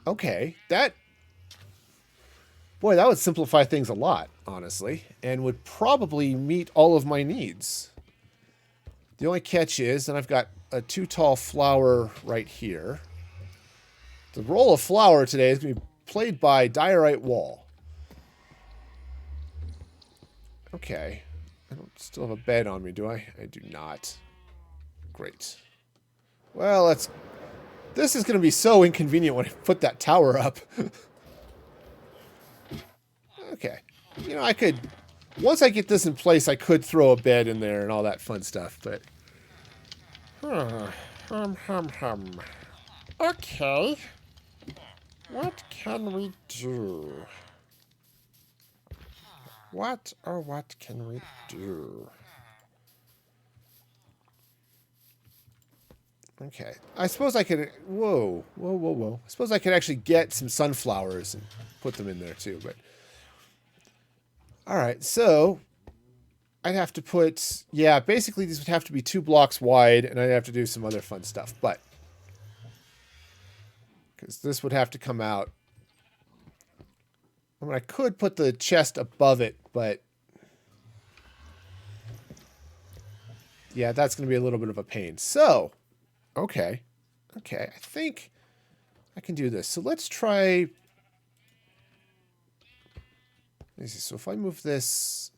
Okay, that would simplify things a lot, honestly, and would probably meet all of my needs. The only catch is, and I've got a too tall flower right here. The role of flower today is going to be played by Diorite Wall. Okay. I don't still have a bed on me, do I? I do not. Great. Well, this is going to be so inconvenient when I put that tower up. Okay. I could... Once I get this in place, I could throw a bed in there and all that fun stuff, but... Okay. What can we do? What can we do? Okay. I suppose I could... Whoa. I suppose I could actually get some sunflowers and put them in there too, but... Alright, so... I'd have to put, yeah, basically these would have to be 2 blocks wide, and I'd have to do some other fun stuff, but because this would have to come out. I mean, I could put the chest above it, but yeah, that's going to be a little bit of a pain. So, okay, I think I can do this. So let's try. Let me see. So if I move this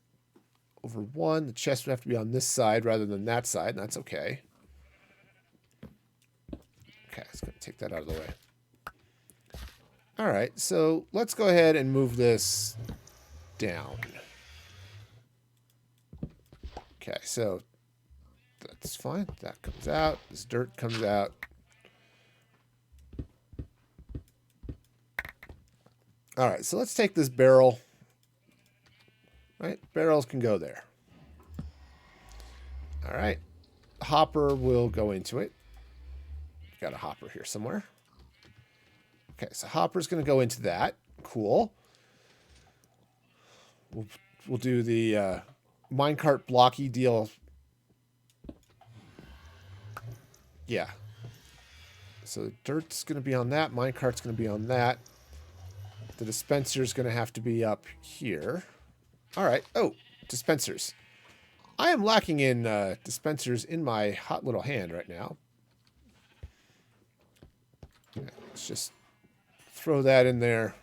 over 1, the chest would have to be on this side rather than that side, and that's okay. Okay, it's going to take that out of the way. All right, so let's go ahead and move this down. Okay, so that's fine. That comes out. This dirt comes out. All right, so let's take this barrel. Right, barrels can go there. All right, hopper will go into it. Got a hopper here somewhere. Okay, so hopper's going to go into that. Cool. We'll do the minecart blocky deal. Yeah. So dirt's going to be on that. Minecart's going to be on that. The dispenser's going to have to be up here. All right. Oh, dispensers. I am lacking in dispensers in my hot little hand right now. Yeah, let's just throw that in there.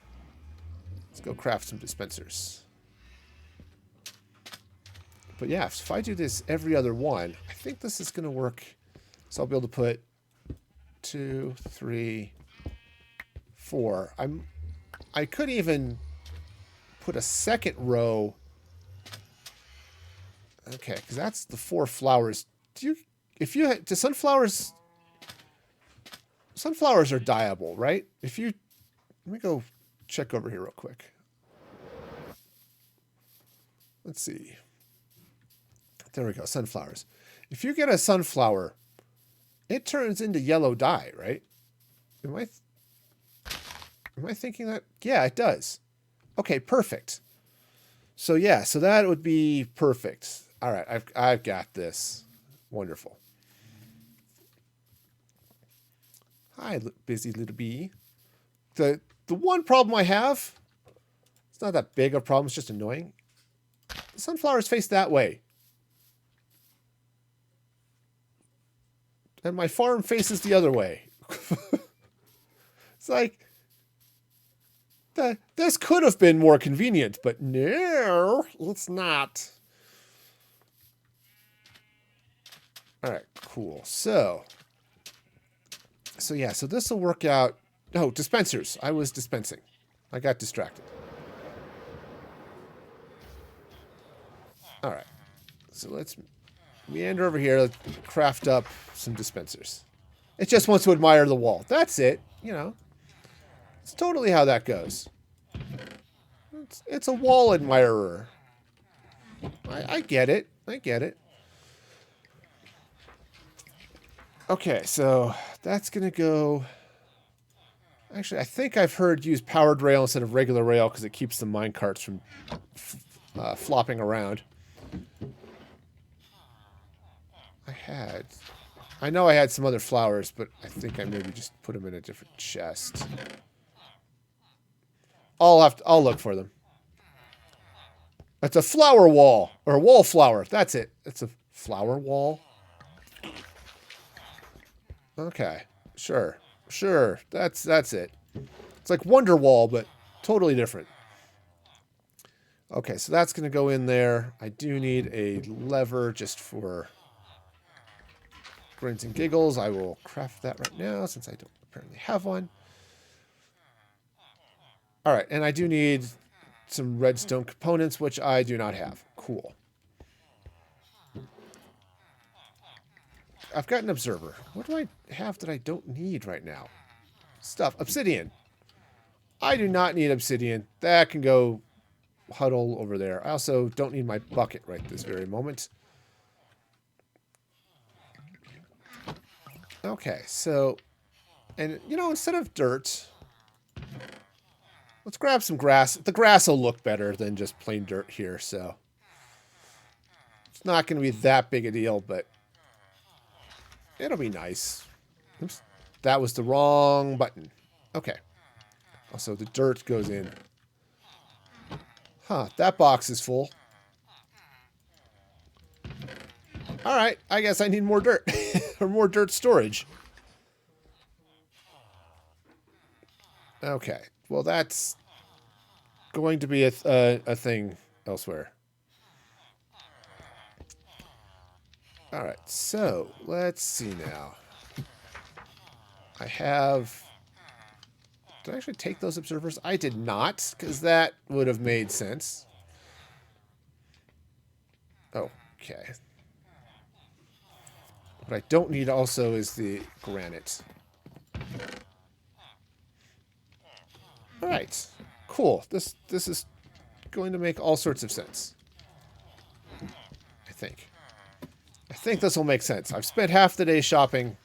Let's go craft some dispensers. But yeah, if I do this every other one, I think this is going to work. So I'll be able to put 2, 3, 4. I could even put a second row. Okay, because that's the 4 flowers. Do sunflowers are dyeable, right? Let me go check over here real quick. Let's see. There we go, sunflowers. If you get a sunflower, it turns into yellow dye, right? Am I thinking that? Yeah, it does. Okay, perfect. So yeah, so that would be perfect. All right, I've got this. Wonderful. Hi, busy little bee. The one problem I have, it's not that big a problem, it's just annoying. The sunflowers face that way. And my farm faces the other way. It's like, this could have been more convenient, but no, it's not. All right, cool. So yeah, so this will work out. Oh, dispensers. I was dispensing. I got distracted. All right. So let's meander over here. Let's craft up some dispensers. It just wants to admire the wall. That's it. You know. It's totally how that goes. It's a wall admirer. I get it. I get it. Okay, so that's going to go... Actually, I think I've heard use powered rail instead of regular rail because it keeps the minecarts from flopping around. I know I had some other flowers, but I think I maybe just put them in a different chest. I'll look for them. That's a flower wall, or a wallflower. That's it. It's a flower wall. Okay, sure. That's it. It's like Wonderwall, but totally different. Okay, so that's going to go in there. I do need a lever just for grins and giggles. I will craft that right now since I don't apparently have one. All right, and I do need some redstone components, which I do not have. Cool. I've got an observer. What do I have that I don't need right now? Stuff. Obsidian. I do not need obsidian. That can go huddle over there. I also don't need my bucket right this very moment. Okay, so... And, you know, instead of dirt... Let's grab some grass. The grass will look better than just plain dirt here, so... not going to be that big a deal, but it'll be nice. Oops. That was the wrong button. Okay. Also, the dirt goes in. Huh, that box is full. All right, I guess I need more dirt. Or more dirt storage. Okay, well, that's going to be a thing elsewhere. All right, so let's see now. I have... Did I actually take those observers? I did not, because that would have made sense. Okay. What I don't need also is the granite. All right. Cool. This is going to make all sorts of sense. I think. I think this will make sense. I've spent half the day shopping.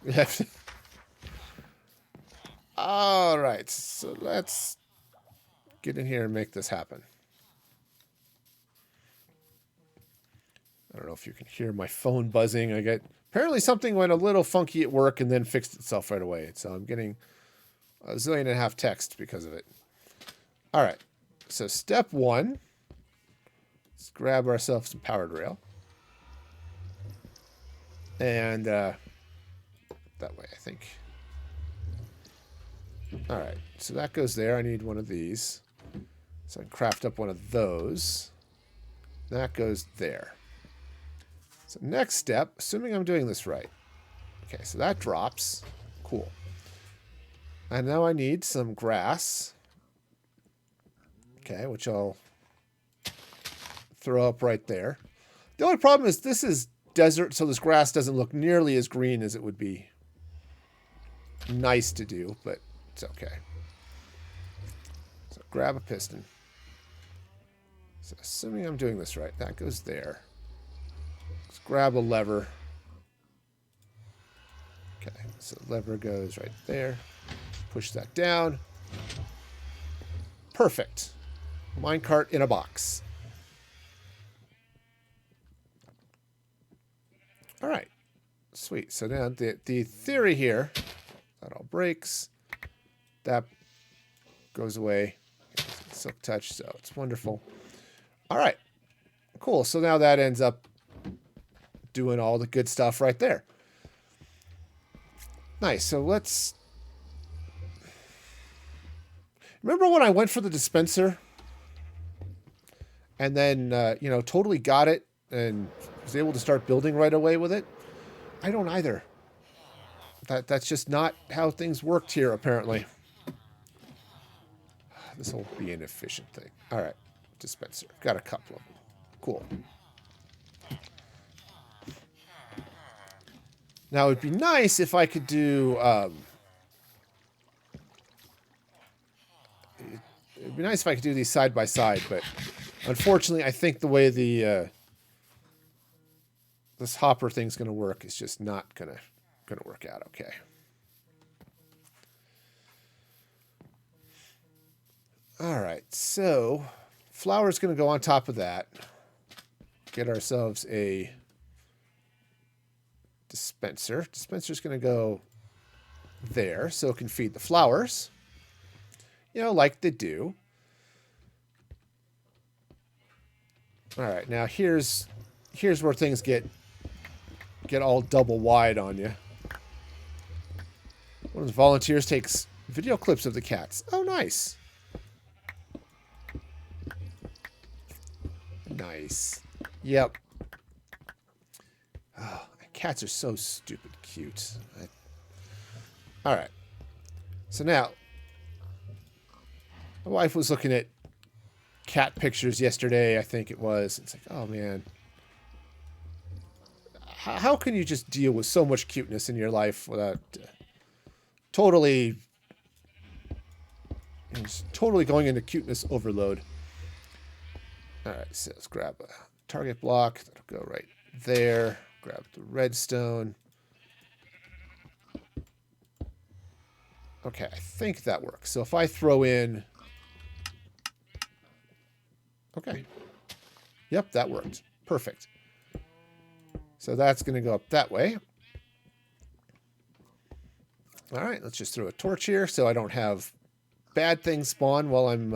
All right. So let's get in here and make this happen. I don't know if you can hear my phone buzzing. Apparently something went a little funky at work and then fixed itself right away. So I'm getting a zillion and a half text because of it. All right. So step one. Let's grab ourselves some powered rail. And that way, I think. All right. So that goes there. I need one of these. So I can craft up one of those. That goes there. So next step, assuming I'm doing this right. Okay, so that drops. Cool. And now I need some grass. Okay, which I'll throw up right there. The only problem is this is desert, so this grass doesn't look nearly as green as it would be nice to do, but it's okay. So grab a piston. So assuming I'm doing this right, that goes there. Let's grab a lever. Okay, so the lever goes right there. Push that down. Perfect. Minecart in a box. All right. Sweet. So now the theory here, that all breaks. That goes away. Silk touch, so it's wonderful. All right. Cool. So now that ends up doing all the good stuff right there. Nice. So let's... Remember when I went for the dispenser? And then, totally got it and was able to start building right away with it? I don't either. That's just not how things worked here, apparently. This will be an efficient thing. All right. Dispenser. Got a couple of them. Cool. Now, it'd be nice if I could do... it'd be nice if I could do these side by side, but unfortunately, I think the way this hopper thing's going to work is just not going to work out okay. All right, so flour's going to go on top of that. Get ourselves a dispenser. Dispenser's going to go there so it can feed the flowers. Like they do. All right, now here's where things get all double wide on you. One of the volunteers takes video clips of the cats. Oh, nice. Nice. Yep. Oh, cats are so stupid cute. All right. So now, my wife was looking at cat pictures yesterday, I think it was. It's like, oh, man. How can you just deal with so much cuteness in your life without totally going into cuteness overload? All right, so let's grab a target block. That'll go right there. Grab the redstone. Okay, I think that works. So if I throw in... Okay. Yep, that worked. Perfect. So that's going to go up that way. All right, let's just throw a torch here so I don't have bad things spawn while I'm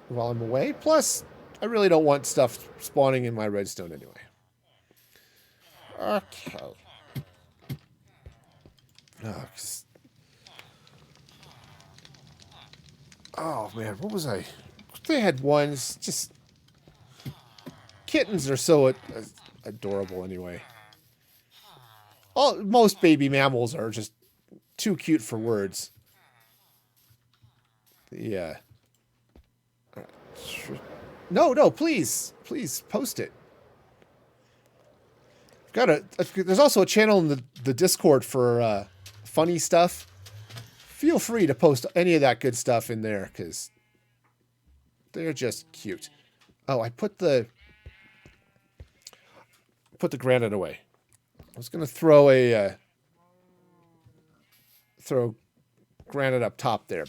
away. Plus, I really don't want stuff spawning in my redstone anyway. Okay. Oh man, what was I? They had ones. Just kittens are so adorable anyway. Most baby mammals are just too cute for words. Yeah. No, please post it. There's also a channel in the Discord for funny stuff. Feel free to post any of that good stuff in there because they're just cute. Oh, I put the granite away. I was gonna throw granite up top there,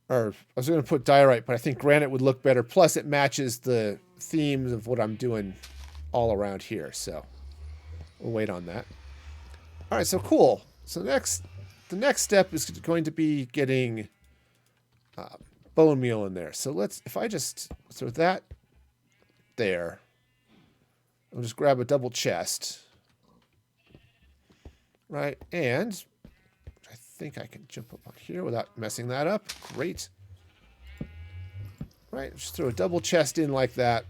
or I was gonna put diorite, but I think granite would look better. Plus, it matches the themes of what I'm doing all around here. So we'll wait on that. All right, so cool. So the next step is going to be getting bone meal in there. So if I just throw that there, I'll just grab a double chest, right? And I think I can jump up on here without messing that up. Great. Right, just throw a double chest in like that.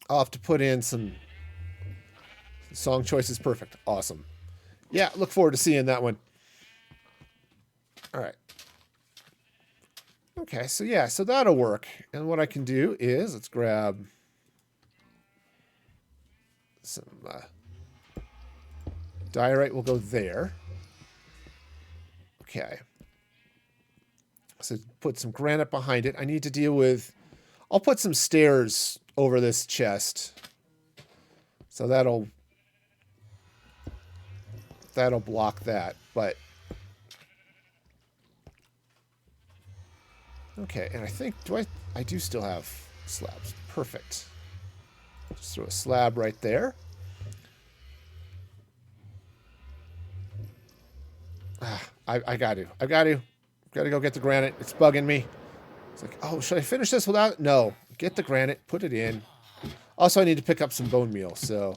I'll have to put in some song choices. Perfect. Awesome. Yeah, look forward to seeing that one. All right. Okay, so yeah, so that'll work. And what I can do is, let's grab some diorite will go there. Okay. So put some granite behind it. I need to deal with... I'll put some stairs over this chest. So that'll block that, but... Okay, and I think... I do still have slabs. Perfect. Just throw a slab right there. I got to go get the granite. It's bugging me. It's like, oh, should I finish this without it? No. Get the granite, put it in. Also, I need to pick up some bone meal, so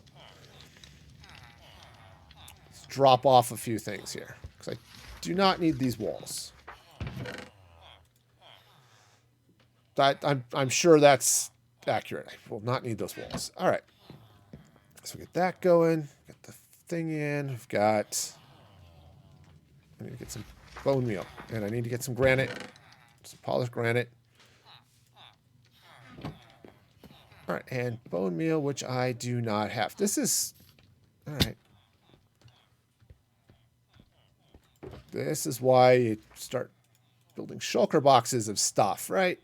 let's drop off a few things here because I do not need these walls. I'm sure that's accurate. I will not need those walls. All right. So get that going. Get the thing in. We've got... I need to get some bone meal. And I need to get some granite. Some polished granite. All right. And bone meal, which I do not have. This is... All right. This is why you start building shulker boxes of stuff, right?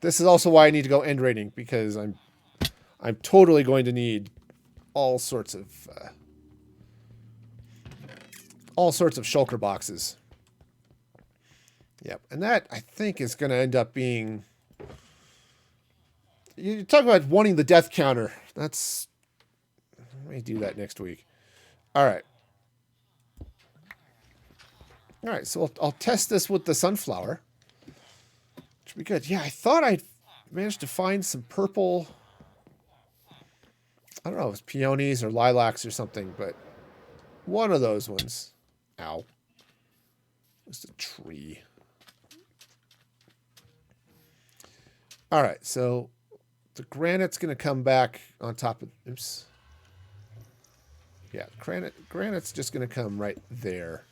This is also why I need to go end raiding, because I'm totally going to need all sorts of shulker boxes. Yep, and that I think is going to end up being... You talk about wanting the death counter. Let me do that next week. All right. All right, so I'll test this with the sunflower. Which would be good. Yeah, I thought I'd managed to find some purple... I don't know if it's peonies or lilacs or something, but one of those ones. Ow. Just a tree. All right, so the granite's going to come back on top of... Oops. Yeah, granite's just going to come right there.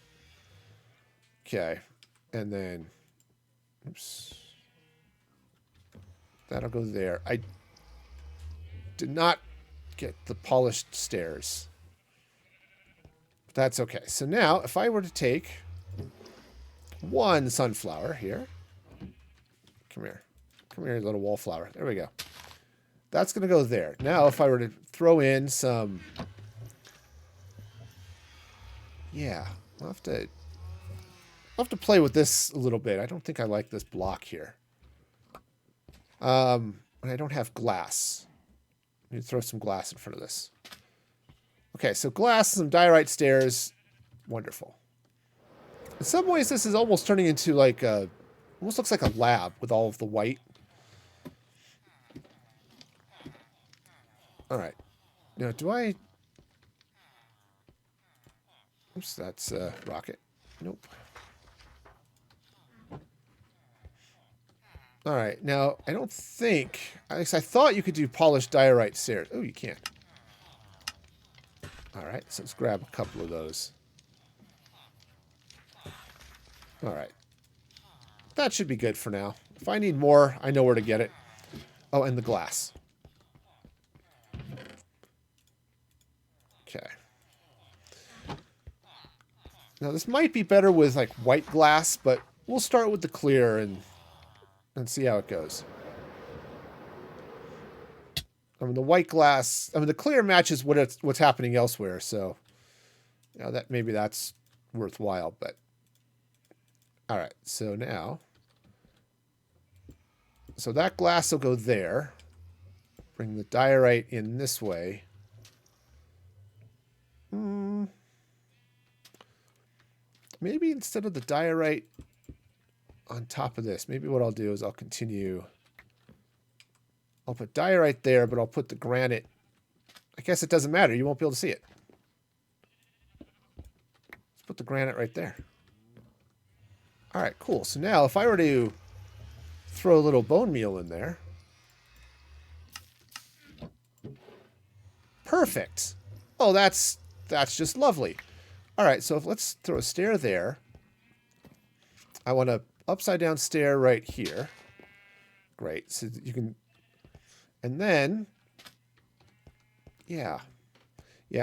Okay, and then... Oops. That'll go there. I did not get the polished stairs. But that's okay. So now, if I were to take one sunflower here. Come here. Come here, little wallflower. There we go. That's going to go there. Now, if I were to throw in some... Yeah, I'll have to play with this a little bit. I don't think I like this block here. All And I don't have glass. I need to throw some glass in front of this. Okay, so glass, some diorite stairs. Wonderful. In some ways, this is almost turning into like a... Almost looks like a lab with all of the white. All right. Now, do I... Oops, that's rocket. Nope. All right. Now, I don't think... I thought you could do polished diorite stairs. Oh, you can't. All right. So let's grab a couple of those. All right. That should be good for now. If I need more, I know where to get it. Oh, and the glass. Okay. Now, this might be better with, like, white glass, but we'll start with the clear and see how it goes. I mean, the white glass... I mean, the clear matches what's happening elsewhere, so... You know, that maybe that's worthwhile, but... All right, so now... So that glass will go there. Bring the diorite in this way. Maybe instead of the diorite on top of this, maybe what I'll do is I'll continue. I'll put diorite there, but I'll put the granite. I guess it doesn't matter. You won't be able to see it. Let's put the granite right there. All right, cool. So now if I were to throw a little bone meal in there. Perfect. Oh, that's just lovely. All right, so let's throw a stair there. I want a upside down stair right here. Great. So you can, and then, yeah,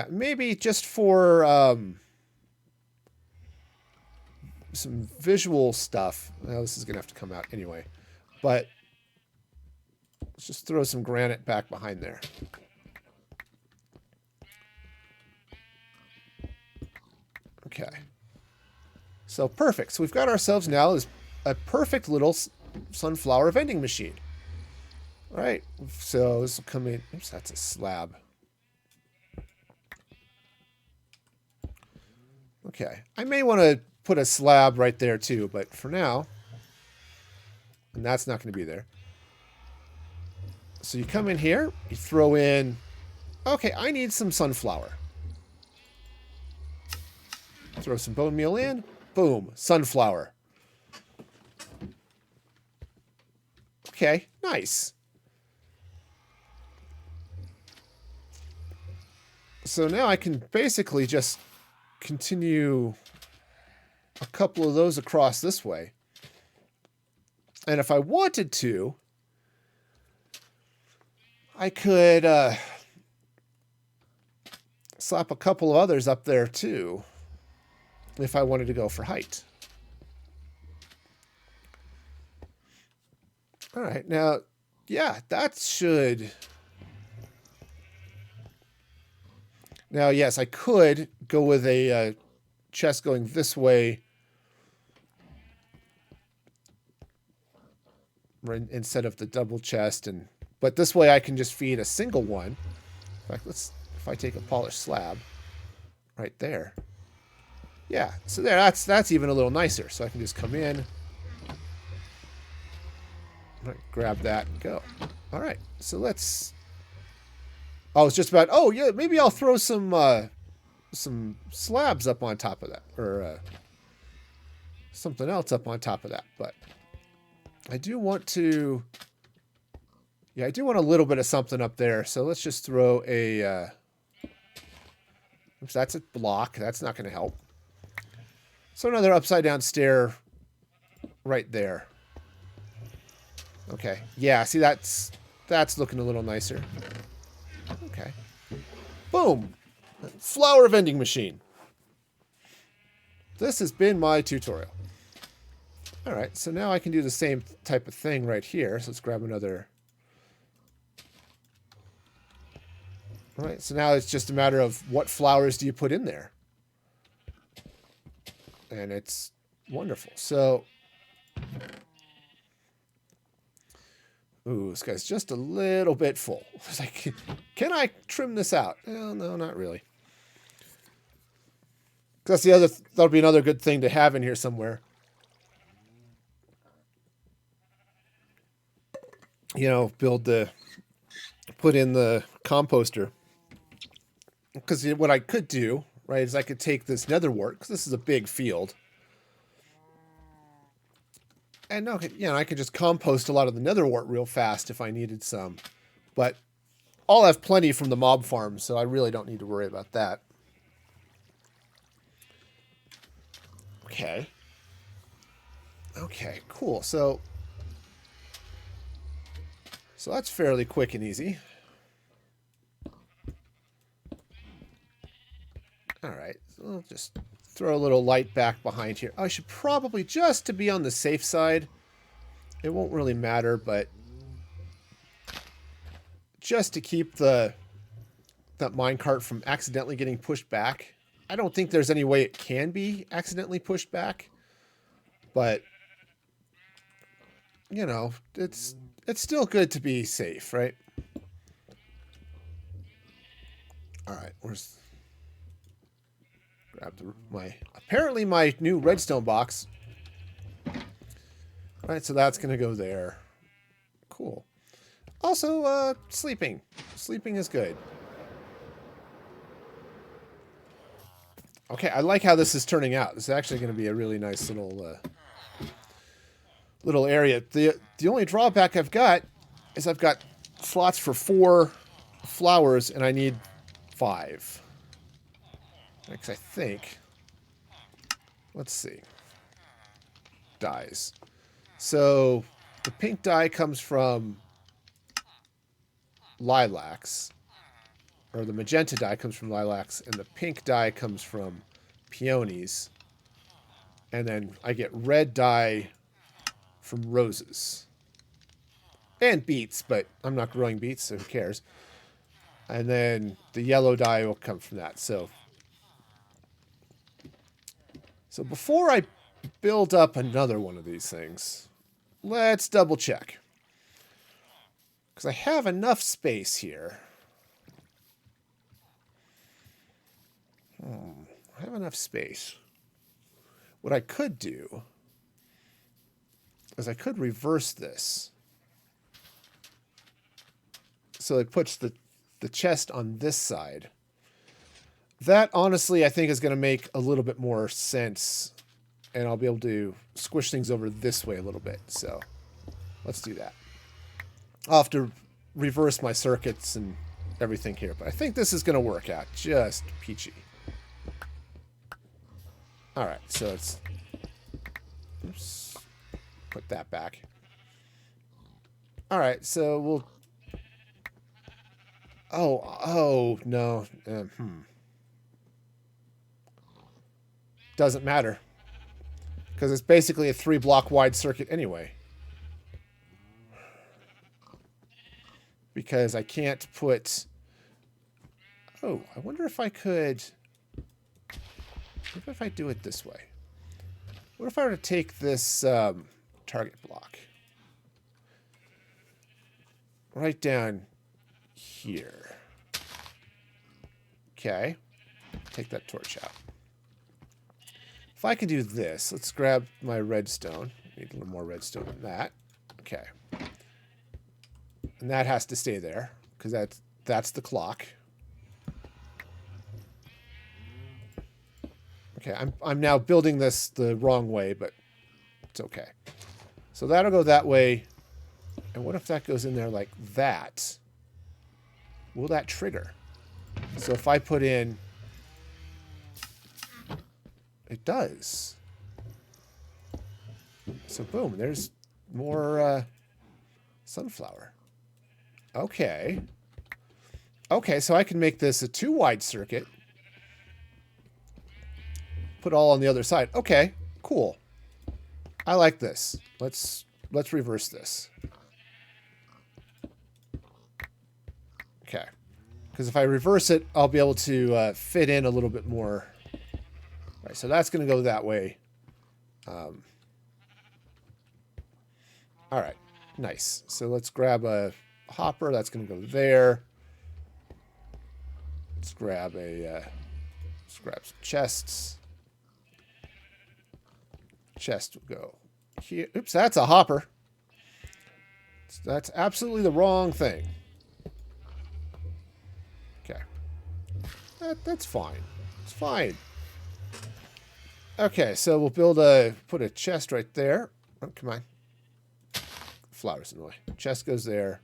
maybe just for some visual stuff. Well, this is gonna have to come out anyway, but let's just throw some granite back behind there. Okay. So perfect. So we've got ourselves now a perfect little sunflower vending machine. All right. So this will come in. Oops, that's a slab. Okay. I may want to put a slab right there too, but for now, and that's not going to be there. So you come in here, you throw in, okay, I need some sunflower. Throw some bone meal in. Boom. Sunflower. Okay. Nice. So now I can basically just continue a couple of those across this way. And if I wanted to, I could slap a couple of others up there too. If I wanted to go for height. All right, now, yeah, that should... Now, yes, I could go with a chest going this way instead of the double chest, but this way I can just feed a single one. In fact, if I take a polished slab right there. Yeah, so there, that's even a little nicer. So I can just come in, grab that, and go. All right, so let's... I was just about... Oh, yeah, maybe I'll throw some slabs up on top of that. Or something else up on top of that. But I do want to... Yeah, I do want a little bit of something up there. So let's just throw a... Oops, that's a block. That's not going to help. So another upside down stair right there. Okay. Yeah, see, that's looking a little nicer. Okay. Boom. Flower vending machine. This has been my tutorial. All right, so now I can do the same type of thing right here. So let's grab another. All right, so now it's just a matter of what flowers do you put in there. And it's wonderful. So, Ooh, this guy's just a little bit full. It's like, can I trim this out? Well, no, not really. That's the other. That'll be another good thing to have in here somewhere. You know, put in the composter. Because what I could do, right, is I could take this netherwort, because this is a big field. And no, you know, I could just compost a lot of the netherwort real fast if I needed some. But I'll have plenty from the mob farm, so I really don't need to worry about that. Okay. Okay, cool. So that's fairly quick and easy. All right, so I'll just throw a little light back behind here. I should probably, just to be on the safe side, it won't really matter, but just to keep that minecart from accidentally getting pushed back. I don't think there's any way it can be accidentally pushed back, but you know, it's still good to be safe, right? All right, grab apparently my new redstone box. All right, so that's gonna go there. Cool. Also, sleeping. Sleeping is good. Okay, I like how this is turning out. This is actually going to be a really nice little area. The only drawback I've got is I've got slots for 4 flowers, and I need 5. Because I think, let's see, dyes. So the pink dye comes from lilacs, or the magenta dye comes from lilacs, and the pink dye comes from peonies. And then I get red dye from roses. And beets, but I'm not growing beets, so who cares? And then the yellow dye will come from that. So before I build up another one of these things, let's double check. Because I have enough space here. I have enough space. What I could do is I could reverse this. So it puts the chest on this side. That, honestly, I think is going to make a little bit more sense. And I'll be able to squish things over this way a little bit. So let's do that. I'll have to reverse my circuits and everything here. But I think this is going to work out just peachy. All right, so let's put that back. All right, so we'll... Oh, no. Doesn't matter. Because it's basically a 3-block wide circuit anyway. Because I can't put... Oh, I wonder if I could... What if I do it this way? What if I were to take this target block right down here? Okay. Take that torch out. If I could do this, let's grab my redstone. Need a little more redstone than that. Okay. And that has to stay there, because that's the clock. Okay, I'm now building this the wrong way, but it's okay. So that'll go that way. And what if that goes in there like that? Will that trigger? So if I put in... It does. So boom, there's more sunflower. Okay. Okay, so I can make this a 2-wide circuit. Put all on the other side. Okay, cool. I like this. Let's reverse this. Okay. Because if I reverse it, I'll be able to fit in a little bit more. All right, so that's going to go that way. All right. Nice. So let's grab a hopper. That's going to go there. Let's grab some chests. Chest will go here. Oops, that's a hopper. That's absolutely the wrong thing. Okay. That's fine. It's fine. Okay, so we'll put a chest right there. Oh, come on. Flowers in the way. Chest goes there.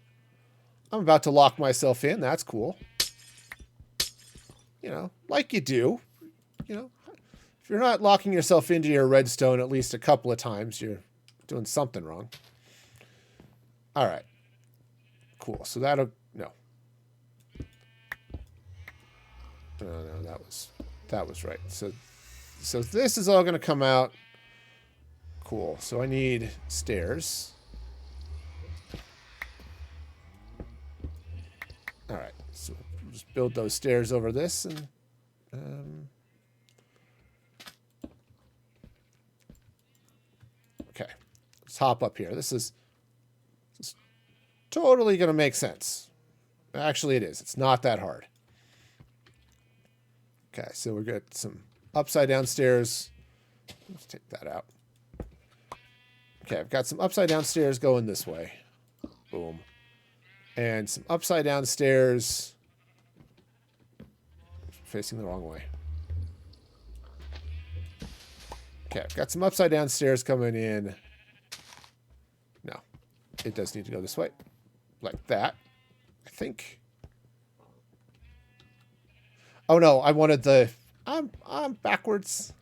I'm about to lock myself in. That's cool. You know, like you do. You know, if you're not locking yourself into your redstone at least a couple of times, you're doing something wrong. All right. Cool. So that'll... No. No, that was right. So this is all going to come out. Cool. So I need stairs. All right. So we'll just build those stairs over this and... okay. Let's hop up here. This is totally going to make sense. Actually, it is. It's not that hard. Okay, so we got some upside down stairs. Let's take that out. Okay, I've got some upside down stairs going this way. Boom. And some upside down stairs facing the wrong way. Okay, I've got some upside down stairs coming in. No, it does need to go this way. Like that, I think. Oh no, I wanted the... I'm backwards.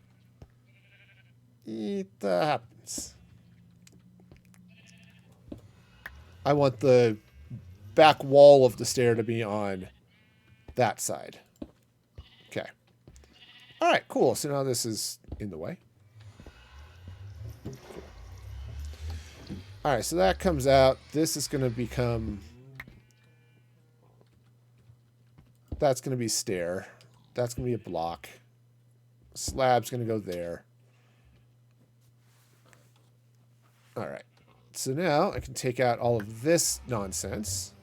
It happens. I want the back wall of the stair to be on that side. Okay. All right, cool. So now this is in the way. Cool. All right, so that comes out. This is going to become... That's going to be stair. That's going to be a block. Slab's going to go there. All right. So now I can take out all of this nonsense.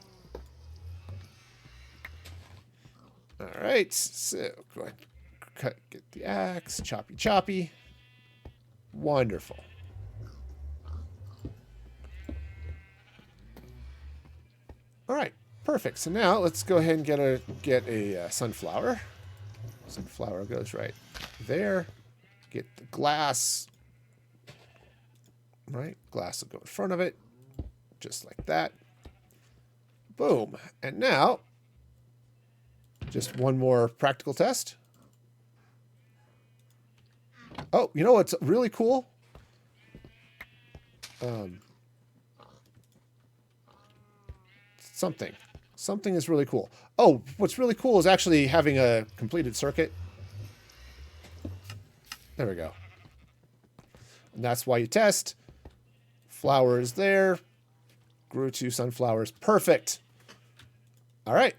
All right. So go ahead. Get the axe. Choppy, choppy. Wonderful. All right. Perfect. So now let's go ahead and get a sunflower. Sunflower goes right there. Get the glass. Right? Glass will go in front of it. Just like that. Boom. And now, just one more practical test. Oh, you know what's really cool? Something is really cool. Oh, what's really cool is actually having a completed circuit. There we go. And that's why you test. Flower is there. Grew 2 sunflowers. Perfect. All right.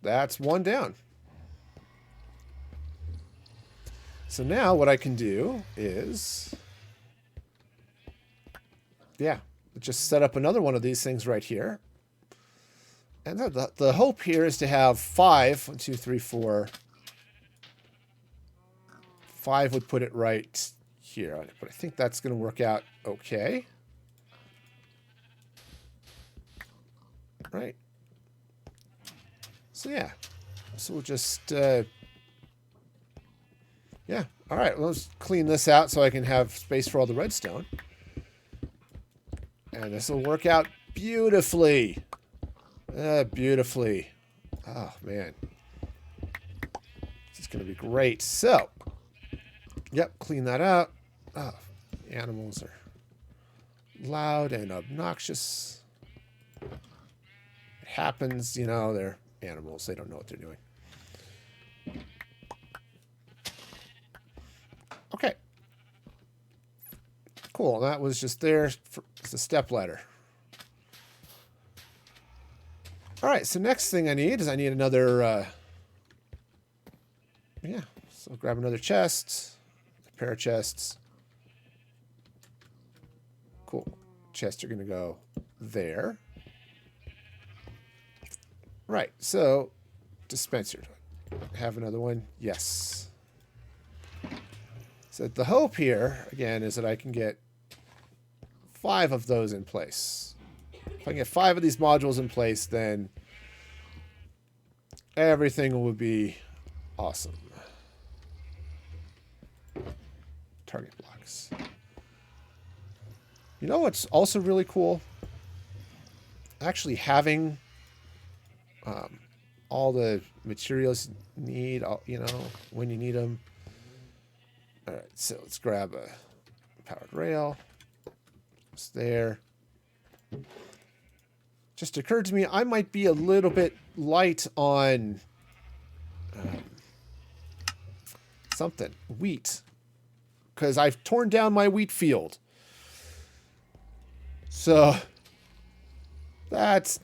That's one down. So now what I can do is... yeah. Just set up another one of these things right here. And the hope here is to have 5. 1, 2, 3, 4. 5 would put it right here. But I think that's going to work out okay. Right. So yeah. So we'll just... yeah. All right. Let's clean this out so I can have space for all the redstone. And this will work out beautifully. Beautifully. Oh, man. This is going to be great. So, yep, clean that out. Oh, animals are loud and obnoxious. It happens, you know, they're animals. They don't know what they're doing. Okay. Cool. That was just there. It's a step ladder. All right. So next thing I need is another. Yeah. So grab another chest. A pair of chests. Cool. chests are going to go there. Right, so dispenser. Have another one? Yes. So the hope here, again, is that I can get 5 of those in place. If I can get 5 of these modules in place, then everything will be awesome. Target blocks. You know what's also really cool? Actually having all the materials you need, you know, when you need them. All right, so let's grab a powered rail. It's there. Just occurred to me I might be a little bit light on something. Wheat. Because I've torn down my wheat field. So that's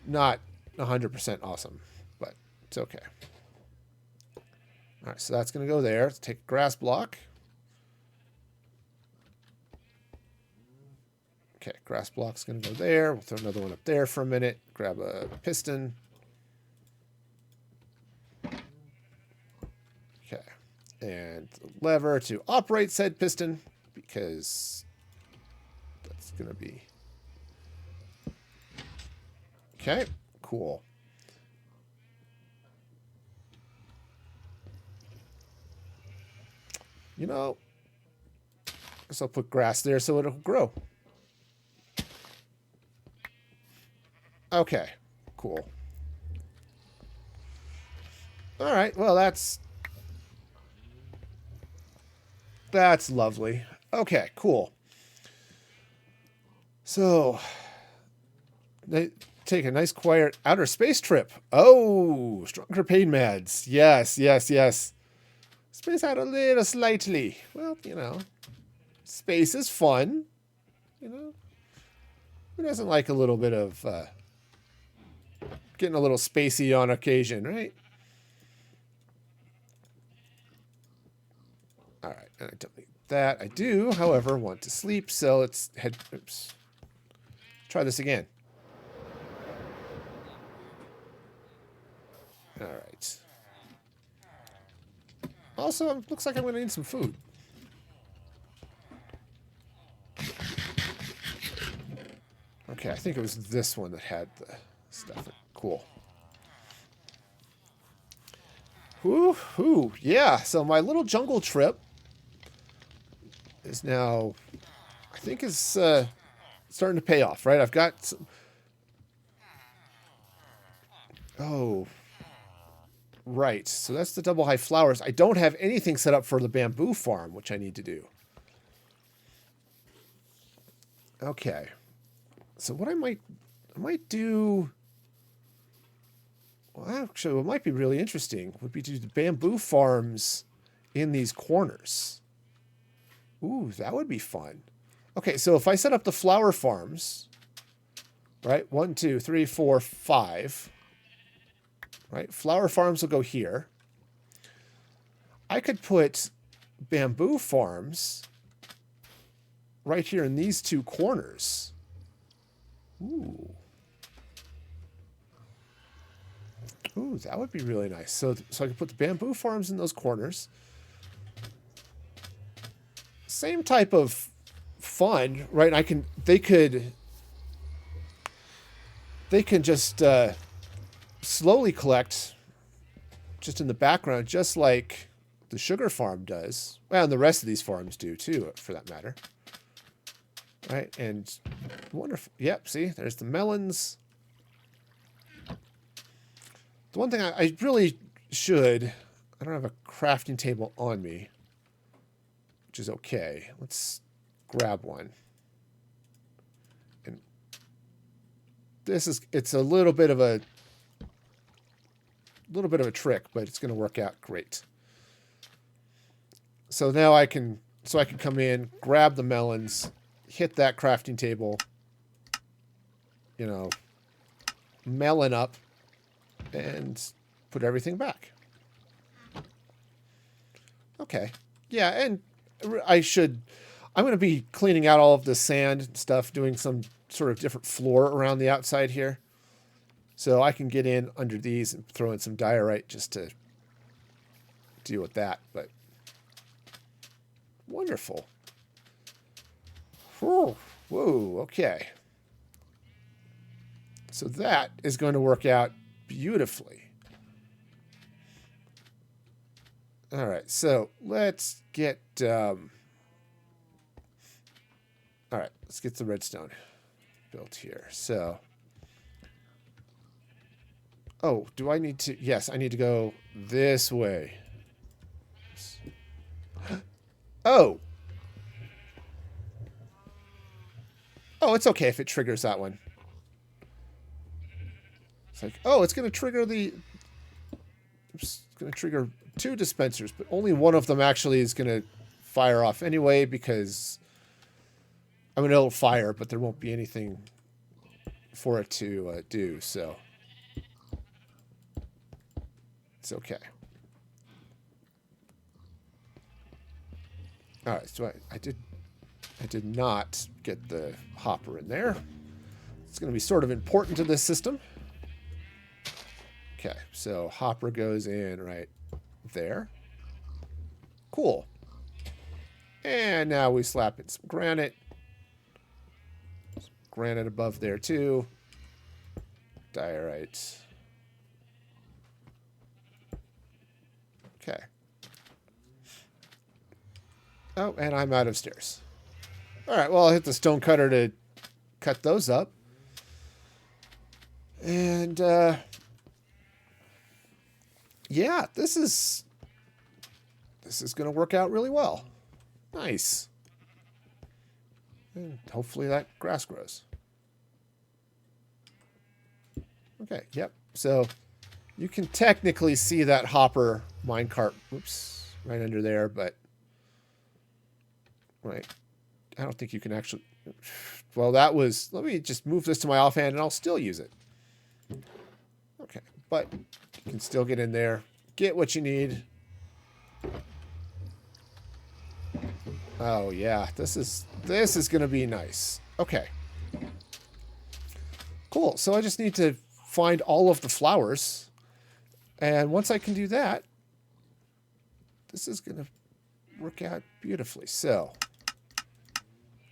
not 100% awesome, but it's okay. All right, so that's going to go there. Let's take a grass block. Okay, grass block's going to go there. We'll throw another one up there for a minute. Grab a piston. Okay, and the lever to operate said piston, because that's going to be... Okay, cool. You know, I guess I'll put grass there so it'll grow. Okay, cool. All right, well, that's lovely. Okay, cool. So, they take a nice quiet outer space trip. Oh, stronger pain meds. Yes, yes, yes. Space out a little slightly. Well, you know, space is fun. You know, who doesn't like a little bit of getting a little spacey on occasion, right? All right, and I don't need that. I do, however, want to sleep, so let's head. Oops. Try this again. All right. Also, it looks like I'm going to need some food. Okay, I think it was this one that had the stuff. Cool. Woo-hoo. Yeah, so my little jungle trip is now, I think, is starting to pay off, right? I've got some... Oh, right. So that's the double high flowers. I don't have anything set up for the bamboo farm, which I need to do. Okay. So what I might do... Well, actually, what might be really interesting would be to do the bamboo farms in these corners. Ooh, that would be fun. Okay, so if I set up the flower farms, right? 1, 2, 3, 4, 5. Right? Flower farms will go here. I could put bamboo farms right here in these 2 corners. Ooh. Ooh, that would be really nice. So I could put the bamboo farms in those corners. Same type of fun, right? They can just slowly collect just in the background, just like the sugar farm does. Well, and the rest of these farms do too, for that matter. Right? And wonderful. Yep, see, there's the melons. The one thing I really should... I don't have a crafting table on me, which is okay. Let's grab one. And it's a little bit of a trick, but it's going to work out great. So now I can come in, grab the melons, hit that crafting table, you know, melon up, and put everything back. Okay. Yeah, and I should I'm going to be cleaning out all of the sand and stuff, doing some sort of different floor around the outside here. So I can get in under these and throw in some diorite just to deal with that. But wonderful. Whoa, okay. So that is going to work out beautifully. All right, so let's get... all right, let's get the redstone built here. So... Oh, do I need to... Yes, I need to go this way. Oh! Oh, it's okay if it triggers that one. It's like, oh, it's going to trigger the... It's going to trigger 2 dispensers, but only one of them actually is going to fire off anyway because... I mean, it'll fire, but there won't be anything for it to do, so... It's okay. All right, so I did not get the hopper in there. It's going to be sort of important to this system. Okay, so hopper goes in right there. Cool. And now we slap in some granite. Some granite above there too. Diorite. Okay. Oh, and I'm out of stairs. All right, well, I'll hit the stone cutter to cut those up. And, yeah, this is going to work out really well. Nice. And hopefully that grass grows. Okay, yep. So you can technically see that hopper minecart, whoops, right under there, but right. I don't think you can actually, well, that was, let me just move this to my offhand and I'll still use it. Okay, but you can still get in there, get what you need. Oh yeah, this is going to be nice. Okay. Cool. So I just need to find all of the flowers. And once I can do that, this is going to work out beautifully. So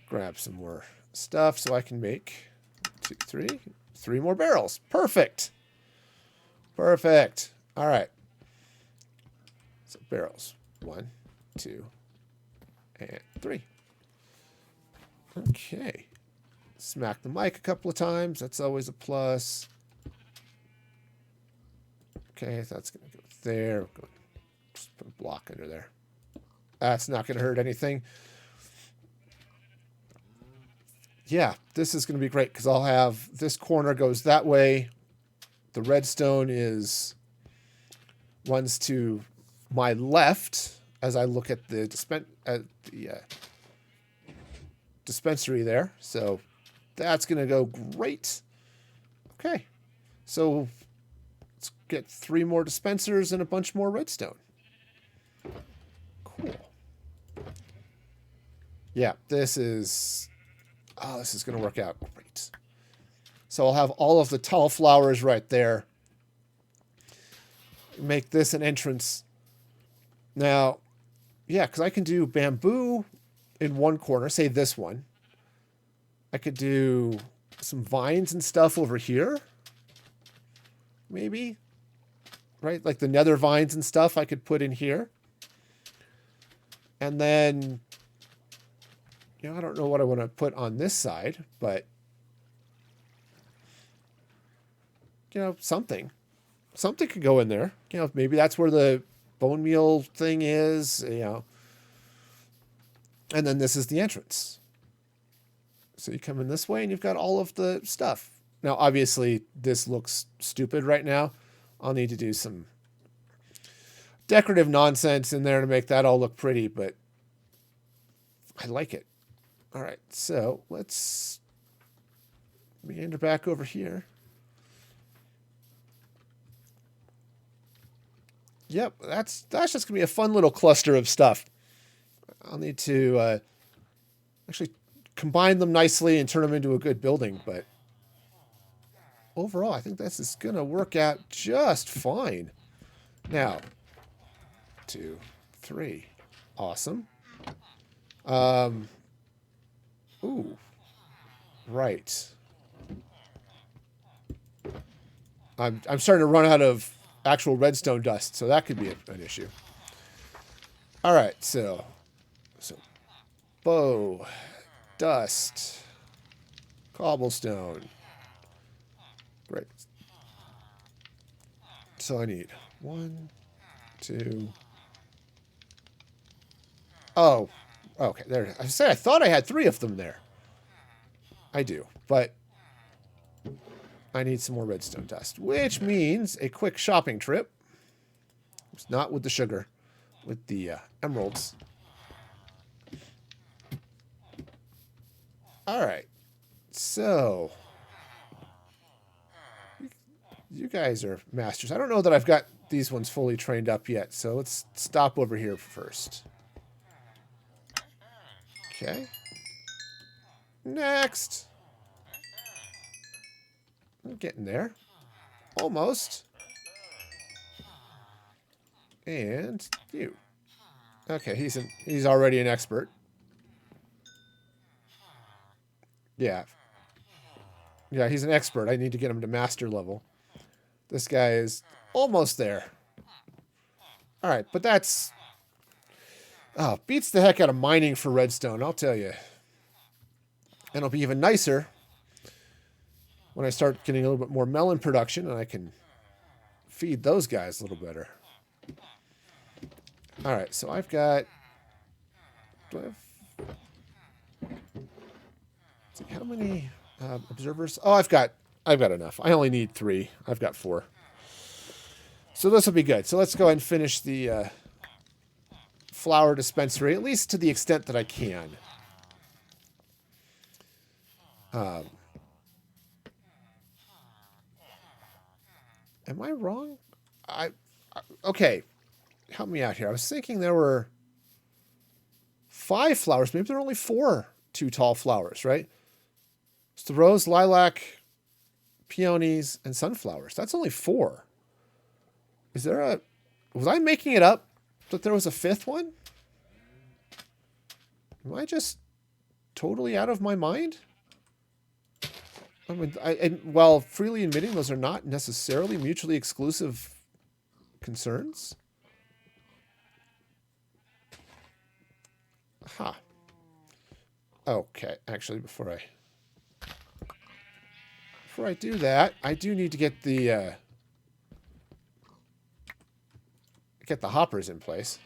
grab some more stuff so I can make 3 more barrels. Perfect. Perfect. All right. So barrels. 1, 2, and 3. Okay. Smack the mic a couple of times. That's always a plus. Okay, that's going to go there. Just put a block under there. That's not going to hurt anything. Yeah, this is going to be great because I'll have this corner goes that way. The redstone runs to my left as I look at the dispensary there. So that's going to go great. Okay, so let's get 3 more dispensers and a bunch more redstone. Cool. Yeah, this is going to work out great. So I'll have all of the tall flowers right there. Make this an entrance. Now, yeah, because I can do bamboo in one corner, say this one. I could do some vines and stuff over here. Maybe. Right? Like the nether vines and stuff I could put in here. And then, you know, I don't know what I want to put on this side, but, you know, something could go in there. You know, maybe that's where the bone meal thing is, you know. And then this is the entrance. So you come in this way and you've got all of the stuff. Now, obviously, this looks stupid right now. I'll need to do some decorative nonsense in there to make that all look pretty, but I like it. All right, so let's meander back over here. Yep, that's just going to be a fun little cluster of stuff. I'll need to actually combine them nicely and turn them into a good building. But overall, I think this is going to work out just fine. Now, 2, 3. Awesome. Ooh. Right. I'm starting to run out of actual redstone dust, so that could be an issue. All right, so bow, dust, cobblestone. Great. So I need 1, 2. Oh, okay. There. I thought I had 3 of them there. I do, but I need some more redstone dust, which means a quick shopping trip. It's not with the sugar, with the emeralds. All right. So you guys are masters. I don't know that I've got these ones fully trained up yet, so let's stop over here first. Okay. Next. I'm getting there. Almost. And you. Okay, he's already an expert. Yeah. Yeah, he's an expert. I need to get him to master level. This guy is almost there. All right, but that's... Oh, beats the heck out of mining for redstone, I'll tell you. And it'll be even nicer when I start getting a little bit more melon production and I can feed those guys a little better. All right, so I've got... Do I have... Let's see, how many observers? Oh, I've got enough. I only need 3. I've got 4. So this will be good. So let's go ahead and finish the flower dispensary, at least to the extent that I can. Am I wrong? Okay. Help me out here. I was thinking there were 5 flowers. Maybe there are only 4 too tall flowers, right? It's the rose, lilac, peonies, and sunflowers. That's only 4. Is there a... Was I making it up that there was a 5th one? Am I just totally out of my mind? I mean, while freely admitting those are not necessarily mutually exclusive concerns. Huh. Okay, actually, before I do that, I do need to get the hoppers in place.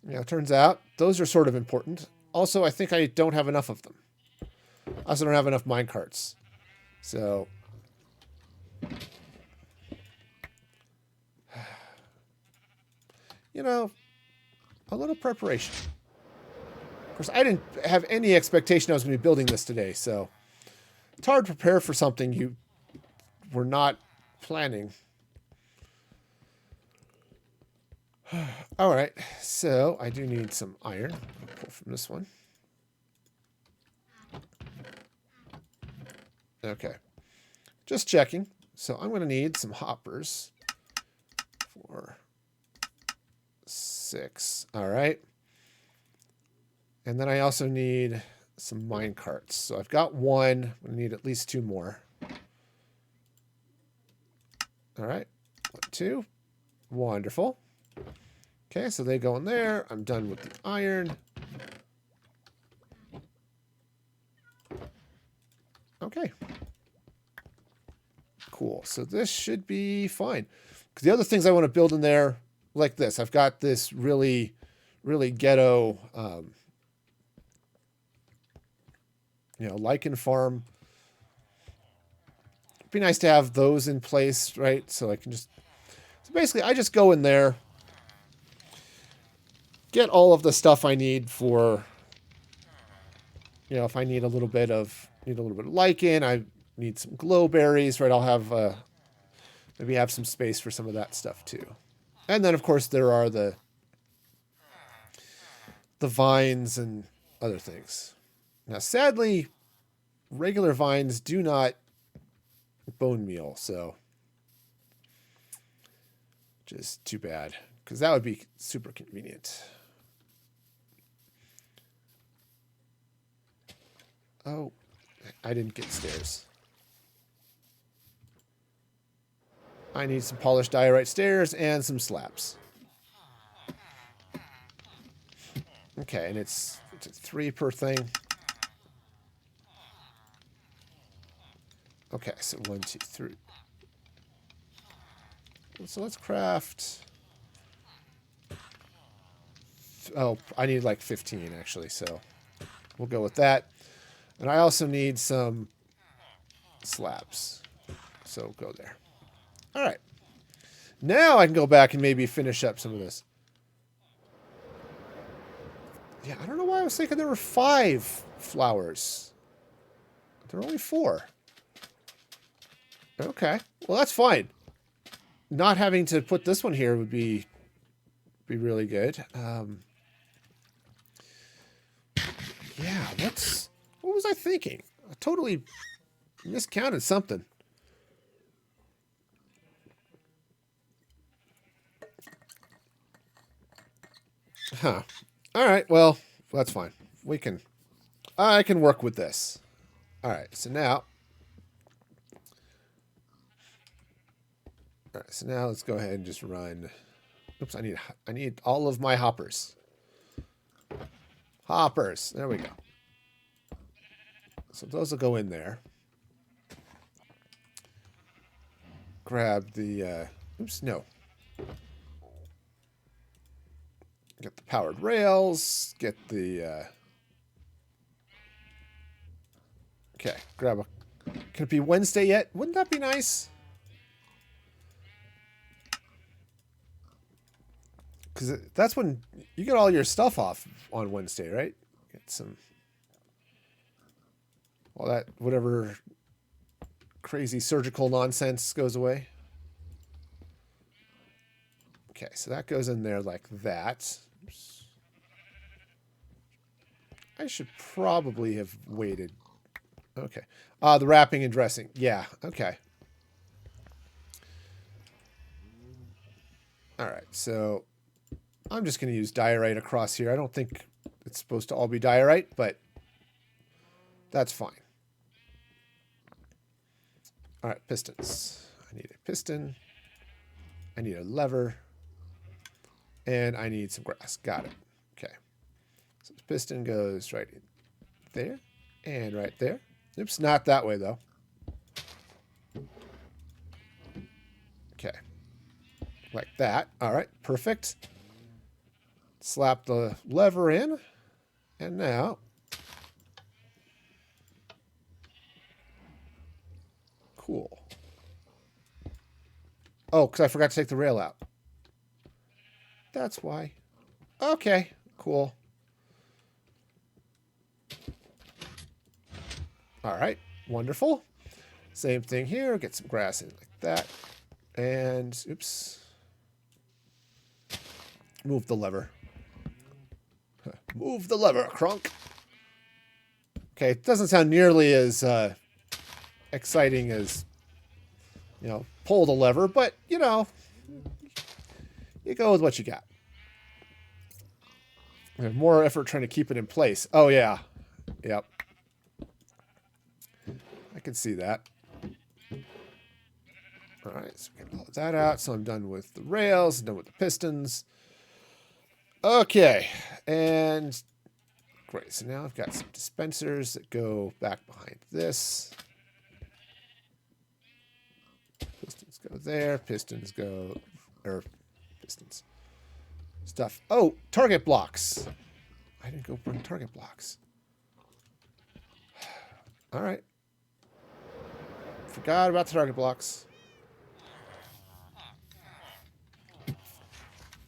Yeah, it turns out those are sort of important. Also, I think I don't have enough of them. I also don't have enough minecarts. So... You know, a little preparation. Of course, I didn't have any expectation I was going to be building this today, so... It's hard to prepare for something you were not planning. All right, so I do need some iron. I'll pull from this one. Okay, just checking. So I'm going to need some hoppers. 4, 6. All right. And then I also need some mine carts. So I've got 1. I'm going to need at least 2 more. All right. 1, 2. Wonderful. Okay, so they go in there. I'm done with the iron. Okay. Cool. So this should be fine. Because the other things I want to build in there, like this. I've got this really, really ghetto, lichen farm. It'd be nice to have those in place, right? So I can just... So basically, I just go in there, get all of the stuff I need for, if I need a little bit of lichen, I need some glowberries, right? I'll have, maybe have some space for some of that stuff too. And then, of course, there are the vines and other things. Now, sadly, regular vines do not bone meal, so which is too bad, because that would be super convenient. Oh, I didn't get stairs. I need some polished diorite stairs and some slabs. Okay, and it's 3 per thing. Okay, so 1, 2, 3. So let's craft. Oh, I need like 15 actually, so we'll go with that. And I also need some slabs, so go there. All right. Now I can go back and maybe finish up some of this. Yeah, I don't know why I was thinking there were 5 flowers. There are only 4. Okay. Well, that's fine. Not having to put this one here would be really good. Yeah, what was I thinking? I totally miscounted something. Huh. All right, well, that's fine. I can work with this. All right, so now let's go ahead and just run. Oops, I need all of my hoppers. Hoppers. There we go. So those will go in there. Grab the oops, no. Get the powered rails, get the okay, grab a can it be Wednesday yet? Wouldn't that be nice? Because that's when you get all your stuff off on Wednesday, right? Get some, all that, whatever crazy surgical nonsense goes away. Okay, so that goes in there like that. Oops. I should probably have waited. Okay. The wrapping and dressing. Yeah, okay. All right, so I'm just going to use diorite across here. I don't think it's supposed to all be diorite, but that's fine. All right, pistons. I need a piston. I need a lever. And I need some grass. Got it. Okay. So the piston goes right in there and right there. Oops, not that way, though. Okay. Like that. All right, perfect. Slap the lever in. And now cool. Oh, because I forgot to take the rail out. That's why. Okay, cool. All right, wonderful. Same thing here. Get some grass in like that. And, oops. Move the lever. Move the lever, Crunk. Okay, it doesn't sound nearly as exciting as, pull the lever, but, you go with what you got. More effort trying to keep it in place. Oh, yeah. Yep. I can see that. All right, so we get all of that out. So I'm done with the rails, done with the pistons. Okay, and great. So now I've got some dispensers that go back behind this. Pistons go there. Pistons go, pistons. Stuff. Oh, target blocks. I didn't go bring target blocks. All right. Forgot about the target blocks.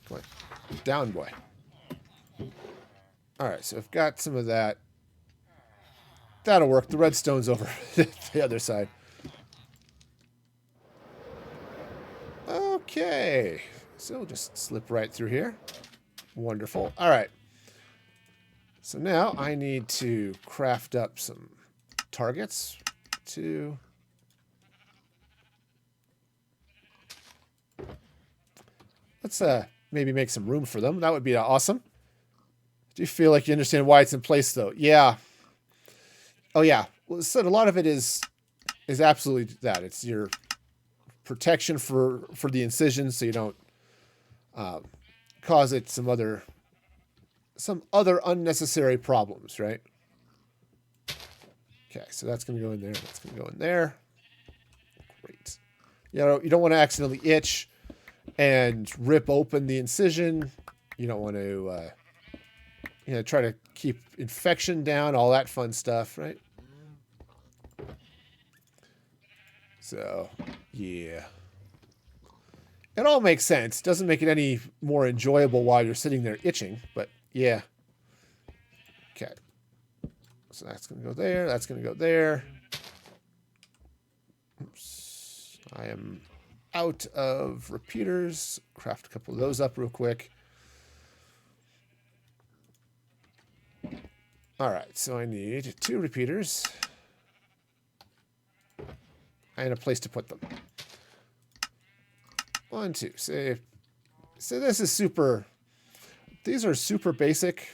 Come on. Down, boy. All right, so I've got some of that. That'll work. The redstone's over the other side. Okay. So we'll just slip right through here. Wonderful. All right. So now I need to craft up some targets to... Let's maybe make some room for them. That would be awesome. Do you feel like you understand why it's in place, though? Yeah. Oh, yeah. Well, so a lot of it is absolutely that. It's your protection for the incision, so you don't cause it some other unnecessary problems, right? Okay, so that's going to go in there. That's going to go in there. Great. You don't want to accidentally itch and rip open the incision. You don't want to, try to keep infection down, all that fun stuff, right? So, yeah. It all makes sense. Doesn't make it any more enjoyable while you're sitting there itching, but yeah. Okay. So that's going to go there. That's going to go there. Oops. I am out of repeaters. Craft a couple of those up real quick. All right, so I need 2 repeaters and a place to put them. 1, 2. So this is super. These are super basic.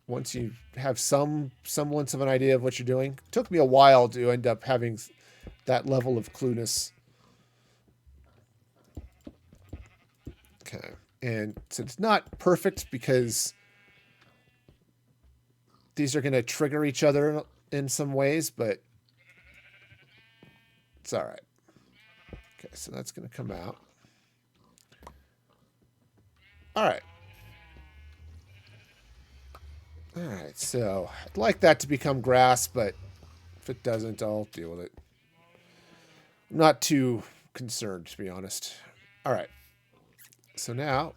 Once you have some semblance of an idea of what you're doing, it took me a while to end up having that level of clueness. Okay, and so it's not perfect because these are going to trigger each other in some ways, but it's all right. Okay, so that's going to come out. All right. All right, so I'd like that to become grass, but if it doesn't, I'll deal with it. I'm not too concerned, to be honest. All right. So now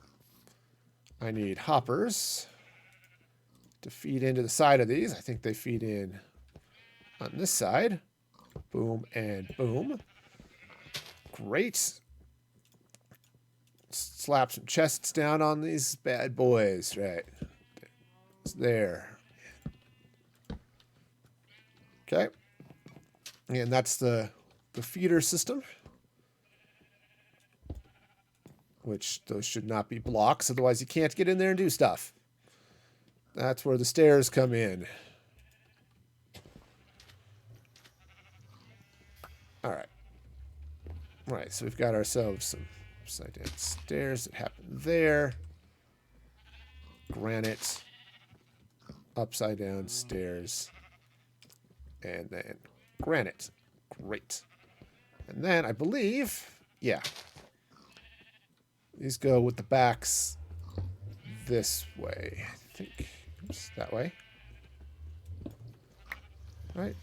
I need hoppers to feed into the side of these. I think they feed in on this side. Boom and boom. Great. Slap some chests down on these bad boys. Right. It's there. Okay. And that's the feeder system. Which those should not be blocks, otherwise you can't get in there and do stuff. That's where the stairs come in. All right. All right, so we've got ourselves some upside down stairs that happen there. Granite. Upside down stairs. And then granite. Great. And then I believe, yeah. These go with the backs this way. I think. Oops, that way. Right.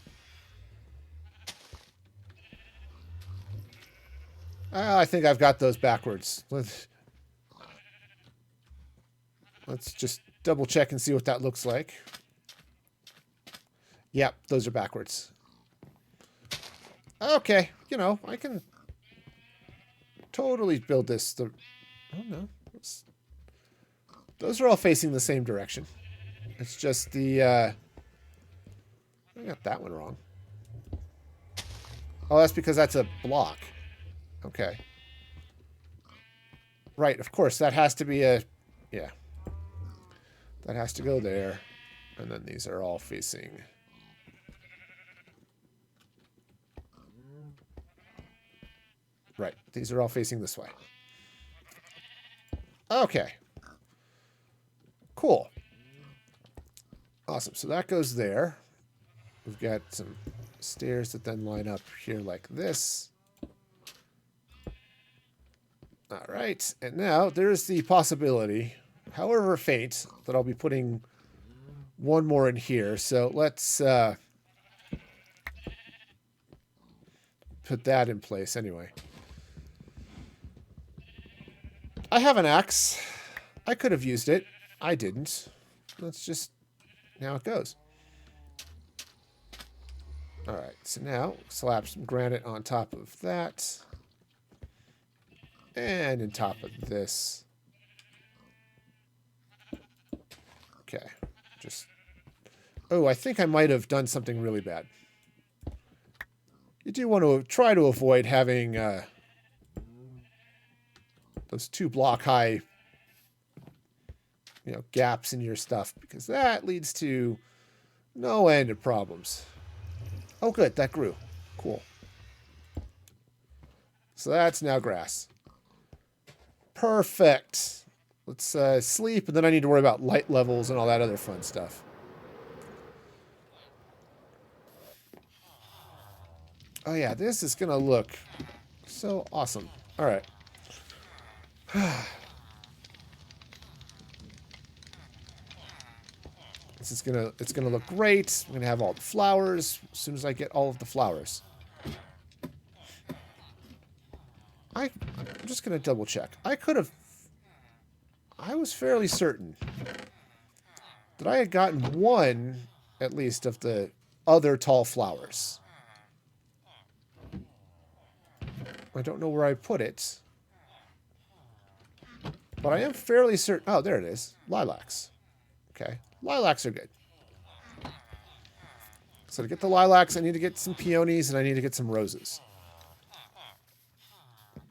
I think I've got those backwards. Let's just double check and see what that looks like. Yep, those are backwards. Okay, I can totally build this. Oh, no. Those are all facing the same direction. It's just the... I got that one wrong. Oh, that's because that's a block. Okay. Right, of course. That has to be a... Yeah. That has to go there. And then these are all facing... Right. These are all facing this way. Okay. Cool. Awesome. So that goes there. We've got some stairs that then line up here like this. All right. And now there's the possibility, however faint, that I'll be putting one more in here. So let's put that in place anyway. I have an axe. I could have used it. I didn't. That's just how it goes. All right, so now slap some granite on top of that. And on top of this. Okay, just Oh, I think I might have done something really bad. You do want to try to avoid having those 2-block high, gaps in your stuff, because that leads to no end of problems. Oh, good. That grew. Cool. So that's now grass. Perfect. Let's sleep, and then I need to worry about light levels and all that other fun stuff. Oh, yeah. This is going to look so awesome. All right. It's gonna look great. I'm gonna have all the flowers as soon as I get all of the flowers. I'm just gonna double check. I was fairly certain that I had gotten one, at least, of the other tall flowers. I don't know where I put it, but I am fairly certain. Oh, there it is. Lilacs. Okay. Lilacs are good. So to get the lilacs, I need to get some peonies, and I need to get some roses.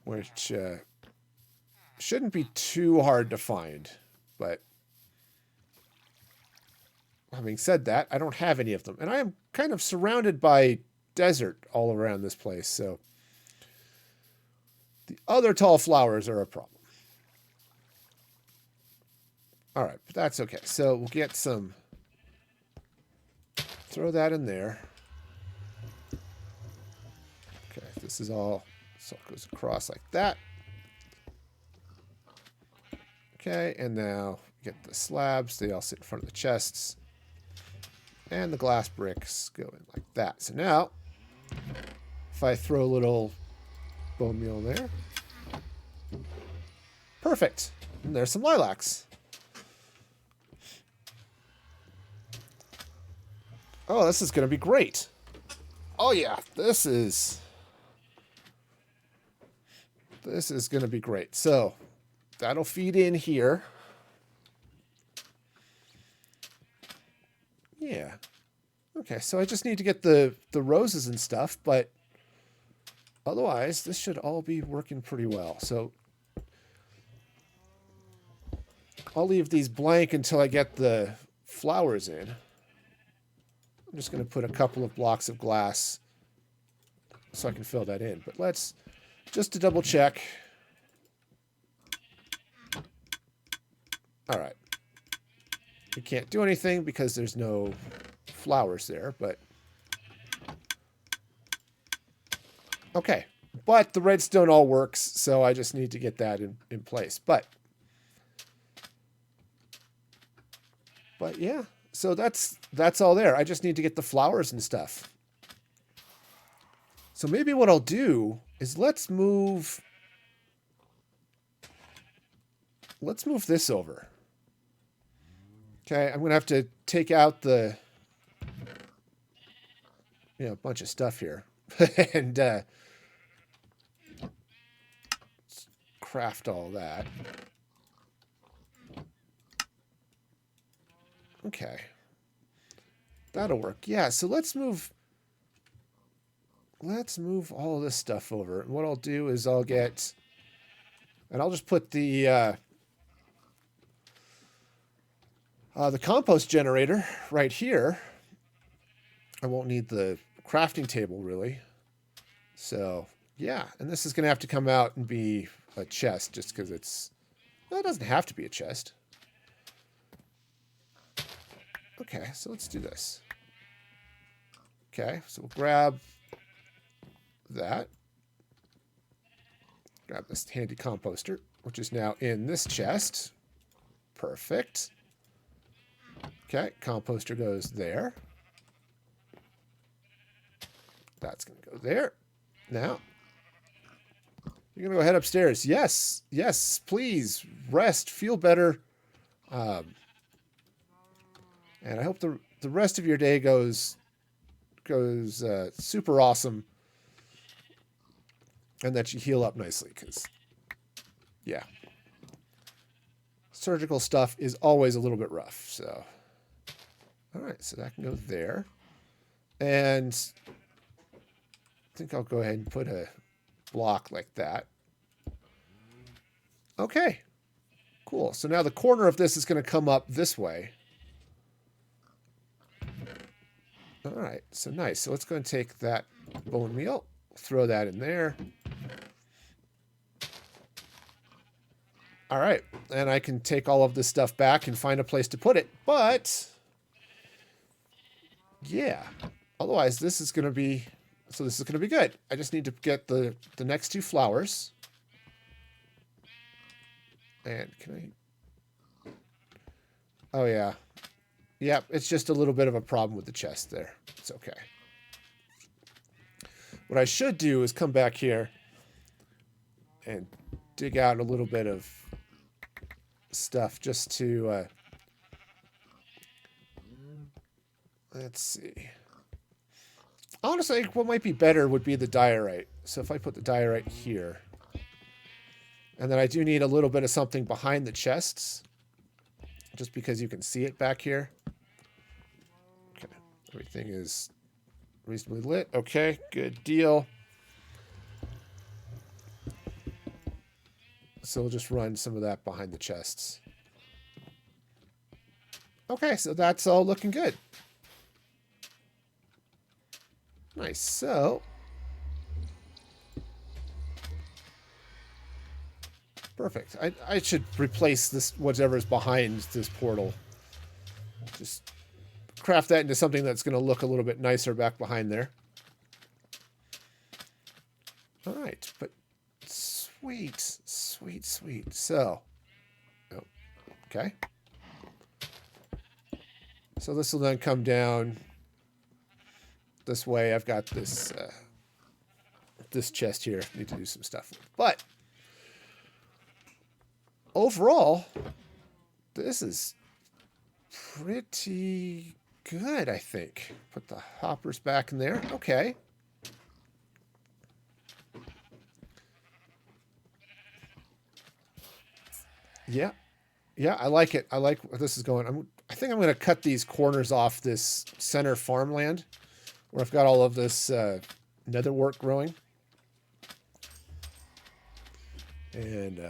Which shouldn't be too hard to find. But having said that, I don't have any of them. And I am kind of surrounded by desert all around this place. So the other tall flowers are a problem. All right, but that's okay. So we'll get some... Throw that in there. Okay, this is all... So it goes across like that. Okay, and now get the slabs. They all sit in front of the chests. And the glass bricks go in like that. So now, if I throw a little bone meal in there. Perfect. And there's some lilacs. Oh, this is going to be great. Oh, yeah. This is going to be great. So, that'll feed in here. Yeah. Okay, so I just need to get the roses and stuff, but otherwise, this should all be working pretty well. So, I'll leave these blank until I get the flowers in. I'm just going to put a couple of blocks of glass so I can fill that in. But let's, just to double check. All right. We can't do anything because there's no flowers there, but... Okay. But the redstone all works, so I just need to get that in place. But yeah. So that's all there. I just need to get the flowers and stuff. So maybe what I'll do is let's move this over. Okay, I'm going to have to take out the a bunch of stuff here and craft all that. Okay. That'll work. Yeah, so let's move all this stuff over. And what I'll do is I'll just put the compost generator right here. I won't need the crafting table really. So, yeah, and this is going to have to come out and be a chest just because it doesn't have to be a chest. Okay, so let's do this. Okay, so we'll grab that. Grab this handy composter, which is now in this chest. Perfect. Okay, composter goes there. That's going to go there. Now, you're going to go head upstairs. Yes, yes, please. Rest, feel better. And I hope the rest of your day goes super awesome, and that you heal up nicely. Because, yeah, surgical stuff is always a little bit rough. So, All right, so that can go there. And I think I'll go ahead and put a block like that. Okay, cool. So now the corner of this is going to come up this way. All right, so nice. So let's go and take that bone meal, throw that in there. All right, and I can take all of this stuff back and find a place to put it. But, yeah, otherwise this is going to be, so this is going to be good. I just need to get the next two flowers. And can I? Oh, yeah. Yep, it's just a little bit of a problem with the chest there. It's okay. What I should do is come back here and dig out a little bit of stuff just to... let's see. Honestly, what might be better would be the diorite. So if I put the diorite here... And then I do need a little bit of something behind the chests, just because you can see it back here. Okay, everything is reasonably lit. Okay, good deal. So we'll just run some of that behind the chests. Okay, so that's all looking good. Nice, so... Perfect. I should replace this, whatever's behind this portal. Just craft that into something that's going to look a little bit nicer back behind there. All right, but sweet, sweet, sweet. So, oh, okay. So this will then come down this way. I've got this this chest here. Need to do some stuff with. But overall, this is pretty good, I think. Put the hoppers back in there. Okay. Yeah. Yeah, I like it. I like where this is going. I think I'm going to cut these corners off this center farmland where I've got all of this netherwort growing. And,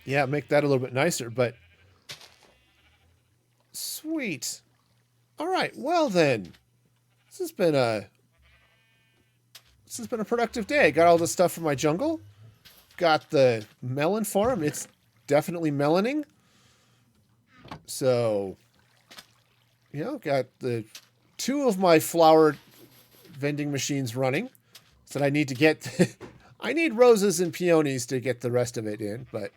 yeah, make that a little bit nicer, but sweet. All right, well then, this has been a productive day. Got all the stuff from my jungle. Got the melon farm. It's definitely meloning. So, you know, got the 2 of my flower vending machines running. So I need to get, I need roses and peonies to get the rest of it in, but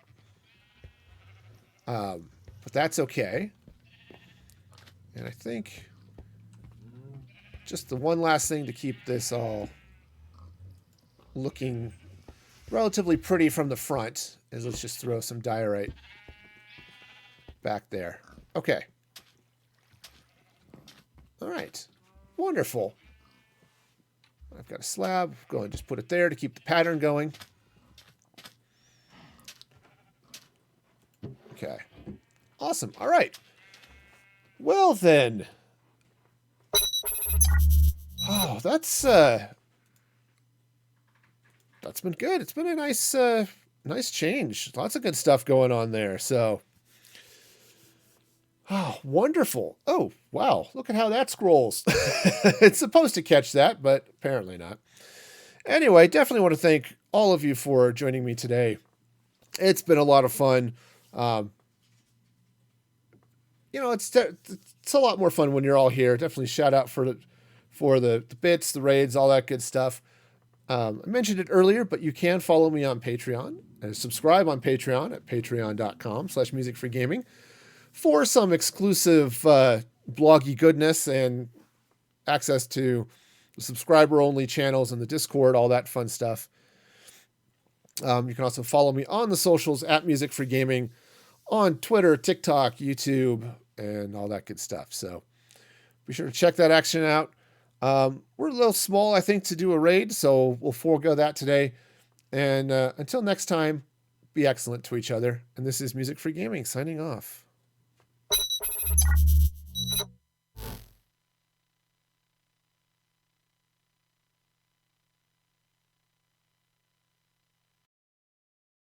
that's okay. And I think just the one last thing to keep this all looking relatively pretty from the front is let's just throw some diorite back there. Okay. All right. Wonderful. I've got a slab. Go ahead and just put it there to keep the pattern going. Okay. Awesome. All right. Well then. Oh, that's been good. It's been a nice change. Lots of good stuff going on there. So, oh, wonderful. Oh, wow. Look at how that scrolls. It's supposed to catch that, but apparently not. Anyway, definitely want to thank all of you for joining me today. It's been a lot of fun. You know, it's a lot more fun when you're all here. Definitely shout out for the bits, the raids, all that good stuff. I mentioned it earlier, but you can follow me on Patreon and subscribe on Patreon at patreon.com/musicfreegaming for some exclusive bloggy goodness and access to subscriber-only channels in the Discord, all that fun stuff. You can also follow me on the socials at musicfreegaming on Twitter, TikTok, YouTube, and all that good stuff. So be sure to check that action out. We're a little small, I think, to do a raid, so we'll forego that today. And until next time, be excellent to each other. And this is Music Free Gaming signing off.